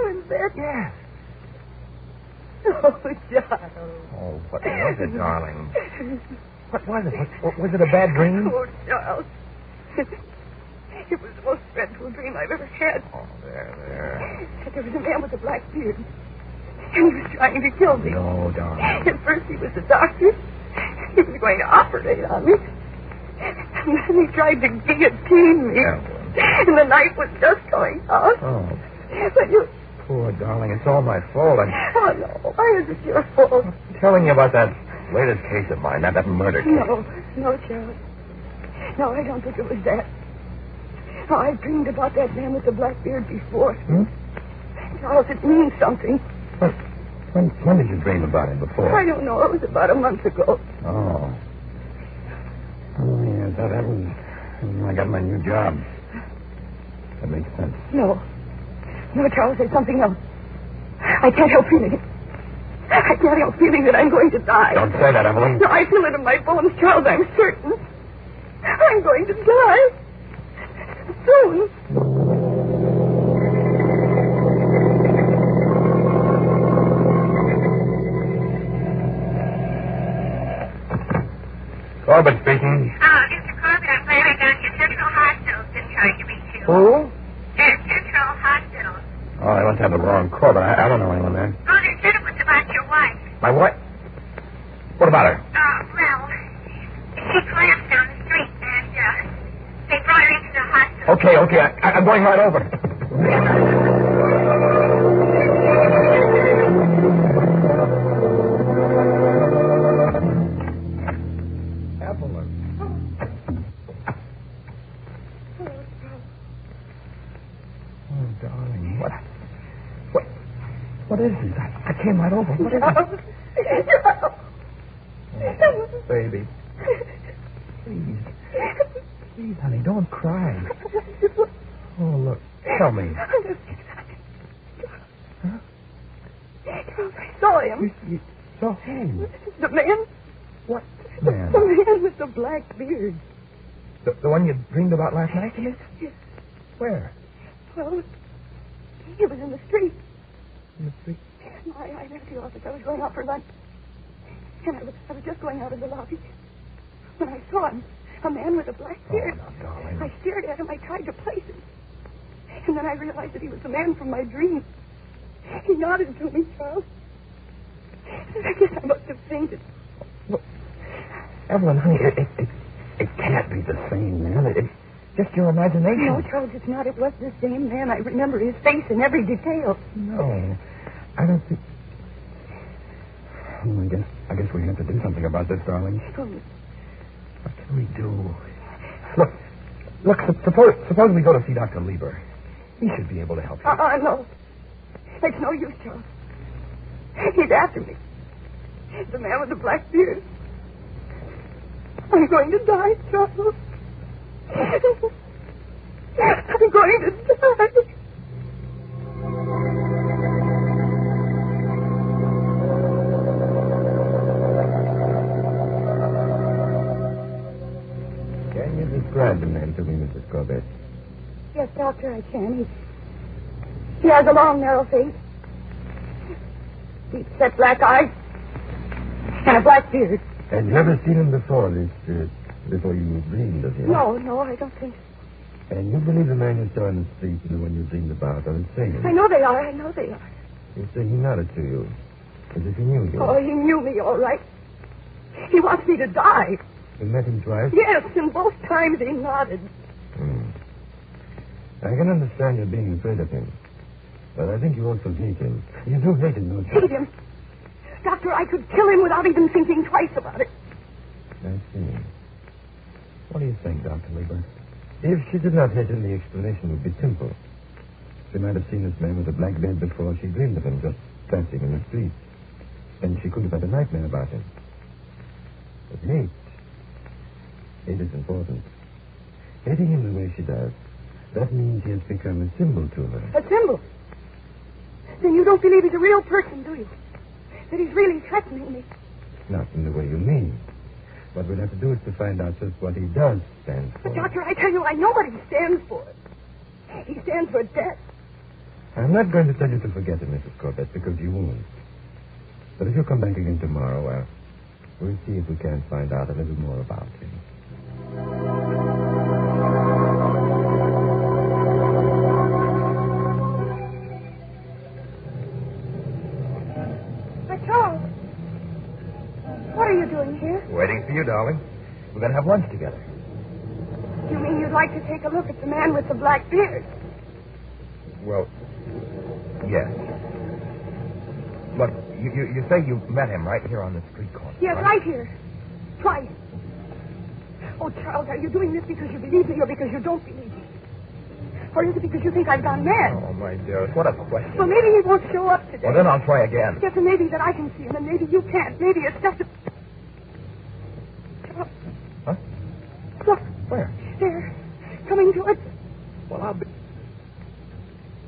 in bed. Yes. Oh, Giles. Oh, what was it, darling? What was it? Was it a bad dream? Oh, Giles. It was the most dreadful dream I've ever had. Oh, there. There was a man with a black beard. And he was trying to kill me. No, darling. At first he was a doctor. He was going to operate on me. And then he tried to guillotine me. And the knife was just going out. Oh. But you... Poor darling, it's all my fault. Oh, no. Why is it your fault? I'm telling you about that latest case of mine, that murder case. No, Charles. No, I don't think it was that. Oh, I dreamed about that man with the black beard before. Charles, it means something. When did you dream about him before? I don't know. It was about a month ago. Oh, yes, that was when I got my new job. That makes sense. No, Charles, there's something else. I can't help feeling it. I can't help feeling that I'm going to die. Don't say that, Evelyn. No, I feel it in my bones, Charles. I'm certain. I'm going to die. Soon. Corbett speaking. Mr. Corbett, I'm glad I got you. Central Hospital's been trying to reach you. Who? Central Hospital. Oh, I must have the wrong Corbett. I don't know anyone there. Oh, they said it was about your wife. My what? What about her? Well, she collapsed down the street, and they brought her into the hospital. Okay. I'm going right over. What is this? I came right over. What is it? Oh, baby. Please, honey, don't cry. Oh, look. Tell me. Huh? I saw him. You saw him? The man? What man? The man with the black beard. The one you dreamed about last night? Yes. Where? Well, he was in the street. In the street? I left the office. I was going out for lunch. And I was just going out of the lobby when I saw him. A man with a black beard. Oh, no, darling. I stared at him. I tried to place him. And then I realized that he was the man from my dream. He nodded to me, Charles. I guess I must have fainted. Look, Evelyn, honey, it can't be the same man. It's just your imagination. No, Charles, it's not. It was the same man. I remember his face in every detail. No, I don't think... Well, I guess we have to do something about this, darling. What can we do? Look, Look, suppose we go to see Dr. Lieber. He should be able to help you. No. It's no use, Charles. He's after me. The man with the black beard. I'm going to die, Charles. I'm going to die. Can you describe the man to me, Mrs. Corbett? Yes, Doctor, I can. He has a long, narrow face, deep set black eyes, and a black beard. Had you ever seen him before before you dreamed of him? No, I don't think so. And you believe the man you saw in the street and the one you dreamed about are the same? I know they are. You say he nodded to you, as if he knew you. Oh, he knew me, all right. He wants me to die. You met him twice? Yes, and both times he nodded. I can understand you being afraid of him. But I think you also hate him. You do hate him, don't you? Hate him? Doctor, I could kill him without even thinking twice about it. I see. What do you think, Dr. Lieber? If she did not hate him, the explanation would be simple. She might have seen this man with a black beard before she dreamed of him just dancing in the street. And she could have had a nightmare about him. But hate is important. Hating him the way she does, that means he has become a symbol to her. A symbol? Then you don't believe he's a real person, do you? That he's really threatening me? Not in the way you mean. What we'll have to do is to find out just what he does stand for. But, Doctor, I tell you, I know what he stands for. He stands for death. I'm not going to tell you to forget him, Mrs. Corbett, because you won't. But if you come back again tomorrow, we'll see if we can find out a little more about him. Charles, what are you doing here? Waiting for you, darling. We're going to have lunch together. You mean you'd like to take a look at the man with the black beard? Well, yes. Look, you say you met him right here on the street corner. Yes, right here. Twice. Oh, Charles, are you doing this because you believe me or because you don't believe me? Or is it because you think I've gone mad? Oh, my dearest, what a question. Well, maybe he won't show up today. Well, then I'll try again. Yes, and maybe that I can see him, and maybe you can't. Maybe it's just a... Charles. Huh? Look. Where? There. Coming towards us. Well, I'll be...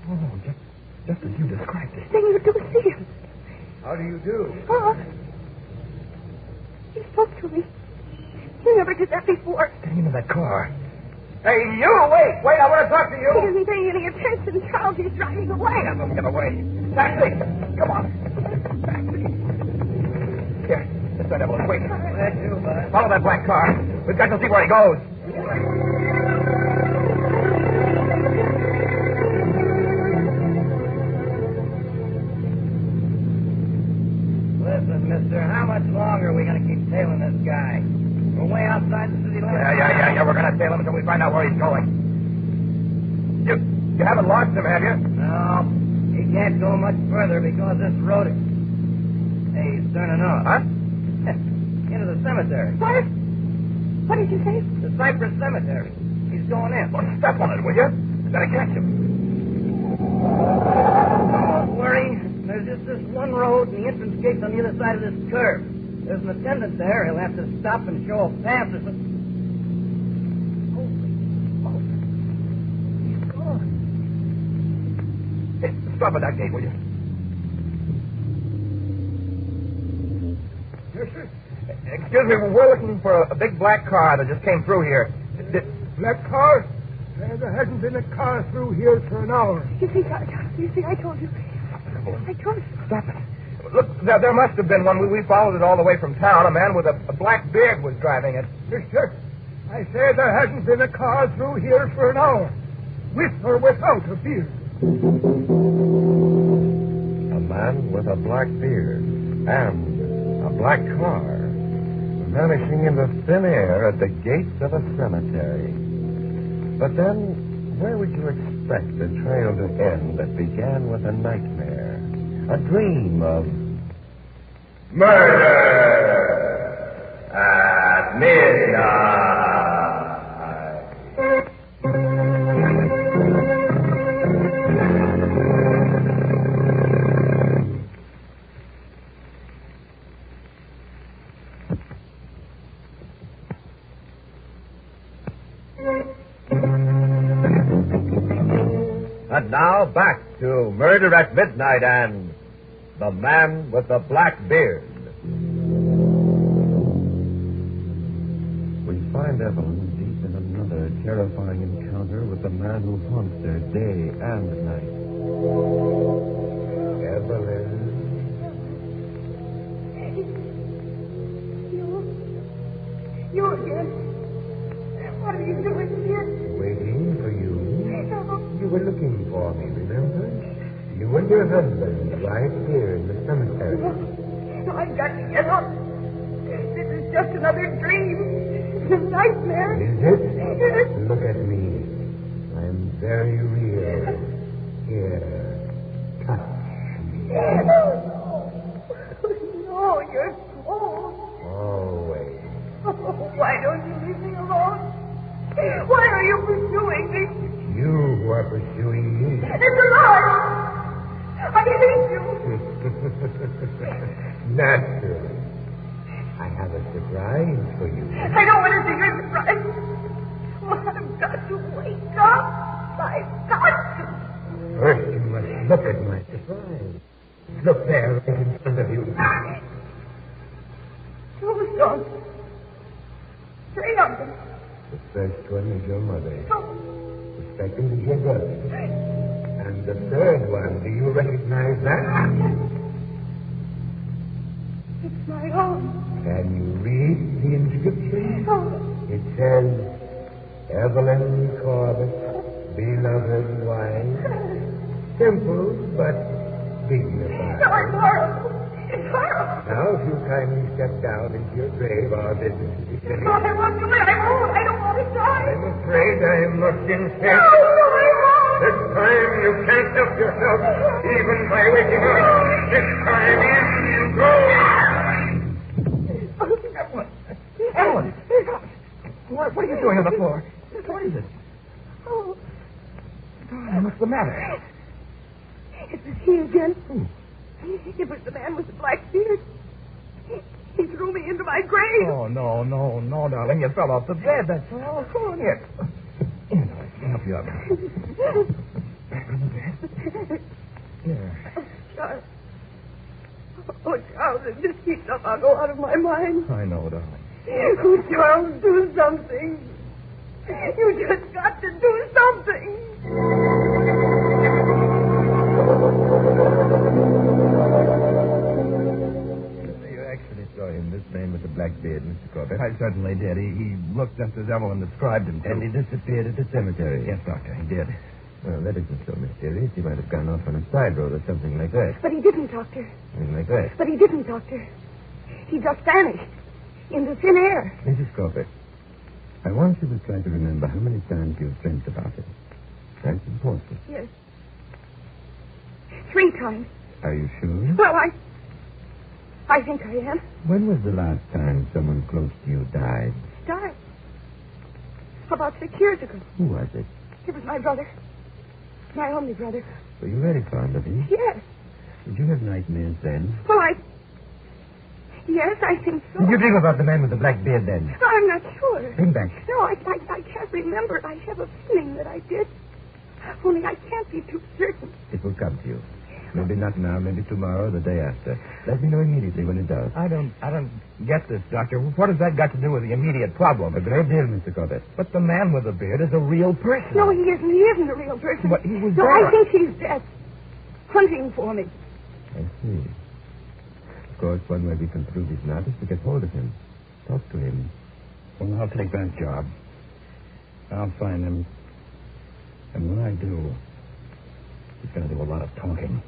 Oh, just as you described it. Then you do see him. How do you do? Oh. He spoke to me. He never did that before. Get into that car. Hey, you! Wait, I want to talk to you. He isn't paying any attention, Charles. He's driving away. Let him get away. Taxi! Come on. Taxi. Here, let's go, Devil. Wait. Follow that black car. We've got to see where he goes. Listen, mister, how much longer are we going to keep tailing this guy? We're way outside the city limits. Yeah. We're going to tail him until we find out where he's going. You haven't lost him, have you? No. He can't go much further because this road is... Hey, he's turning off. Huh? Into the cemetery. What? What did you say? The Cypress Cemetery. He's going in. Well, step on it, will you? We've got to catch him. Don't worry. There's just this one road, and the entrance gate's on the other side of this curve. There's an attendant there. He'll have to stop and show a pass or something. Holy smoke. He's gone. Hey, stop at that gate, will you? Yes, sir. Excuse me, we're looking for a big black car that just came through here. Black car? There hasn't been a car through here for an hour. You see, I told you. I told you. Stop it. Look, there must have been one. We followed it all the way from town. A man with a black beard was driving it. Mister, I say there hasn't been a car through here for an hour. With or without a beard. A man with a black beard and a black car vanishing in the thin air at the gates of a cemetery. But then, where would you expect the trail to end that began with a nightmare? A dream of... Murder at midnight. to Murder at Midnight and The Man with the Black Beard. We find Evelyn deep in another terrifying encounter with the man who haunts her day and night. Evelyn. You again. What are you doing here? Waiting for you. You were looking for me, remember? You and your husband right here in the cemetery. No, I've got to get up. This is just another dream. It's a nightmare. Is it? Look at me. I'm very real. Here. Touch me. No, you're cold. Always. Oh, why don't you leave me alone? Why are you pursuing me? You who are pursuing me. It's a lie. I hate you. Naturally. I have a surprise for you. I don't want to see your surprise. Oh, I've got to wake up. I've got to. First, you must look at my surprise. Look there, right in front of you. Tombstones. Three of them. The first one is your mother. The second is your brother. And the third one, do you recognize that? It's my own. Can you read the inscription? It says, Evelyn Corbett, beloved wife. Simple, but dignified. No, it's horrible. It's horrible. Now, if you kindly step down into your grave, our business is finished. No, I won't do it. I won't. I don't want to die. I'm afraid I must insist. No, I won't. This time you can't help yourself, even by waking up. This time in you go. Ellen! What are you doing on the floor? What is it? Oh, What's the matter? it was he again. It was the man with the black beard. He threw me into my grave. Oh, no, darling. You fell off the bed. That's all. Come on here. Here, let me help you up. Back on the bed. Here. Charles. Oh, Charles, if this keeps up, I'll go out of my mind. I know, darling. Oh, Charles, do something. You just got to do something. You actually saw him, this man with the black beard, Mr. Corbett. I certainly did. He looked just as Evelyn described him to. And he disappeared at the cemetery. Yes, Doctor, he did. Well, that isn't so mysterious. He might have gone off on a side road or something like that. But he didn't, Doctor. Something like that. But he didn't, Doctor. He just vanished into thin air. Mrs. Corbett, I want you to try to remember how many times you've dreamt about it. That's important. Yes. 3 times. Are you sure? Well, I think I am. When was the last time someone close to you died? Died. About 6 years ago. Who was it? It was my brother. My only brother. Were you very fond of him? Yes. Did you have nightmares then? Well, Yes, I think so. Did you dream about the man with the black beard then? No, I'm not sure. Think back. No, I can't remember. I have a feeling that I did. Only I can't be too certain. It will come to you. Maybe not now, maybe tomorrow, the day after. Let me know immediately when it does. I don't get this, Doctor. What has that got to do with the immediate problem? A great deal, Mr. Corbett. But the man with the beard is a real person. No, he isn't. He isn't a real person. But he was No, there. I think he's dead. Hunting for me. I see. Of course, one way we can prove he's not is to get hold of him. Talk to him. Well, I'll take that job. I'll find him. And when I do, he's going to do a lot of talking.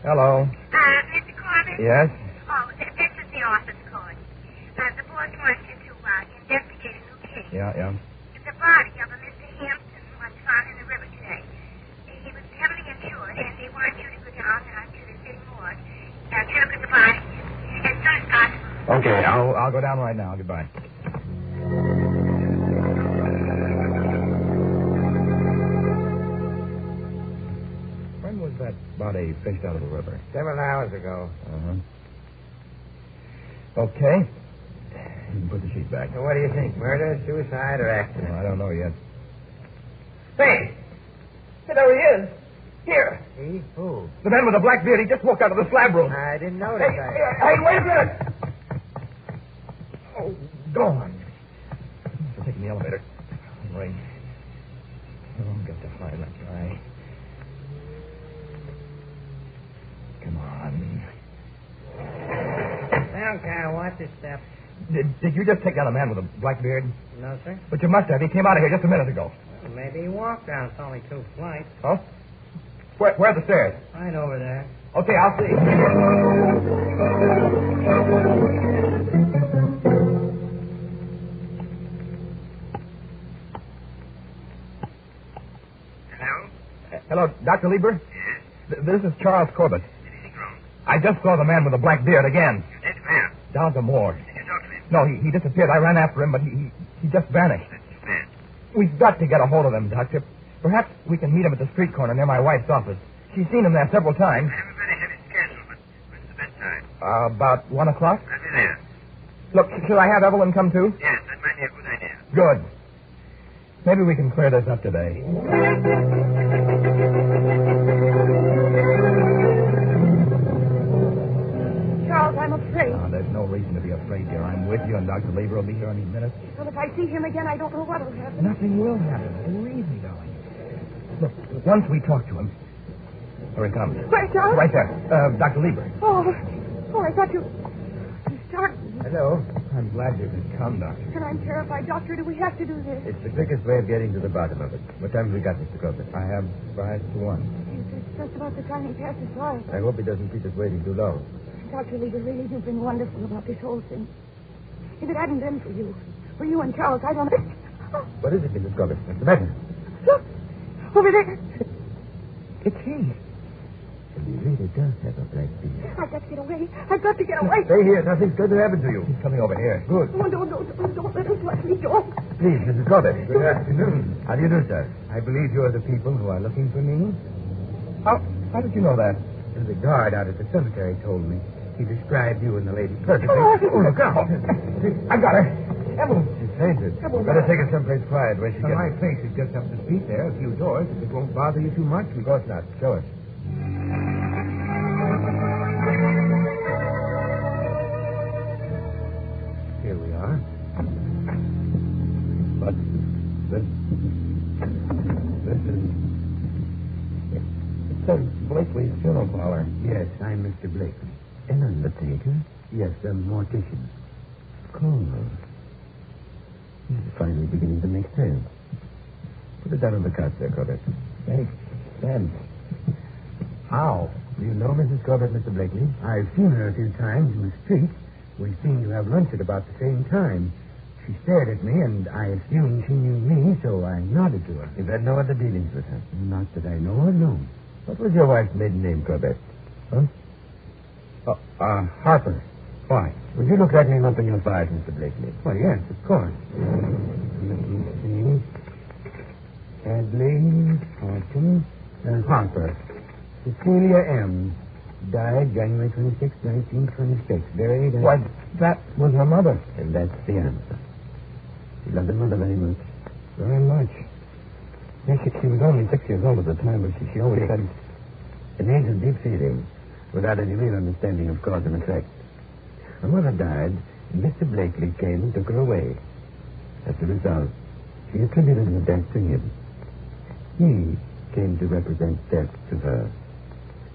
Hello. Mr. Corbett? Yes? Oh, this is the office code. The boss wants you to investigate a new case. Yeah. The body of a Mr. Hampton was found in the river today. He was heavily insured, and they want you to go down to the city morgue and look at the body as soon as possible. Okay, I'll go down right now. Goodbye. When was that body fished out of the river? 7 hours ago. Okay. Put the sheet back. So what do you think? Murder, suicide, or accident? Well, I don't know yet. Hey, there he is. Here. He? Who? The man with the black beard, he just walked out of the slab room. I didn't notice. Hey, wait a minute. Oh, gone. We're taking the elevator. Ring. Oh, got to find that guy. Come on. I don't care. Watch your step. Did you just take down a man with a black beard? No, sir. But you must have. He came out of here just a minute ago. Well, maybe he walked down. It's only 2 flights. Huh? Where are the stairs? Right over there. Okay, I'll see. Hello, Dr. Lieber? Yes? This is Charles Corbett. Anything wrong? I just saw the man with the black beard again. You did? Where? Down at the morgue. Did you talk to him? No, he disappeared. I ran after him, but he just vanished. Man. We've got to get a hold of him, Doctor. Perhaps we can meet him at the street corner near my wife's office. She's seen him there several times. I have a very heavy schedule, but when's the bedtime? About 1 o'clock? I'll be there. Look, should I have Evelyn come too? Yes, that might be a good idea. Good. Maybe we can clear this up today. Charles, I'm afraid. Oh, there's no reason to be afraid, dear. I'm with you, and Dr. Lieber will be here any minute. Well, if I see him again, I don't know what will happen. Nothing will happen. Believe me, darling. Look, once we talk to him... Here he comes. Where, Charles? Right there. Dr. Lieber. Oh, I thought you started. Hello. I'm glad you could come, Doctor. And I'm terrified. Doctor, do we have to do this? It's the quickest way of getting to the bottom of it. What time have we got, Mr. Corbett? I have 5 to 1. It's just about the time he passes by. I hope he doesn't keep us waiting too long. Dr. Lieber, really, you've been wonderful about this whole thing. If it hadn't been for you and Charles, I don't... What is it, Mrs. Corbett? What's the matter? Look! Over there! It's he. He really does have a black beard. I've got to get away. I've got to get away. Stay here. Nothing's going to happen to you. He's coming over here. Good. Oh, don't let us let me go. Please, Mrs. Corbett. Good afternoon. How do you do, sir? I believe you're the people who are looking for me. How did you know that? The guard out at the cemetery told me. He described you and the lady perfectly. Oh, look out. I got her. Evelyn. She's fainted. Evelyn. Better take her someplace quiet where she gets... My face is just up the street there, a few doors. If it won't bother you too much, Of course not. Show us. Here we are. But this is... It says Blakely's funeral parlor. Yes, I'm Mr. Blakely. An undertaker? Yes, a mortician. Cool. This is finally beginning to make sense. Put it down on the cot, Sir Corbett. Makes sense. How? Do you know Mrs. Corbett, Mr. Blakely? I've seen her a few times in the street. We've seen you have lunch at about the same time. She stared at me, and I assumed she knew me, so I nodded to her. You've had no other dealings with her? Not that I know of, no. What was your wife's maiden name, Corbett? Huh? Harper. Why? Would you look that name up in your files, Mr. Blakely? Well, yes, of course. Let me see. Hadley, Horton, and Harper. Cecilia M. Died January 26, 1926. Buried at... Why, that was her mother. And that's the answer. She loved her mother very much. Very much. Yes, she was only 6 years old at the time, but she always had... An age of deep feeling, without any real understanding of cause and effect. Her mother died, and Mr. Blakely came and took her away. As a result, she attributed her death to him. He came to represent death to her,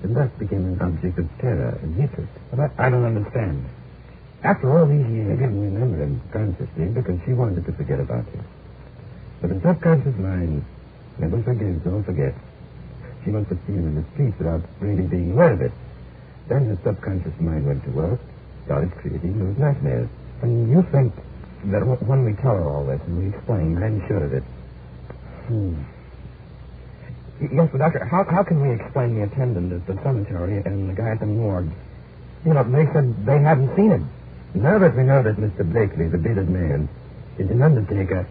and thus became an object of terror and hatred. But I don't understand. After all these years, she didn't remember him consciously because she wanted to forget about him. But the subconscious mind never forgives or forgets. She must have seen him in the streets without really being aware of it. Then the subconscious mind went to work, started creating those nightmares. And you think that when we tell her all this and we explain... I'm sure of it. Yes, but Doctor, how can we explain the attendant at the cemetery and the guy at the morgue? You know, they said they hadn't seen him. Now that we know that Mr. Blakely, the bearded man, is an undertaker,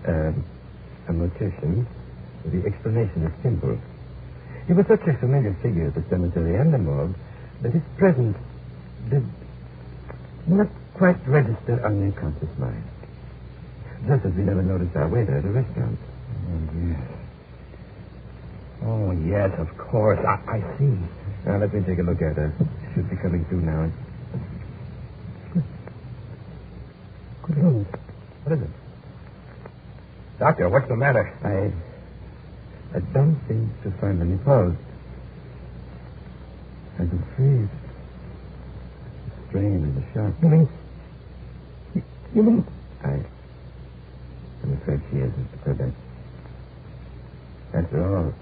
a mortician, the explanation is simple. He was such a familiar figure at the cemetery and the morgue that his presence did not quite register on your conscious mind. Just as we never noticed our waiter at a restaurant. Oh, yes, of course. I see. Now, let me take a look at her. Should be coming through now. Good Lord. What is it? Doctor, what's the matter? I don't seem to find any pulse. I can freeze. The strain and the shock. You mean? I'm afraid she is, Mr. Quebec. After all,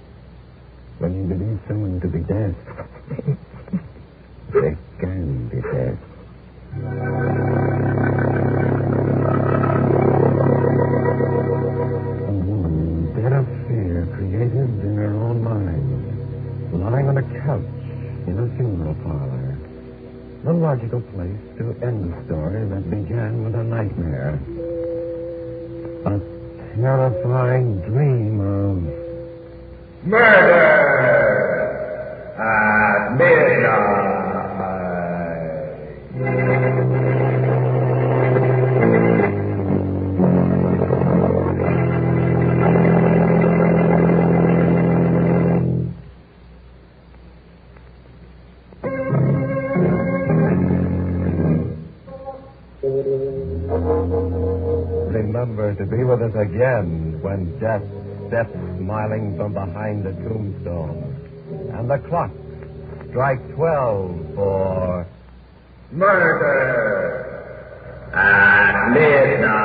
when you believe someone to be dead, they can be dead. A woman, dead of fear, created in her own mind, lying on a couch in a funeral parlor. The logical place to end the story that began with a nightmare. A terrifying dream of murder at midnight. Remember to be with us again when death steps smiling from behind the tombstone. And the clock strike 12 for murder at midnight.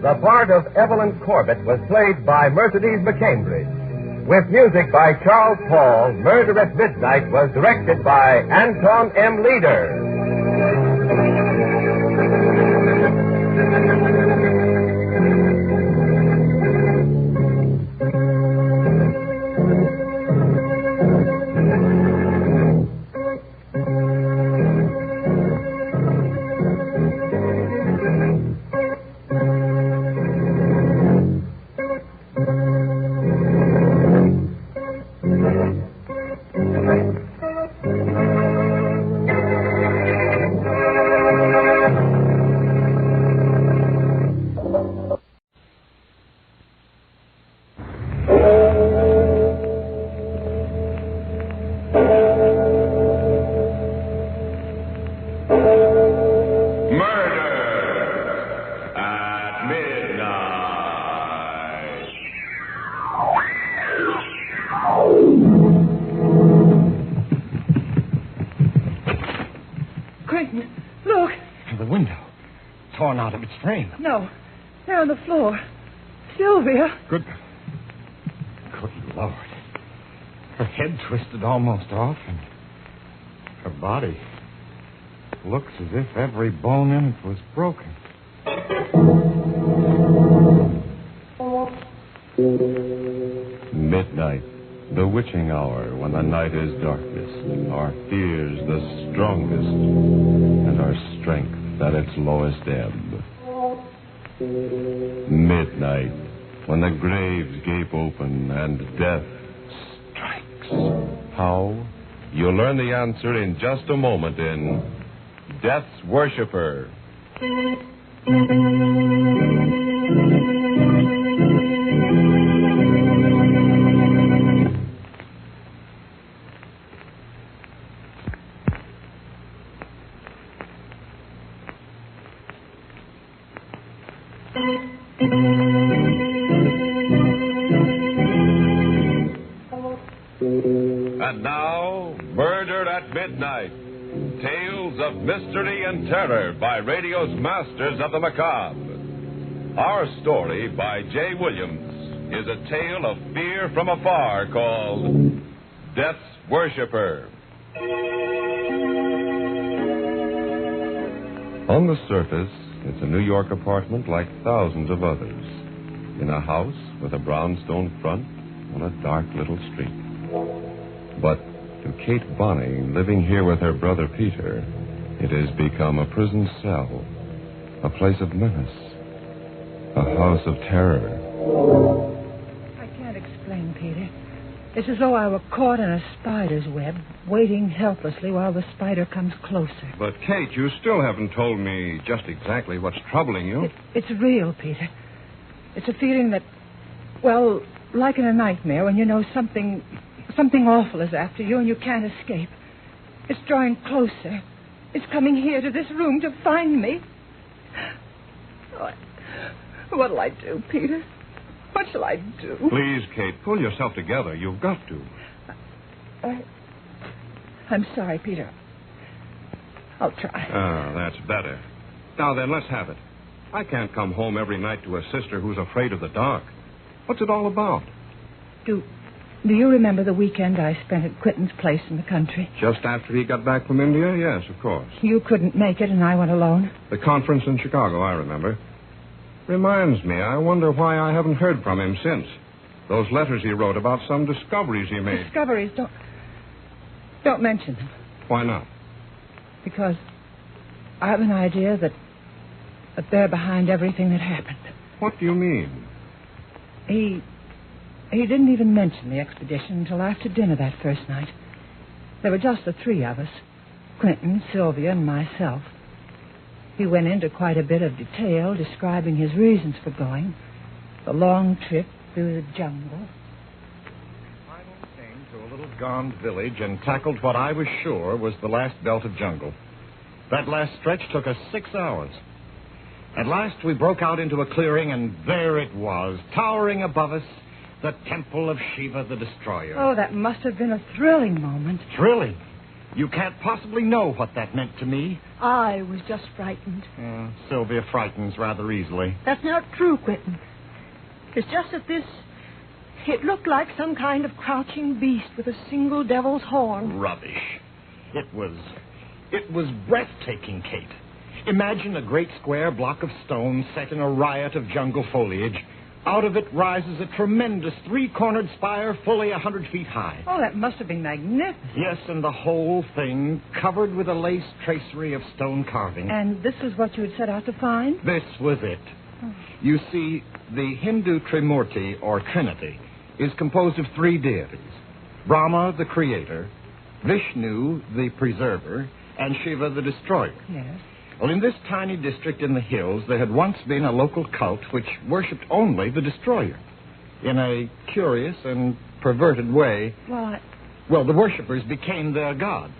The part of Evelyn Corbett was played by Mercedes McCambridge. With music by Charles Paul, Murder at Midnight was directed by Anton M. Leader. Out of its frame. No. There on the floor. Sylvia. Good Lord. Her head twisted almost off, and her body looks as if every bone in it was broken. Midnight, the witching hour when the night is darkest, our fears the strongest, and our strength at its lowest ebb. Midnight, when the graves gape open and death strikes. How? You'll learn the answer in just a moment in Death's Worshipper. And now, Murder at Midnight. Tales of mystery and terror by radio's masters of the macabre. Our story by J. Williams is a tale of fear from afar called Death's Worshipper. On the surface, it's a New York apartment like thousands of others. In a house with a brownstone front on a dark little street. But to Kate Bonney, living here with her brother Peter, it has become a prison cell, a place of menace, a house of terror. I can't explain, Peter. It's as though I were caught in a spider's web, waiting helplessly while the spider comes closer. But, Kate, you still haven't told me just exactly what's troubling you. It's real, Peter. It's a feeling that, well, like in a nightmare when you know something awful is after you and you can't escape. It's drawing closer. It's coming here to this room to find me. What'll I do, Peter? What shall I do? Please, Kate, pull yourself together. You've got to. I'm sorry, Peter. I'll try. Ah, that's better. Now then, let's have it. I can't come home every night to a sister who's afraid of the dark. What's it all about? Do you remember the weekend I spent at Quentin's place in the country? Just after he got back from India? Yes, of course. You couldn't make it and I went alone. The conference in Chicago, I remember. Reminds me, I wonder why I haven't heard from him since. Those letters he wrote about some discoveries he made. Discoveries? Don't mention them. Why not? Because I have an idea that they're behind everything that happened. What do you mean? He didn't even mention the expedition until after dinner that first night. There were just the three of us, Quentin, Sylvia, and myself. He went into quite a bit of detail describing his reasons for going. The long trip through the jungle. Finally came to a little gaunt village and tackled what I was sure was the last belt of jungle. That last stretch took us 6 hours. At last we broke out into a clearing, and there it was, towering above us, the temple of Shiva the Destroyer. Oh, that must have been a thrilling moment. Thrilling? You can't possibly know what that meant to me. I was just frightened. Sylvia frightens rather easily. That's not true, Quentin. It's just that it looked like some kind of crouching beast with a single devil's horn. Rubbish. It was breathtaking, Kate. Imagine a great square block of stone set in a riot of jungle foliage. Out of it rises a tremendous three-cornered spire fully 100 feet high. Oh, that must have been magnificent. Yes, and the whole thing covered with a lace tracery of stone carving. And this is what you had set out to find? This was it. Oh. You see, the Hindu Trimurti, or Trinity, is composed of three deities. Brahma, the creator, Vishnu, the preserver, and Shiva, the destroyer. Yes. Well, in this tiny district in the hills, there had once been a local cult which worshipped only the destroyer. In a curious and perverted way. Well, the worshippers became their god.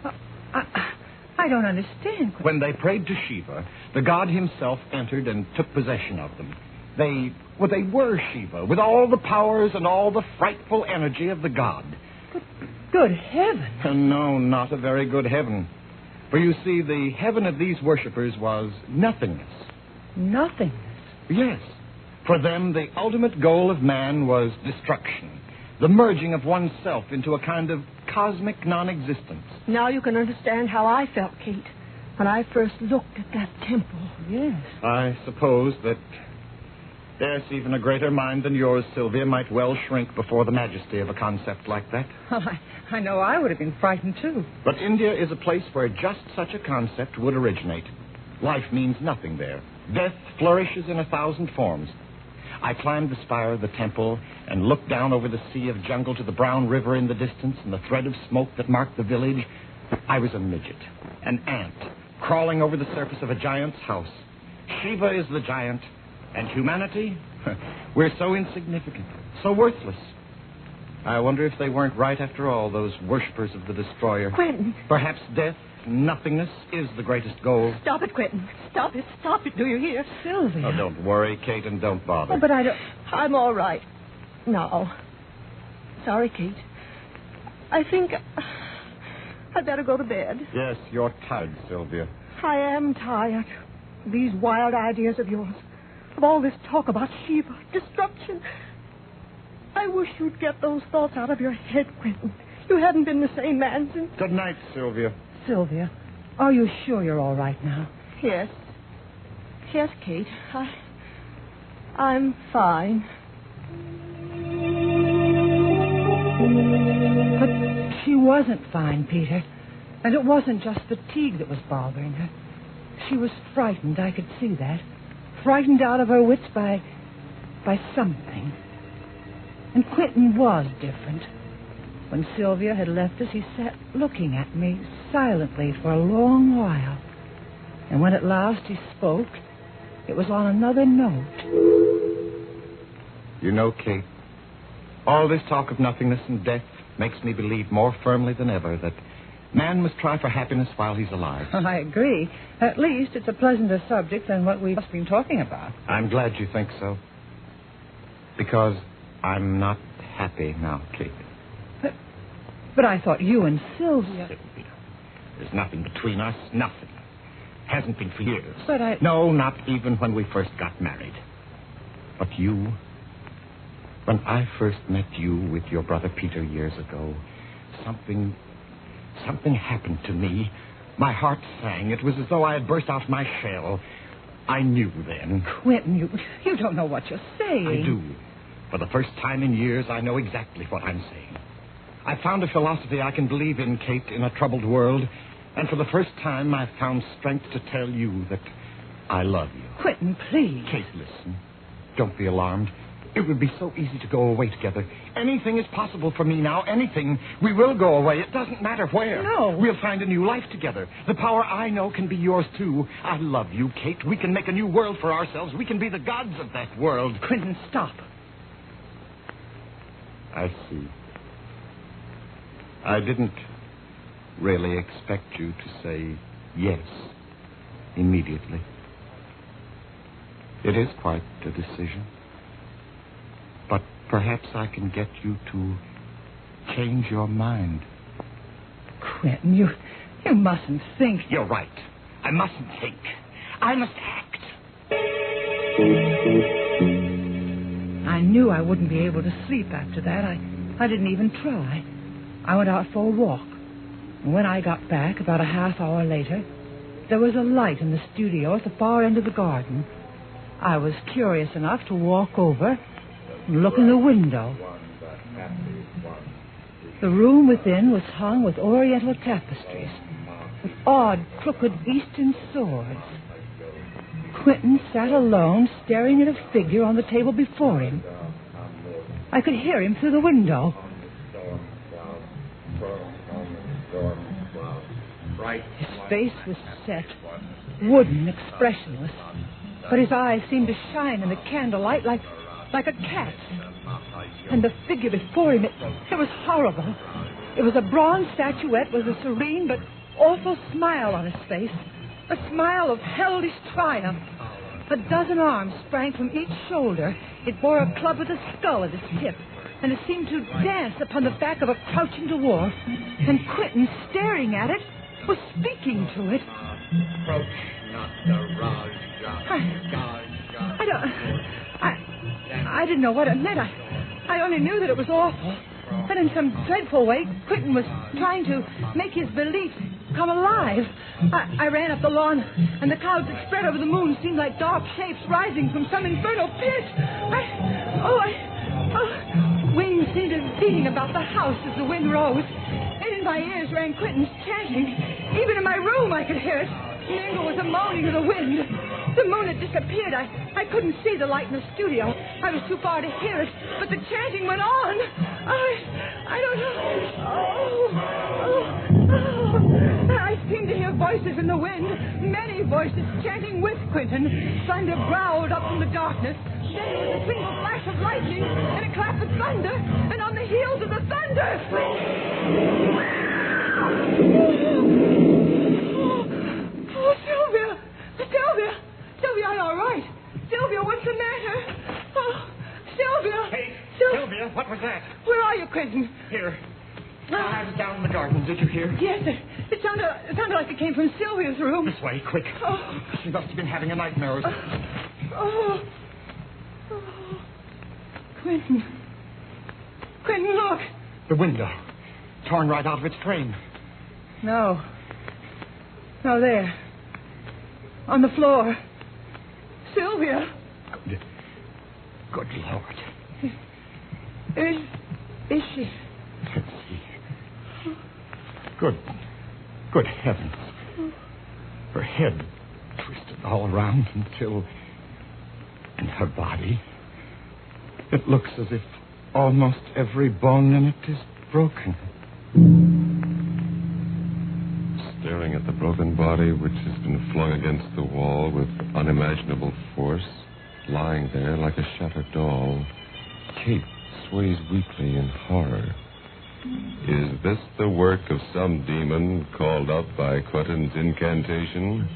I don't understand. When they prayed to Shiva, the god himself entered and took possession of them. They were Shiva, with all the powers and all the frightful energy of the god. Good heaven. No, not a very good heaven. For you see, the heaven of these worshippers was nothingness. Nothingness? Yes. For them, the ultimate goal of man was destruction, the merging of oneself into a kind of cosmic non-existence. Now you can understand how I felt, Kate, when I first looked at that temple. Yes. I suppose that, yes, even a greater mind than yours, Sylvia, might well shrink before the majesty of a concept like that. Well, I know I would have been frightened, too. But India is a place where just such a concept would originate. Life means nothing there. Death flourishes in 1,000 forms. I climbed the spire of the temple and looked down over the sea of jungle to the brown river in the distance and the thread of smoke that marked the village. I was a midget, an ant, crawling over the surface of a giant's house. Shiva is the giant, and humanity, we're so insignificant, so worthless. I wonder if they weren't right after all, those worshippers of the destroyer. Quentin. Perhaps death, nothingness, is the greatest goal. Stop it, Quentin. Stop it. Do you hear? Sylvia. Oh, don't worry, Kate, and don't bother. Oh, but I'm all right. No. Sorry, Kate. I think I'd better go to bed. Yes, you're tired, Sylvia. I am tired. These wild ideas of yours. Of all this talk about Shiva, destruction. I wish you'd get those thoughts out of your head, Quentin. You haven't been the same man since... Good night, Sylvia. Sylvia, are you sure you're all right now? Yes. Yes, Kate. I'm fine. But she wasn't fine, Peter. And it wasn't just fatigue that was bothering her. She was frightened, I could see that. Frightened out of her wits by something. And Quentin was different. When Sylvia had left us, he sat looking at me silently for a long while. And when at last he spoke, it was on another note. You know, Kate, all this talk of nothingness and death makes me believe more firmly than ever that man must try for happiness while he's alive. I agree. At least it's a pleasanter subject than what we've just been talking about. I'm glad you think so. Because I'm not happy now, Kate. But I thought you and Sylvia... There's nothing between us. Nothing. Hasn't been for years. But I... No, not even when we first got married. But you... When I first met you with your brother Peter years ago, something happened to me. My heart sang. It was as though I had burst out my shell. I knew then. Quentin, you don't know what you're saying. I do. For the first time in years, I know exactly what I'm saying. I found a philosophy I can believe in, Kate, in a troubled world. And for the first time, I've found strength to tell you that I love you. Quentin, please. Kate, listen. Don't be alarmed. It would be so easy to go away together. Anything is possible for me now. Anything. We will go away. It doesn't matter where. No. We'll find a new life together. The power I know can be yours, too. I love you, Kate. We can make a new world for ourselves. We can be the gods of that world. Quentin, stop. I see. I didn't really expect you to say yes immediately. It is quite a decision. But perhaps I can get you to change your mind. Quentin, you mustn't think... You're right. I mustn't think. I must act. I knew I wouldn't be able to sleep after that. I didn't even try. I went out for a walk. And when I got back, about a half hour later, there was a light in the studio at the far end of the garden. I was curious enough to walk over and look in the window. The room within was hung with oriental tapestries, with odd, crooked Eastern swords. Quentin sat alone, staring at a figure on the table before him. I could hear him through the window. His face was set, wooden, expressionless, but his eyes seemed to shine in the candlelight like a cat's. And the figure before him, it was horrible. It was a bronze statuette with a serene but awful smile on his face, a smile of hellish triumph. A dozen arms sprang from each shoulder. It bore a club with a skull at its tip, and it seemed to dance upon the back of a crouching dwarf. And Quentin, staring at it, was speaking to it. Approach not the Raja. I didn't know what it meant. I only knew that it was awful. That in some dreadful way, Quentin was trying to make his beliefs come alive. I ran up the lawn, and the clouds that spread over the moon seemed like dark shapes rising from some infernal pit. Wings seemed to be beating about the house as the wind rose. And in my ears rang Quentin's chanting. Even in my room I could hear it, mingled with the moaning of the wind. The moon had disappeared. I couldn't see the light in the studio. I was too far to hear it, but the chanting went on. I don't know. I seemed to hear voices in the wind, many voices chanting with Quentin. Thunder growled up from the darkness. Then there was a single flash of lightning and a clap of thunder, and on the heels of the thunder... Oh, Sylvia! Sylvia, are you all right? Sylvia, what's the matter? Oh, Sylvia! Hey, Sylvia, what was that? Where are you, Quentin? Here. I was down in the garden. Did you hear? Yes, it sounded like it came from Sylvia's room. This way, quick. Oh. She must have been having a nightmare. Quentin, look. The window. Torn right out of its frame. No, there. On the floor. Sylvia. Good Lord. Is she? Let's see. Good heavens. Her head twisted all around until... And her body... It looks as if almost every bone in it is broken. Staring at the broken body which has been flung against the wall with unimaginable force, lying there like a shattered doll, Kate sways weakly in horror. Is this the work of some demon called up by Quentin's incantation?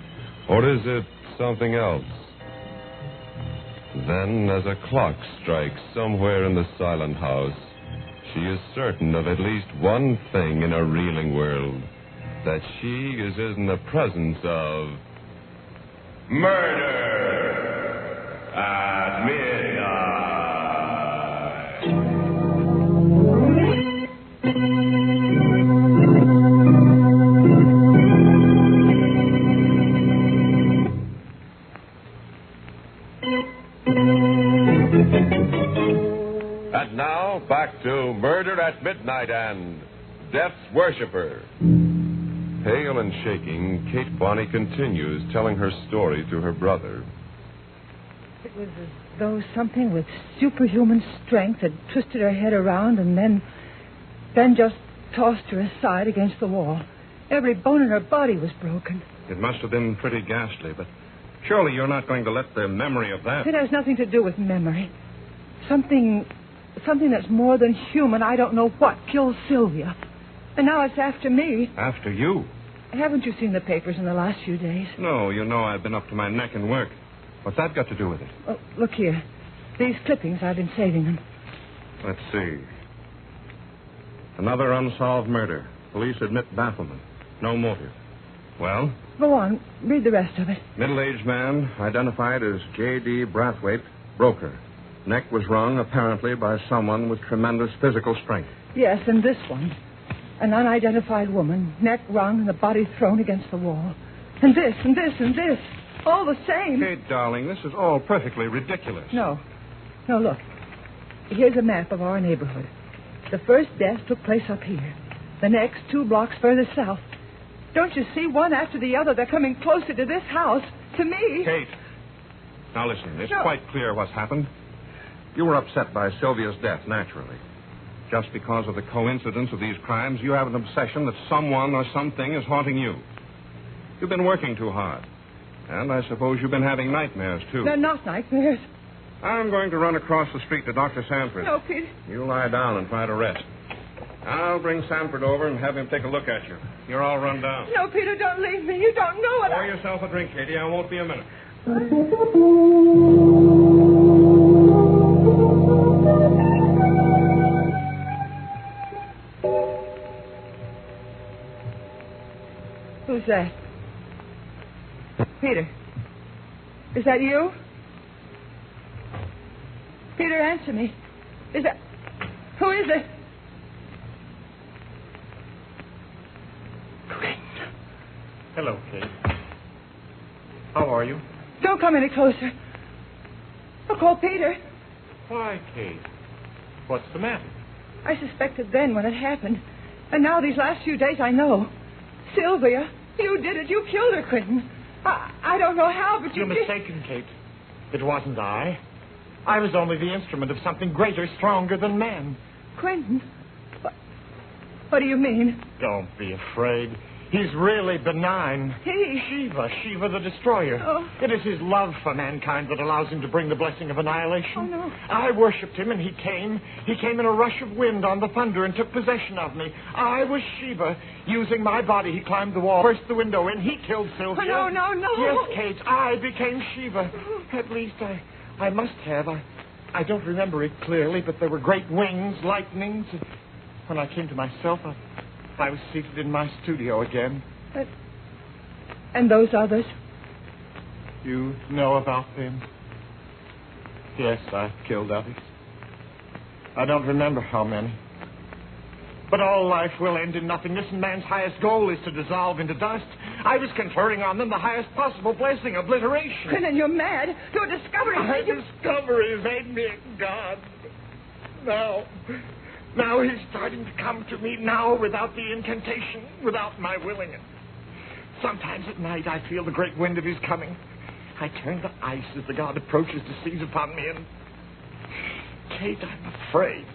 Or is it something else? Then, as a clock strikes somewhere in the silent house, she is certain of at least one thing in a reeling world, that she is in the presence of murder at midnight. And now, back to Murder at Midnight and Death's Worshipper. Pale and shaking, Kate Bonney continues telling her story to her brother. It was as though something with superhuman strength had twisted her head around and then just tossed her aside against the wall. Every bone in her body was broken. It must have been pretty ghastly, but surely you're not going to let the memory of that... It has nothing to do with memory. Something that's more than human, I don't know what, killed Sylvia. And now it's after me. After you? Haven't you seen the papers in the last few days? No, you know I've been up to my neck in work. What's that got to do with it? Oh, look here. These clippings, I've been saving them. Let's see. Another unsolved murder. Police admit bafflement. No motive. Well? Go on. Read the rest of it. Middle-aged man, identified as J.D. Brathwaite, broker. Neck was wrung, apparently, by someone with tremendous physical strength. Yes, and this one. An unidentified woman, neck wrung and the body thrown against the wall. And this, and this, and this. All the same. Kate, darling, this is all perfectly ridiculous. No, look. Here's a map of our neighborhood. The first death took place up here. The next 2 blocks further south. Don't you see, one after the other, they're coming closer to this house, to me. Kate, now listen, it's quite clear what's happened. You were upset by Sylvia's death, naturally. Just because of the coincidence of these crimes, you have an obsession that someone or something is haunting you. You've been working too hard. And I suppose you've been having nightmares, too. They're not nightmares. I'm going to run across the street to Dr. Sanford. No, Peter. You lie down and try to rest. I'll bring Sanford over and have him take a look at you. You're all run down. No, Peter, don't leave me. You don't know what Pour yourself a drink, Katie. I won't be a minute. Who's that? Peter. Is that you? Peter, answer me. Is that... Who is it? Hello, Kate. How are you? Don't come any closer. I'll call Peter. Why, Kate? What's the matter? I suspected then when it happened. And now these last few days I know. Sylvia, you did it. You killed her, Quentin. I don't know how, but You're mistaken, Kate. It wasn't I. I was only the instrument of something greater, stronger than man. Quentin? What do you mean? Don't be afraid. He's really benign. Shiva the Destroyer. Oh. It is his love for mankind that allows him to bring the blessing of annihilation. Oh, no. I worshipped him, and he came. He came in a rush of wind on the thunder and took possession of me. I was Shiva. Using my body, he climbed the wall, burst the window in. He killed Sylvia. Oh, no. Yes, Kate, I became Shiva. At least I must have. I don't remember it clearly, but there were great wings, lightnings. When I came to myself, I was seated in my studio again. And those others? You know about them? Yes, I killed others. I don't remember how many. But all life will end in nothingness, and man's highest goal is to dissolve into dust. I was conferring on them the highest possible blessing, obliteration. Quentin, you're mad. Your discovery... My discoveries made me a god. Now he's starting to come to me now without the incantation, without my willing it. Sometimes at night I feel the great wind of his coming. I turn to ice as the god approaches to seize upon me, and... Kate, I'm afraid.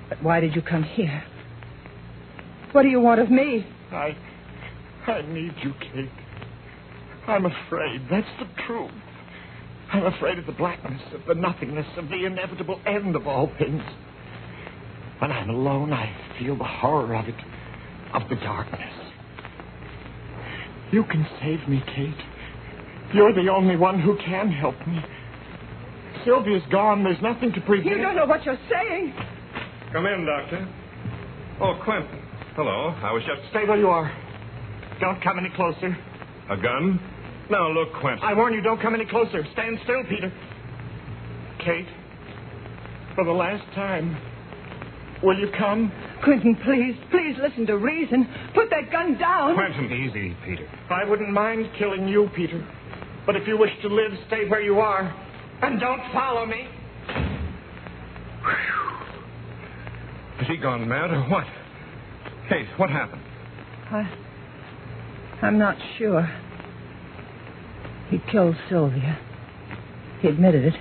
But why did you come here? What do you want of me? I need you, Kate. I'm afraid. That's the truth. I'm afraid of the blackness, of the nothingness, of the inevitable end of all things. When I'm alone, I feel the horror of it, of the darkness. You can save me, Kate. You're the only one who can help me. Sylvia's gone. There's nothing to prevent... You don't know what you're saying. Come in, Doctor. Oh, Quentin. Hello. I was just... Stay where you are. Don't come any closer. A gun? Now, look, Quentin. I warn you, don't come any closer. Stand still, Peter. Kate, for the last time, will you come? Quentin, please listen to reason. Put that gun down. Quentin, easy, Peter. I wouldn't mind killing you, Peter. But if you wish to live, stay where you are. And don't follow me. Has he gone mad or what? Kate, what happened? I'm not sure. He killed Sylvia. He admitted it.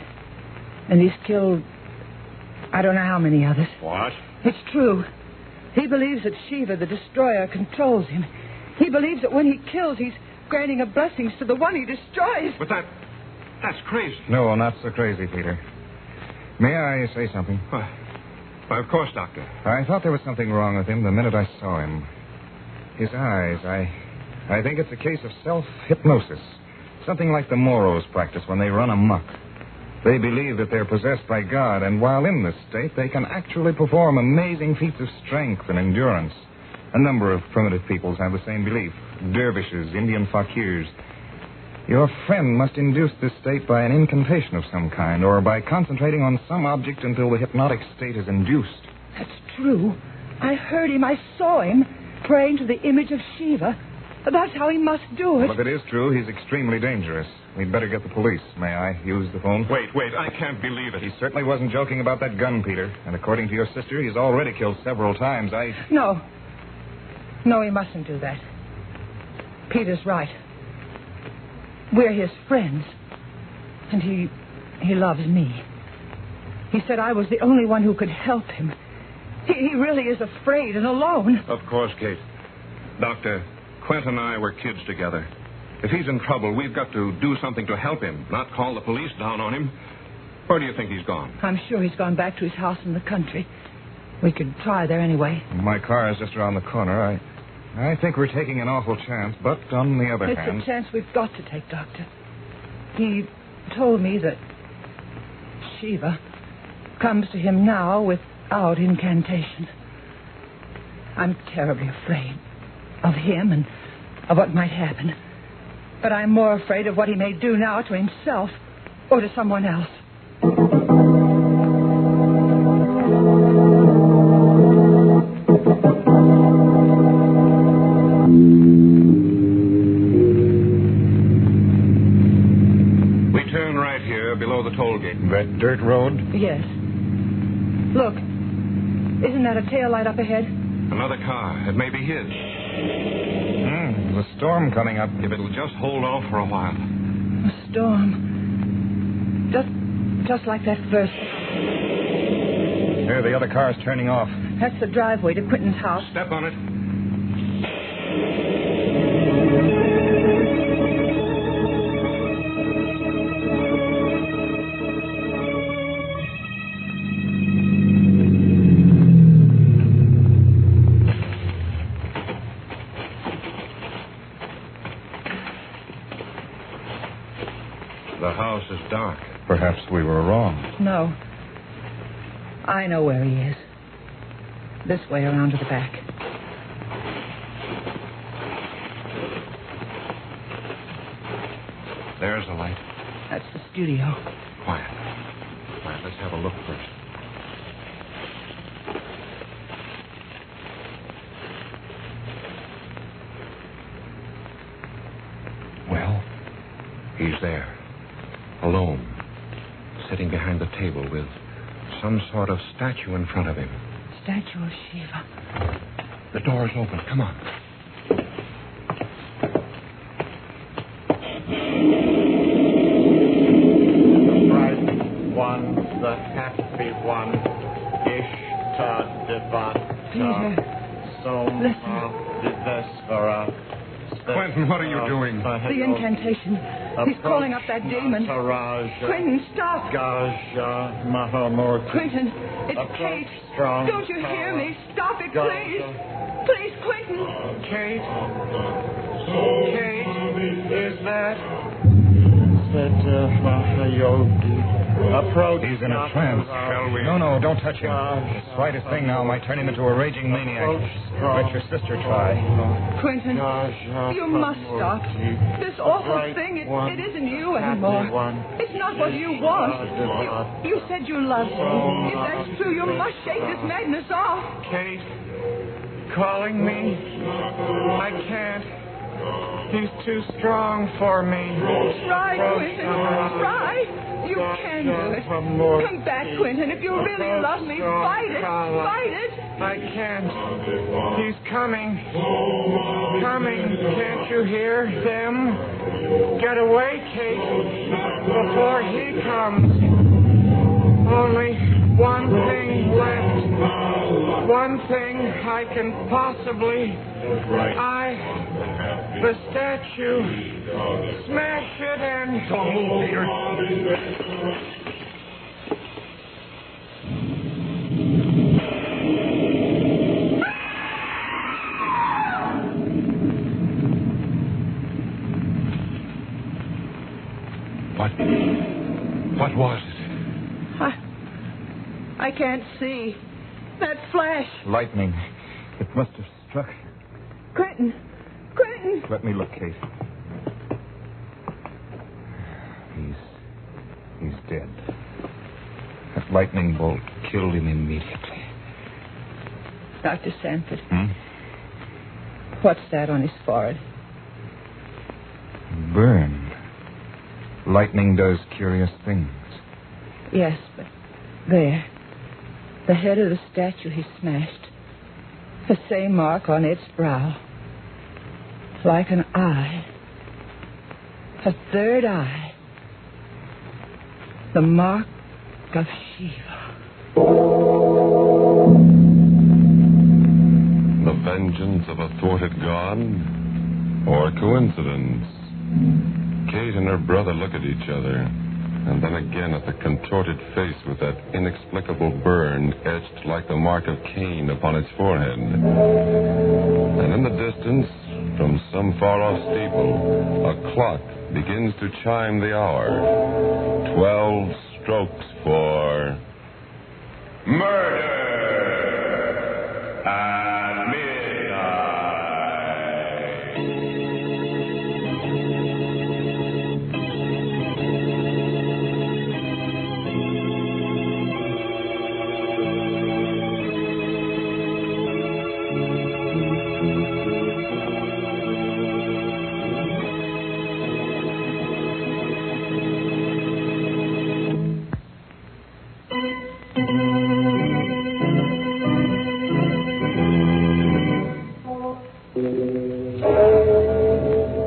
And he's killed... I don't know how many others. What? It's true. He believes that Shiva, the destroyer, controls him. He believes that when he kills, he's granting a blessings to the one he destroys. But that's crazy. No, not so crazy, Peter. May I say something? Why, of course, Doctor. I thought there was something wrong with him the minute I saw him. His eyes, I think it's a case of self-hypnosis. Something like the Moros practice when they run amok. They believe that they're possessed by God, and while in this state, they can actually perform amazing feats of strength and endurance. A number of primitive peoples have the same belief. Dervishes, Indian fakirs. Your friend must induce this state by an incantation of some kind, or by concentrating on some object until the hypnotic state is induced. That's true. I heard him. I saw him praying to the image of Shiva. That's how he must do it. If it is true, he's extremely dangerous. We'd better get the police. May I use the phone? Wait, I can't believe it. He certainly wasn't joking about that gun, Peter. And according to your sister, he's already killed several times. No, he mustn't do that. Peter's right. We're his friends. And he loves me. He said I was the only one who could help him. He really is afraid and alone. Of course, Kate. Doctor, Quentin and I were kids together. If he's in trouble, we've got to do something to help him, not call the police down on him. Where do you think he's gone? I'm sure he's gone back to his house in the country. We could try there anyway. My car is just around the corner. I think we're taking an awful chance, but on the other hand... It's a chance we've got to take, Doctor. He told me that Shiva comes to him now without incantation. I'm terribly afraid of him and of what might happen. But I'm more afraid of what he may do now to himself or to someone else. We turn right here below the toll gate. That dirt road? Yes. Look, isn't that a tail light up ahead? Another car. It may be his. The storm coming up. If it'll just hold off for a while. A storm. Just like that first. There, the other car's turning off. That's the driveway to Quentin's house. Step on it. The house is dark. Perhaps we were wrong. No. I know where he is. This way around to the back. There's the light. That's the studio. Quiet. Let's have a look first. Well, he's there. Alone. Sitting behind the table with some sort of statue in front of him. Statue of Shiva. The door's open. Come on. The bright one, the happy one, Peter. Quentin, what are you doing? The incantation. He's calling up that demon. Quentin, stop. Quentin, it's Kate. Don't you hear me? Stop it, please. Please, Quentin. Kate? Kate, is that Yogi? Approach. He's in a trance. Shall we? No, don't touch him. The slightest thing now might turn him into a raging maniac. Let your sister try. Quentin, you must stop. This awful thing, it isn't you anymore. It's not what you want. You said you loved me. If that's true, you must shake this madness off. Kate, calling me? I can't. He's too strong for me. Try, Quentin. Try. You can do it. Come back, Quentin. If you really love me, fight it. Fight it. I can't. He's coming. Coming. Can't you hear them? Get away, Kate, before he comes. Only one thing left. One thing I can possibly... the statue. Smash it and... Don't move, Peter. What was it? I can't see. That flash. Lightning. It must have struck. Quentin. Quentin. Let me look, Kate. He's dead. That lightning bolt killed him immediately. Dr. Sanford. What's that on his forehead? Burn. Lightning does curious things. Yes, but there. The head of the statue he smashed. The same mark on its brow. Like an eye. A third eye. The mark of Shiva. The vengeance of a thwarted god? Or coincidence? Kate and her brother look at each other, and then again at the contorted face with that inexplicable burn etched like the mark of Cain upon its forehead. And in the distance, from some far-off steeple, a clock begins to chime the hour. 12 strokes for... murder at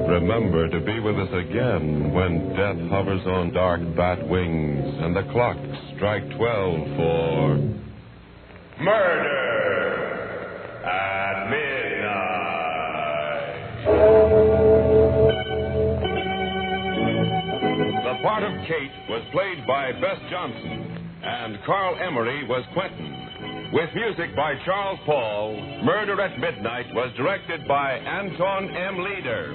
Remember to be with us again when death hovers on dark bat wings and the clocks strike 12 for murder at midnight. The part of Kate was played by Bess Johnson, and Carl Emery was Quentin. With music by Charles Paul, Murder at Midnight was directed by Anton M. Leader.